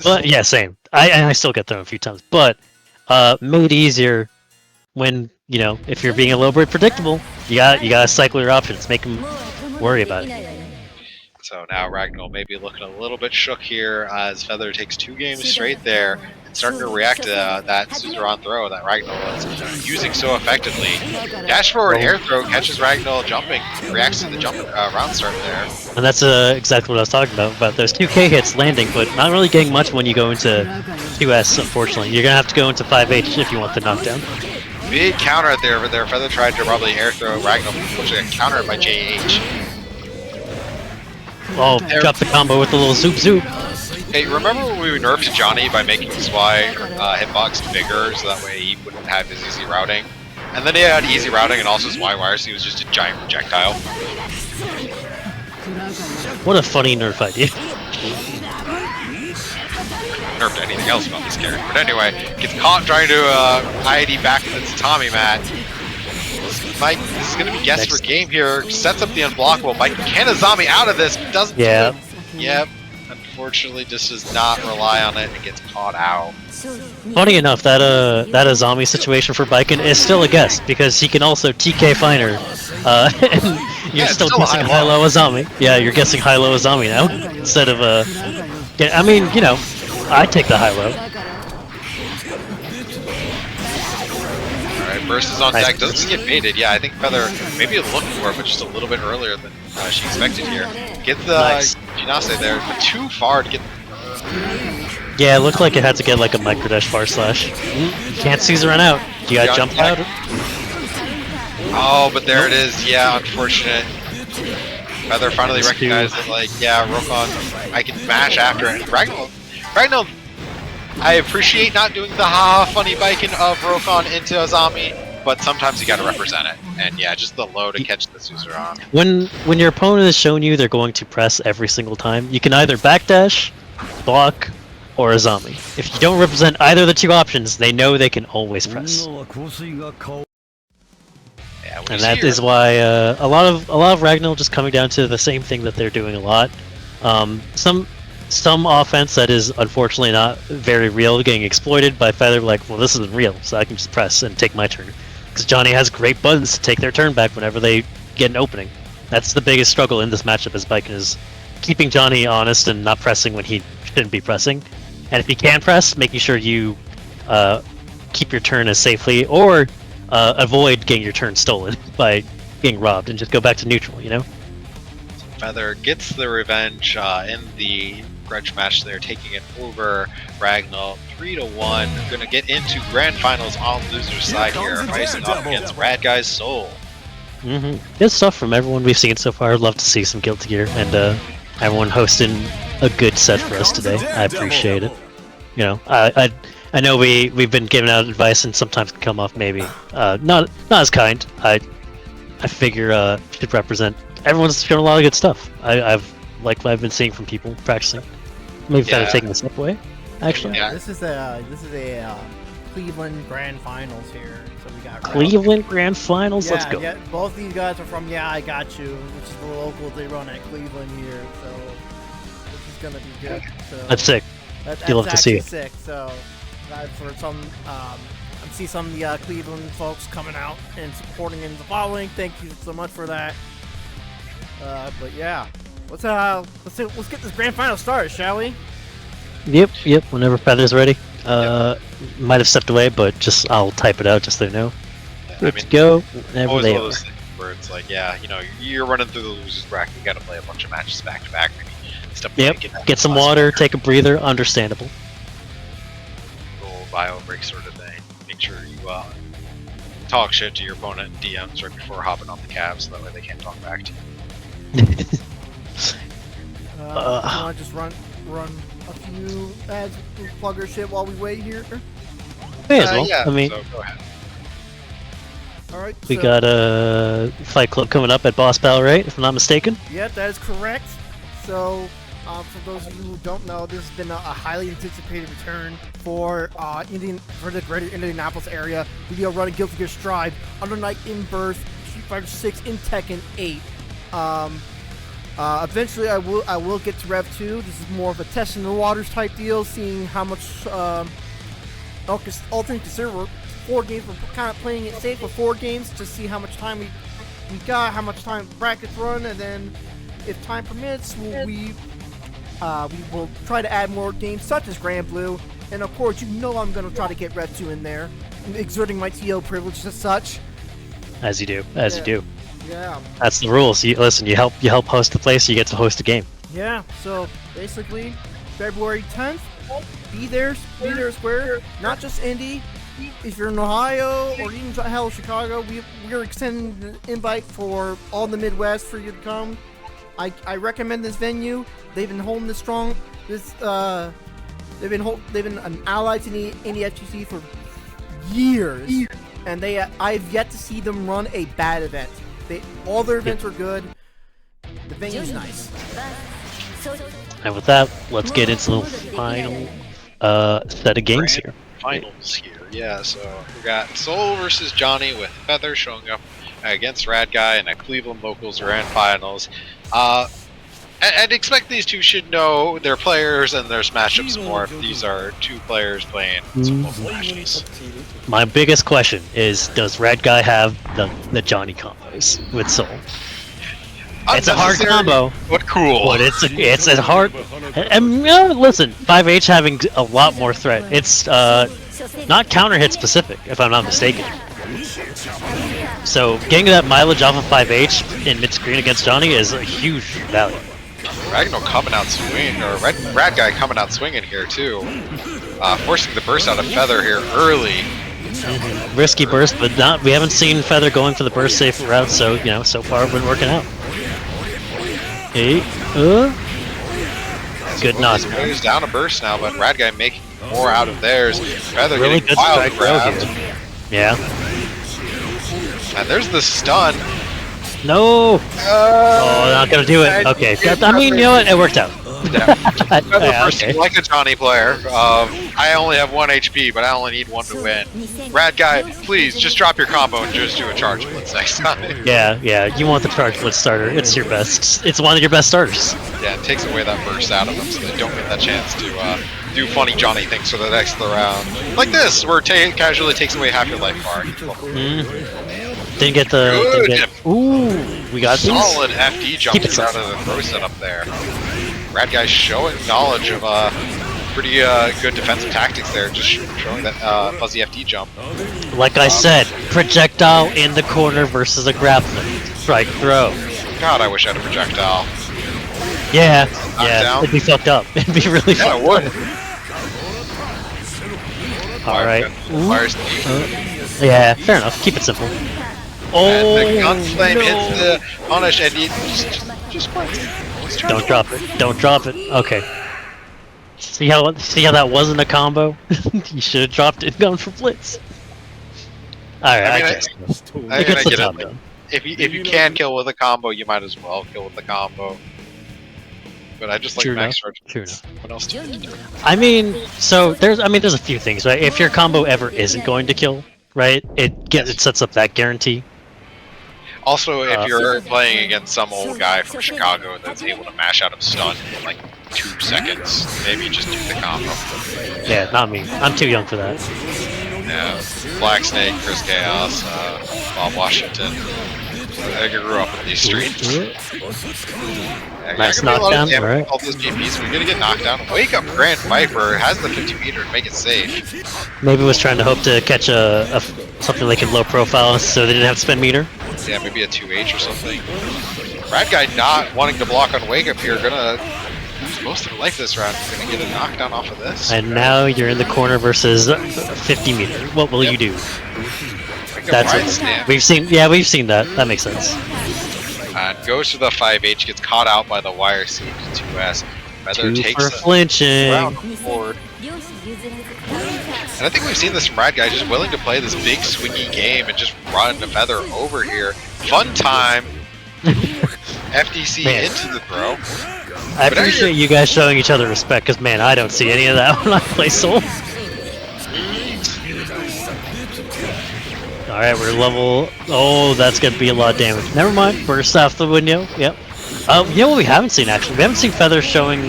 But yeah, same. I still get thrown a few times, but made easier when, you know, if you're being a little bit predictable, you gotta cycle your options, make them worry about it. So now Ragnar may be looking a little bit shook here as Feather takes 2 games straight there and starting to react to that Suzerain throw that Ragnar was using so effectively. Dash forward air throw catches Ragnar jumping, reacts to the jump round start there. And that's exactly what I was talking about those 2K hits landing, but not really getting much when you go into 2S, unfortunately. You're gonna have to go into 5H if you want the knockdown. Big counter there, Feather tried to probably air throw Ragnar, which got countered by JH. Oh, drop the combo with the little zoop zoop. Hey, remember when we nerfed Johnny by making his Y hitbox bigger so that way he wouldn't have his easy routing? And then he had easy routing and also his Y wire, so he was just a giant projectile. What a funny nerf idea. Nerfed anything else about this character. But anyway, gets caught trying to IID back into its Tommy mat. Mike, this is going to be guess for game here. Sets up the unblockable. Mike can Azami out of this, but doesn't. Yeah. Yep. Unfortunately, just does not rely on it and gets caught out. Funny enough, that Azami situation for Baiken is still a guess because he can also TK Finer, and you're still guessing high-low Azami. Yeah, you're guessing high-low Azami now instead of yeah, I mean, you know, I take the high-low. Burst is on deck, doesn't get baited. Yeah, I think Feather maybe looking for it, but just a little bit earlier than she expected here. Get the Jinase there, but too far to get. Yeah, it looked like it had to get like a microdash far slash. Can't Suzerain out. You gotta jump out. Oh, but there it is. Yeah, unfortunate. Feather finally recognized that, like, yeah, Rokon, I can mash after it. Ragnar, I appreciate not doing the haha funny biking of Rokon into Azami, but sometimes you gotta represent it. And yeah, just the low to catch the Suzerain. When your opponent has shown you they're going to press every single time, you can either backdash, block, or Azami. If you don't represent either of the 2 options, they know they can always press. Yeah, and that is why a lot of Ragnar just coming down to the same thing that they're doing a lot. Some offense that is unfortunately not very real getting exploited by Feather, like, well, this isn't real, so I can just press and take my turn. Because Johnny has great buttons to take their turn back whenever they get an opening. That's the biggest struggle in this matchup as Baiken is keeping Johnny honest and not pressing when he shouldn't be pressing. And if he can press, making sure you keep your turn as safely, or avoid getting your turn stolen by getting robbed and just go back to neutral, you know? Feather gets the revenge in the grudge match there, taking it over Ragnar 3-1. Gonna get into grand finals on loser's side here, facing off against Rad Guy's Soul. Good stuff from everyone we've seen so far. I'd love to see some Guilty Gear, and everyone hosting a good set for us today. I appreciate it. You know, I know we've been giving out advice and sometimes can come off maybe not as kind. I figure should represent. Everyone's showing a lot of good stuff. I've liked what I've been seeing from people practicing. Maybe kind of taking a step away, actually. Yeah. This is a Cleveland Grand Finals here. So we got Cleveland Grand Finals. Yeah, Let's go. Yeah, both these guys are from Yeah I Got You, which is the local they run at Cleveland here. So this is gonna be good. So That's sick. that's You love to see it. sick. So for some, I see some of the Cleveland folks coming out and supporting and following. Thank you so much for that. But yeah, let's get this grand final started, shall we? Yep. Whenever Feather's ready. Might have stepped away, but I'll type it out just so they know. Let's go. Whenever always they one of are. those things where it's like, yeah, you know, you're running through the losers bracket. You got to play a bunch of matches back to back. Maybe step away, Yep. Get some water. Take a breather. Understandable. Little bio break sort of thing. Make sure you talk shit to your opponent in DMs right before hopping on the cab, so that way they can't talk back to you. You want to just run a few ads, plugger shit while we wait here? May as well. Yeah, I mean, so go ahead. All right. we got a Fight Club coming up at Boss Battle, right? If I'm not mistaken. Yep, that is correct. So, for those of you who don't know, this has been a highly anticipated return for the greater Indianapolis area. We are running Guilty Gear Strive, Under Night in Birth, Street Fighter 6, and Tekken 8. Eventually, I will get to Rev 2. This is more of a test in the waters type deal, seeing how much. All things considered, we're 4 games. We're kind of playing it safe with 4 games to see how much time we got, how much time brackets run, and then if time permits, we will try to add more games such as Grand Blue. And of course, I'm going to try to get Rev 2 in there, exerting my TO privileges as such. As you do. You do. Yeah. That's the rules. You help host the place, you get to host a game. Yeah. So basically, February 10th, be there square. Not just Indy. If you're in Ohio or even Chicago, we're extending the invite for all the Midwest for you to come. I recommend this venue. They've been holding this strong. They've been an ally to the FGC for years, and I've yet to see them run a bad event. All their events are good. The venue's nice. And with that, let's get into the final set of games here. Finals here, yeah. So we got Soul versus Johnny with Feather showing up against Rad Guy in a Cleveland Locals Grand Finals. I'd expect these two should know their players and their matchups more if these are 2 players playing some local matches. My biggest question is, does Red Guy have the Johnny combos with Soul? It's a hard combo, but cool. But it's a hard. And listen, 5H having a lot more threat. It's not counter hit specific, if I'm not mistaken. So getting that mileage off of 5H in mid screen against Johnny is a huge value. Ragno coming out swinging, or Rad Guy coming out swinging here too, forcing the burst out of Feather here early. Risky burst, but we haven't seen Feather going for the burst safe route, so so far it's been working out. Hey, good knock. He's down a burst now, but Rad Guy making more out of theirs. Feather really getting good wild strike grabbed. here. Yeah. And there's the stun. No! Oh, not gonna do it. Okay. I mean, you know what? It worked out. Yeah. Okay. Like a Johnny player. I only have 1 HP, but I only need 1 to win. Rad Guy, please just drop your combo and just do a charge blitz next time. Yeah. You want the charge blitz starter. It's your best. It's one of your best starters. Yeah, it takes away that burst out of them, so they don't get that chance to do funny Johnny things for the next round. Like this, where casually takes away half your life bar. Didn't get the. Ooh, we got these. Solid FD jump out of the throw setup there. Rad Guy showing knowledge of pretty good defensive tactics there, just showing that fuzzy FD jump. Like I said, projectile in the corner versus a grappling strike throw. God, I wish I had a projectile. Yeah, down. it'd be fucked up. It'd be really fucked it would. up. Alright. Yeah, fair enough. Keep it simple. And the gunflame hits the punish, and he just don't drop it. Don't drop it. Okay. See how that wasn't a combo? You should have dropped it and gone for blitz. Alright, I get the job done. If you can kill with a combo, you might as well kill with the combo. but I just like True max enough. charge. True enough. What else do you do? I mean, so there's a few things, right? If your combo ever isn't going to kill, right? It sets up that guarantee. Also, if you're playing against some old guy from Chicago that's able to mash out of stun in like 2 seconds, maybe just do the combo. Yeah, not me. I'm too young for that. Yeah, Black Snake, Chris Chaos, Bob Washington. I grew up in these streets. Nice knockdown, right? All those GPs, we're gonna get knocked down. Wake up, Grand Viper has the 50 meter and make it safe. Maybe was trying to hope to catch something like in low profile, so they didn't have to spend meter. Yeah, maybe a 2H or something. Rad guy not wanting to block on Wake Up here, gonna lose most of their life this round. Gonna get a knockdown off of this. And now you're in the corner versus 50 meter. What will you do? That's it. We've seen that. That makes sense. Goes to the 5H, gets caught out by the wire seat to 2S. Feather takes for flinching. Round forward. And I think we've seen this from Rad Guy, just willing to play this big swingy game and just run the Feather over here. Fun time. FDC into the throw. I appreciate you guys showing each other respect, because man, I don't see any of that when I play Soul. Alright, we're level... Oh, that's going to be a lot of damage. Never mind, burst off the window. Yep. You know what we haven't seen, actually? We haven't seen Feather showing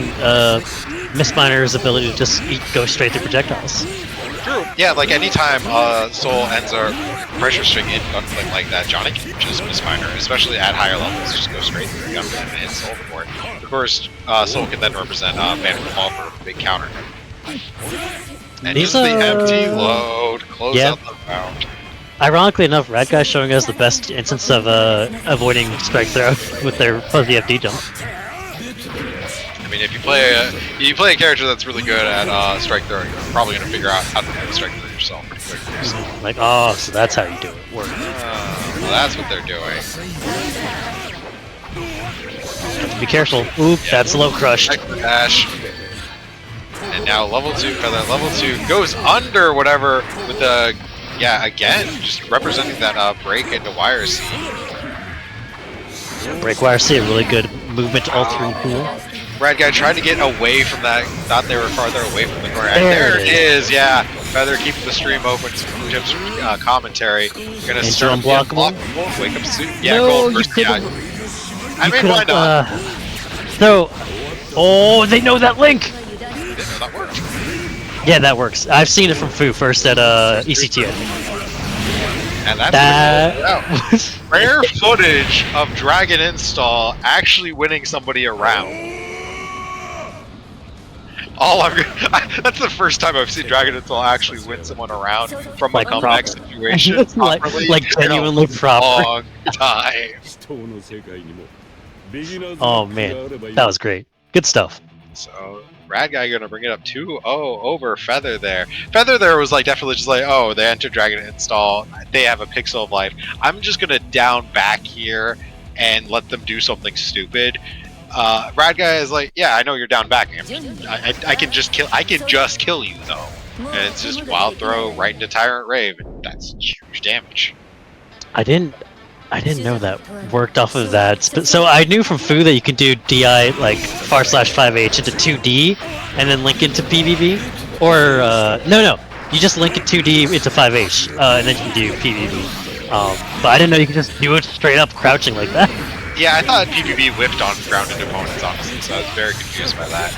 Mistminer's ability to just go straight through projectiles. True. Yeah, like anytime Soul ends a pressure string in gunfight like that, Johnny can just Mistminer, especially at higher levels, just go straight through the gunfight and hit Soul for it. Of course, Soul can then represent Vantage Ball for a big counter. And just the empty load, close out the round. Ironically enough, Rad Guy's showing us the best instance of avoiding strike throw with their fuzzy FD jump. I mean, if you play a character that's really good at strike throwing, you're probably going to figure out how to do strike throw yourself pretty quickly. So. Like, oh, so that's how you do it. Work. Well, that's what they're doing. Be careful. Oop, that's low crush. Dash. And now level 2 Feather. Level 2 goes under whatever with the... Yeah, again, just representing that break into wire C. Break wire C, a really good movement to altering pool. Rad Guy tried to get away from that, thought they were farther away from the corner. And there it is, yeah. Feather keeping the stream open, Jim's commentary. Gonna start unblockable. Wake up soon. Yeah, no, gold first. Yeah. I mean, why not? No. Oh, they know that link! Didn't know that worked. Yeah, that works. I've seen it from Fu first at ECT. And that's rare footage of Dragon Install actually winning somebody around. That's the first time I've seen Dragon Install actually win someone around from a comeback situation. like genuinely proper. Long time. Oh man, that was great. Good stuff. So Rad Guy gonna bring it up 2-0 over Feather there. Feather there was like definitely just like, oh, they entered Dragon Install, they have a pixel of life. I'm just gonna down back here and let them do something stupid. Rad Guy is like, yeah, I know you're down back. I can just kill you though. And it's just wild throw right into Tyrant Rave, and that's huge damage. I didn't know that worked off of that. So I knew from Fu that you can do DI like /5H into 2D and then link into PvP. Or no, you just link it 2D into 5H and then you can do PvP. But I didn't know you could just do it straight up crouching like that. Yeah, I thought PvP whipped on grounded opponents, honestly, so I was very confused by that.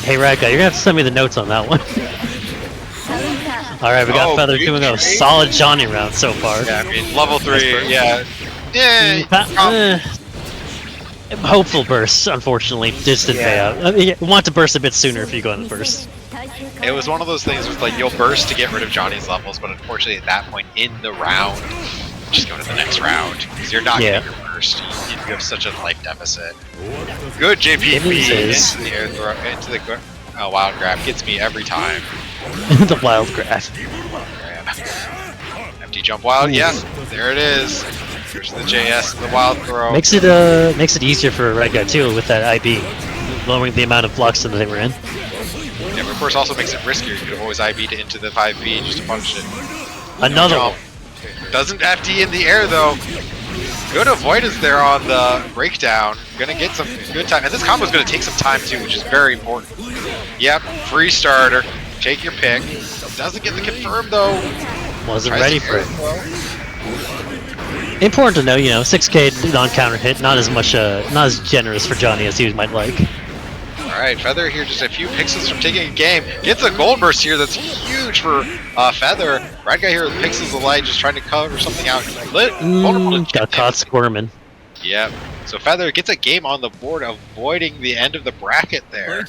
Hey, Rad Guy, you're gonna have to send me the notes on that one. Alright, we got Feather doing a solid Johnny round so far. Yeah, I mean, level 3, yeah. Hopeful burst, unfortunately, just didn't pay out. I mean, you want to burst a bit sooner if you go in the burst. It was one of those things where like you'll burst to get rid of Johnny's levels, but unfortunately at that point in the round, just go to the next round because you're not getting your burst. You have such a life deficit. Good JPP into the wild grab gets me every time. The wild grab. Empty jump wild, yes, there it is. There's the JS, the wild throw. Makes it easier for Red Guy too with that IB, lowering the amount of blocks that they were in. Yeah, but of course also makes it riskier. You can always IB to into the 5B just to punish it. Another one. Doesn't FD in the air though. Good avoidance there on the breakdown. Gonna get some good time. And this combo is gonna take some time too, which is very important. Yep, free starter. Take your pick. Doesn't get the confirm though. Wasn't ready for it. Important to know, 6K non-counter hit, not as generous for Johnny as he might like. Alright, Feather here just a few pixels from taking a game. Gets a gold burst here that's huge for Feather. Red guy here with pixels of light just trying to cover something out. Got caught squirming. Yep. So Feather gets a game on the board, avoiding the end of the bracket there.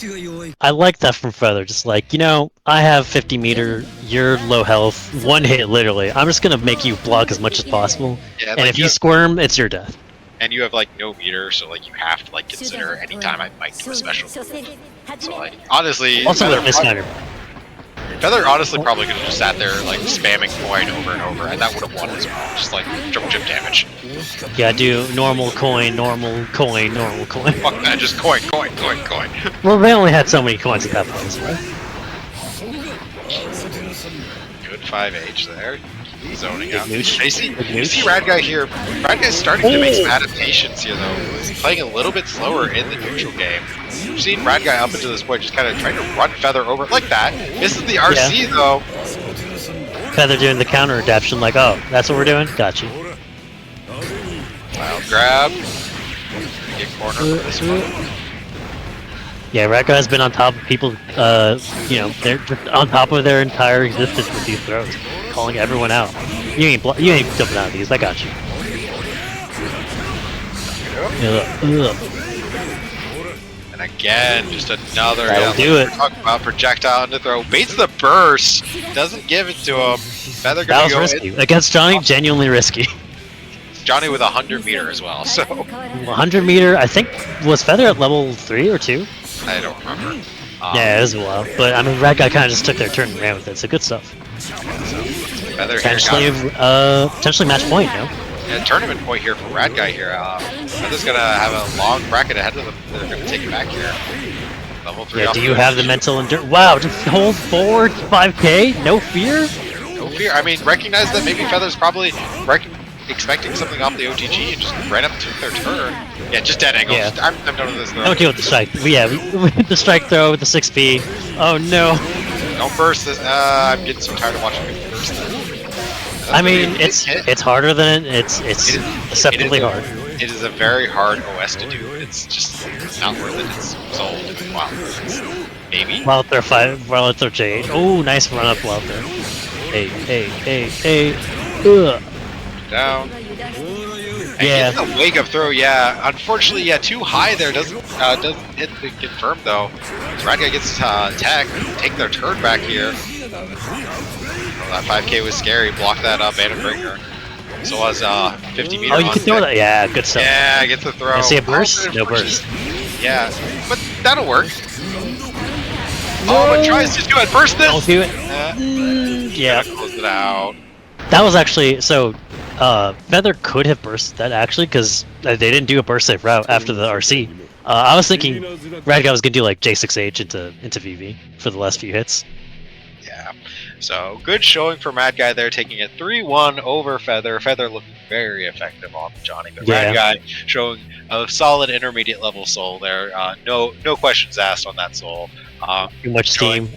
I like that from Feather. Just like, I have 50 meter, you're low health, one hit literally. I'm just gonna make you block as much as possible. Yeah, and if you squirm, it's your death. And you have no meter, so you have to consider any time I might do a special. So honestly, also they're miscounter. Feather honestly probably could have just sat there spamming coin over and over, and that would have won as well. Just jump chip damage. Yeah, do normal coin, normal coin, normal coin. Fuck that, just coin. Well, they only had so many coins at that point. Good 5H there. He's zoning out. You see Rad Guy here. Rad Guy's starting to make some adaptations here though. He's playing a little bit slower in the neutral game. We've seen Rad Guy up until this point just kind of trying to run Feather over like that. Misses the RC though. Feather doing the counter adaptation oh, that's what we're doing? Got you. Wild grab. Get corner for this one. Yeah, Rad Guy's been on top of people, they're just on top of their entire existence with these throws. Calling everyone out. You ain't jumping out of these, I got you. And again, just another do it. We're talking about projectile into throw. Baits the burst. Doesn't give it to him. Feather that was risky. Against Johnny, genuinely risky. Johnny with 100 meter as well, so 100 meter, I think was Feather at level 3 or 2? I don't remember. Yeah, it was a while. But I mean Red Guy kinda just took their turn and ran with it, so good stuff. Potentially match point, Yeah, tournament point here for Rad Guy here. Feather's gonna have a long bracket ahead of them. They're gonna take it back here. Level 3. Yeah, do you have the mental endurance? Wow, just hold forward 5K? No fear? No fear. I mean, recognize that maybe Feather's probably expecting something off the OTG and just ran up to their turn. Yeah, just dead angle. Yeah. I'm done with this throw. Don't deal with the strike. Yeah, the strike throw with the 6B. Oh no. Don't burst this. I'm getting so tired of watching people burst this. I mean, it's harder than it's deceptively hard. It is a very hard OS to do. It's just not worth it. It's sold. Wow. Maybe. Wild throw 5. Wild throw J8. Oh, nice run up wild throw. Hey. Ugh. Down. And yeah. Gets the wake up throw. Yeah. Unfortunately, yeah, too high there. Doesn't hit the confirm though. Red Guy gets tech. Take their turn back here. That 5K was scary. Block that up and a bringer. So was 50 meter. Oh, you can throw that. Yeah, good stuff. Yeah, gets the throw. I see a burst. No burst. Yeah, but that'll work. Oh, but tries to do it. Burst this. Don't do it. Yeah. Close it out. That was actually so. Feather could have bursted that actually because they didn't do a burst safe route after the RC. I was thinking Red Guy was gonna do J6H into VV for the last few hits. Yeah. So good showing for Mad Guy there, taking it 3-1 over Feather. Feather looking very effective on Johnny, but Mad Guy showing a solid intermediate level soul there. No questions asked on that soul. Too much steam.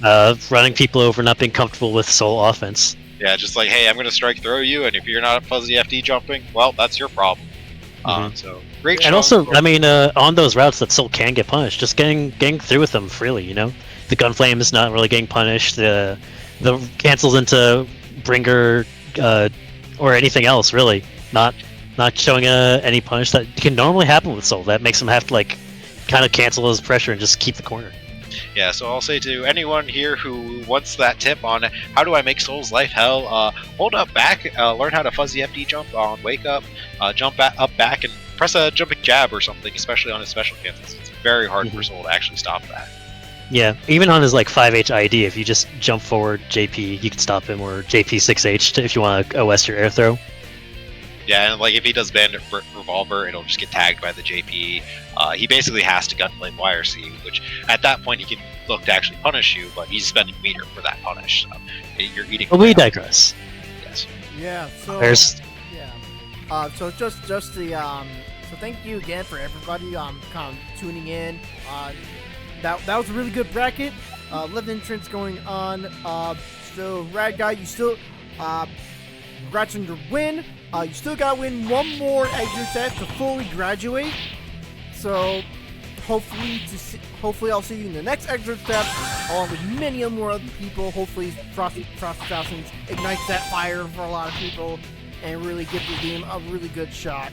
Running people over, not being comfortable with soul offense. Yeah, just hey, I'm going to strike throw you, and if you're not fuzzy FD jumping, well, that's your problem. So great. And also, I mean, on those routes that Soul can get punished, just getting through with them freely. The Gunflame is not really getting punished. The cancels into Bringer or anything else really. Not showing any punish that can normally happen with Soul. That makes him have to kind of cancel his pressure and just keep the corner. Yeah, so I'll say to anyone here who wants that tip on how do I make Soul's life hell, hold up back, learn how to fuzzy FD jump on wake up, jump up back and press a jumping jab or something, especially on his special cancels. It's very hard for Soul to actually stop that. Yeah, even on his 5H ID, if you just jump forward JP, you can stop him, or JP 6H if you want to OS your air throw. Yeah, and if he does Bandit Revolver, it'll just get tagged by the JP. He basically has to Gunflame YRC, which at that point he can look to actually punish you, but he's spending meter for that punish. So you're eating. But we digress. Yes. Yeah. So there's So just the so thank you again for everybody kind of tuning in. That was a really good bracket. 11 entrants going on. So Rad Guy, you still congrats on your win. You still gotta win one more Xrd Step to fully graduate. So hopefully I'll see you in the next Xrd Step, along with many more other people. Hopefully Frosty Falcons ignites that fire for a lot of people and really give the game a really good shot.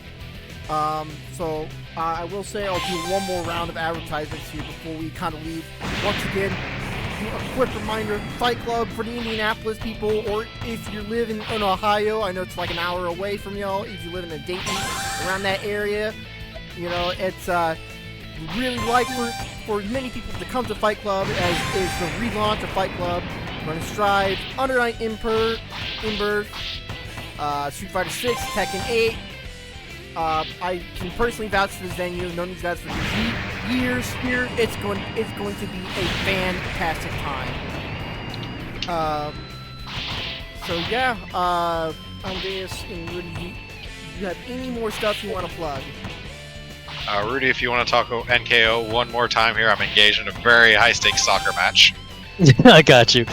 So I will say I'll do one more round of advertisements here before we kind of leave. Once again, a quick reminder, Fight Club for the Indianapolis people, or if you live in Ohio, I know it's like an hour away from y'all. If you live in a Dayton, around that area, you know, it's really like for many people to come to Fight Club, as is the relaunch of Fight Club, running Strive, Under Night Ember, Street Fighter 6, Tekken 8. I can personally vouch for this venue. I've known these guys for years. Here, it's going to be a fantastic time. So yeah, Andreas and Rudy, do you have any more stuff you want to plug? Rudy, if you want to talk NKO one more time here, I'm engaged in a very high-stakes soccer match. I got you.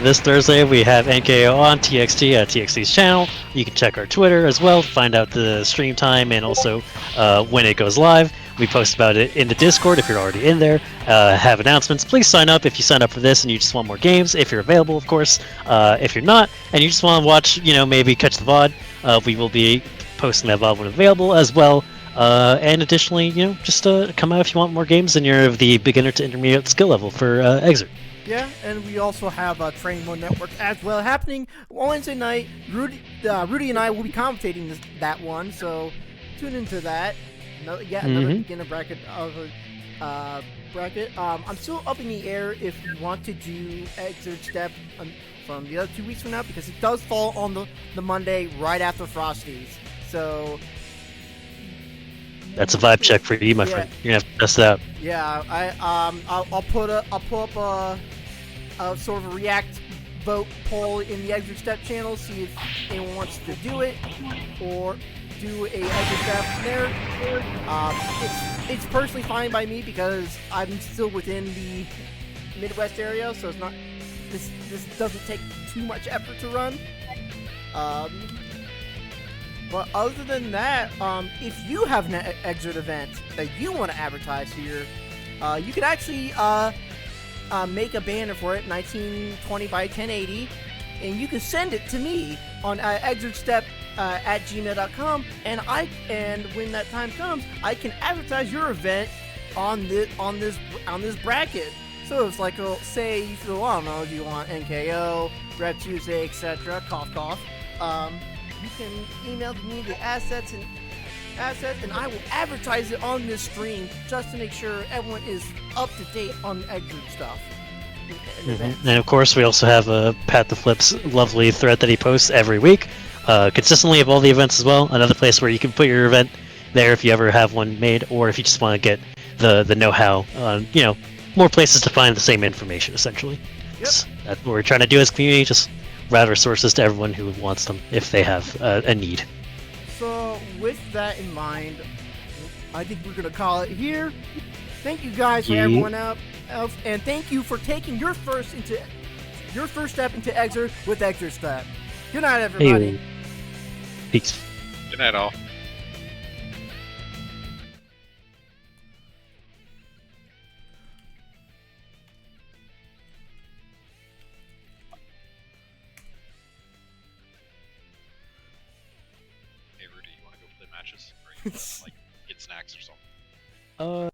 This Thursday we have NKO on TXT at TXT's channel. You can check our Twitter as well to find out the stream time and also when it goes live. We post about it in the Discord if you're already in there. Have announcements. Please sign up if you sign up for this and you just want more games. If you're available, of course. If you're not and you just want to watch, maybe catch the VOD, we will be posting that VOD when available as well. And additionally, just come out if you want more games and you're of the beginner to intermediate skill level for Xrd. Yeah, and we also have a Training Mode Network as well happening on Wednesday night. Rudy and I will be commentating that one, so tune into that. Another beginner bracket of a bracket. I'm still up in the air if you want to do Xrd Step from the other 2 weeks from now, because it does fall on the Monday right after Frosties. So that's a vibe check for you, my friend. You're gonna have to test that out. Yeah, I'll pull up a sort of a react vote poll in the Xrd Step channel, see if anyone wants to do it or do a Xrd Step there. It's personally fine by me because I'm still within the Midwest area, so it's not this doesn't take too much effort to run. But other than that, if you have an Xrd event that you want to advertise here, you could actually make a banner for it, 1920 by 1080, and you can send it to me on xrdstep at gmail.com, and when that time comes, I can advertise your event on this bracket. So it's like, say you feel, I don't know, if you want NKO, Red Tuesday, etc. Cough cough. You can email me the assets, and I will advertise it on this stream just to make sure everyone is up to date on Xrd stuff. And of course, we also have Pat the Flip's lovely thread that he posts every week, consistently of all the events as well. Another place where you can put your event there if you ever have one made, or if you just want to get the know-how on, more places to find the same information, essentially. Yep. That's what we're trying to do as a community, just route resources to everyone who wants them if they have a need. So with that in mind, I think we're gonna call it here. Thank you guys for everyone else, and thank you for taking your first step into Xrd with Xrd Step. Good night, everybody. Hey. Peace. Good night, all. Hey, Rudy, you want to go play matches? Or you want to, get snacks or something?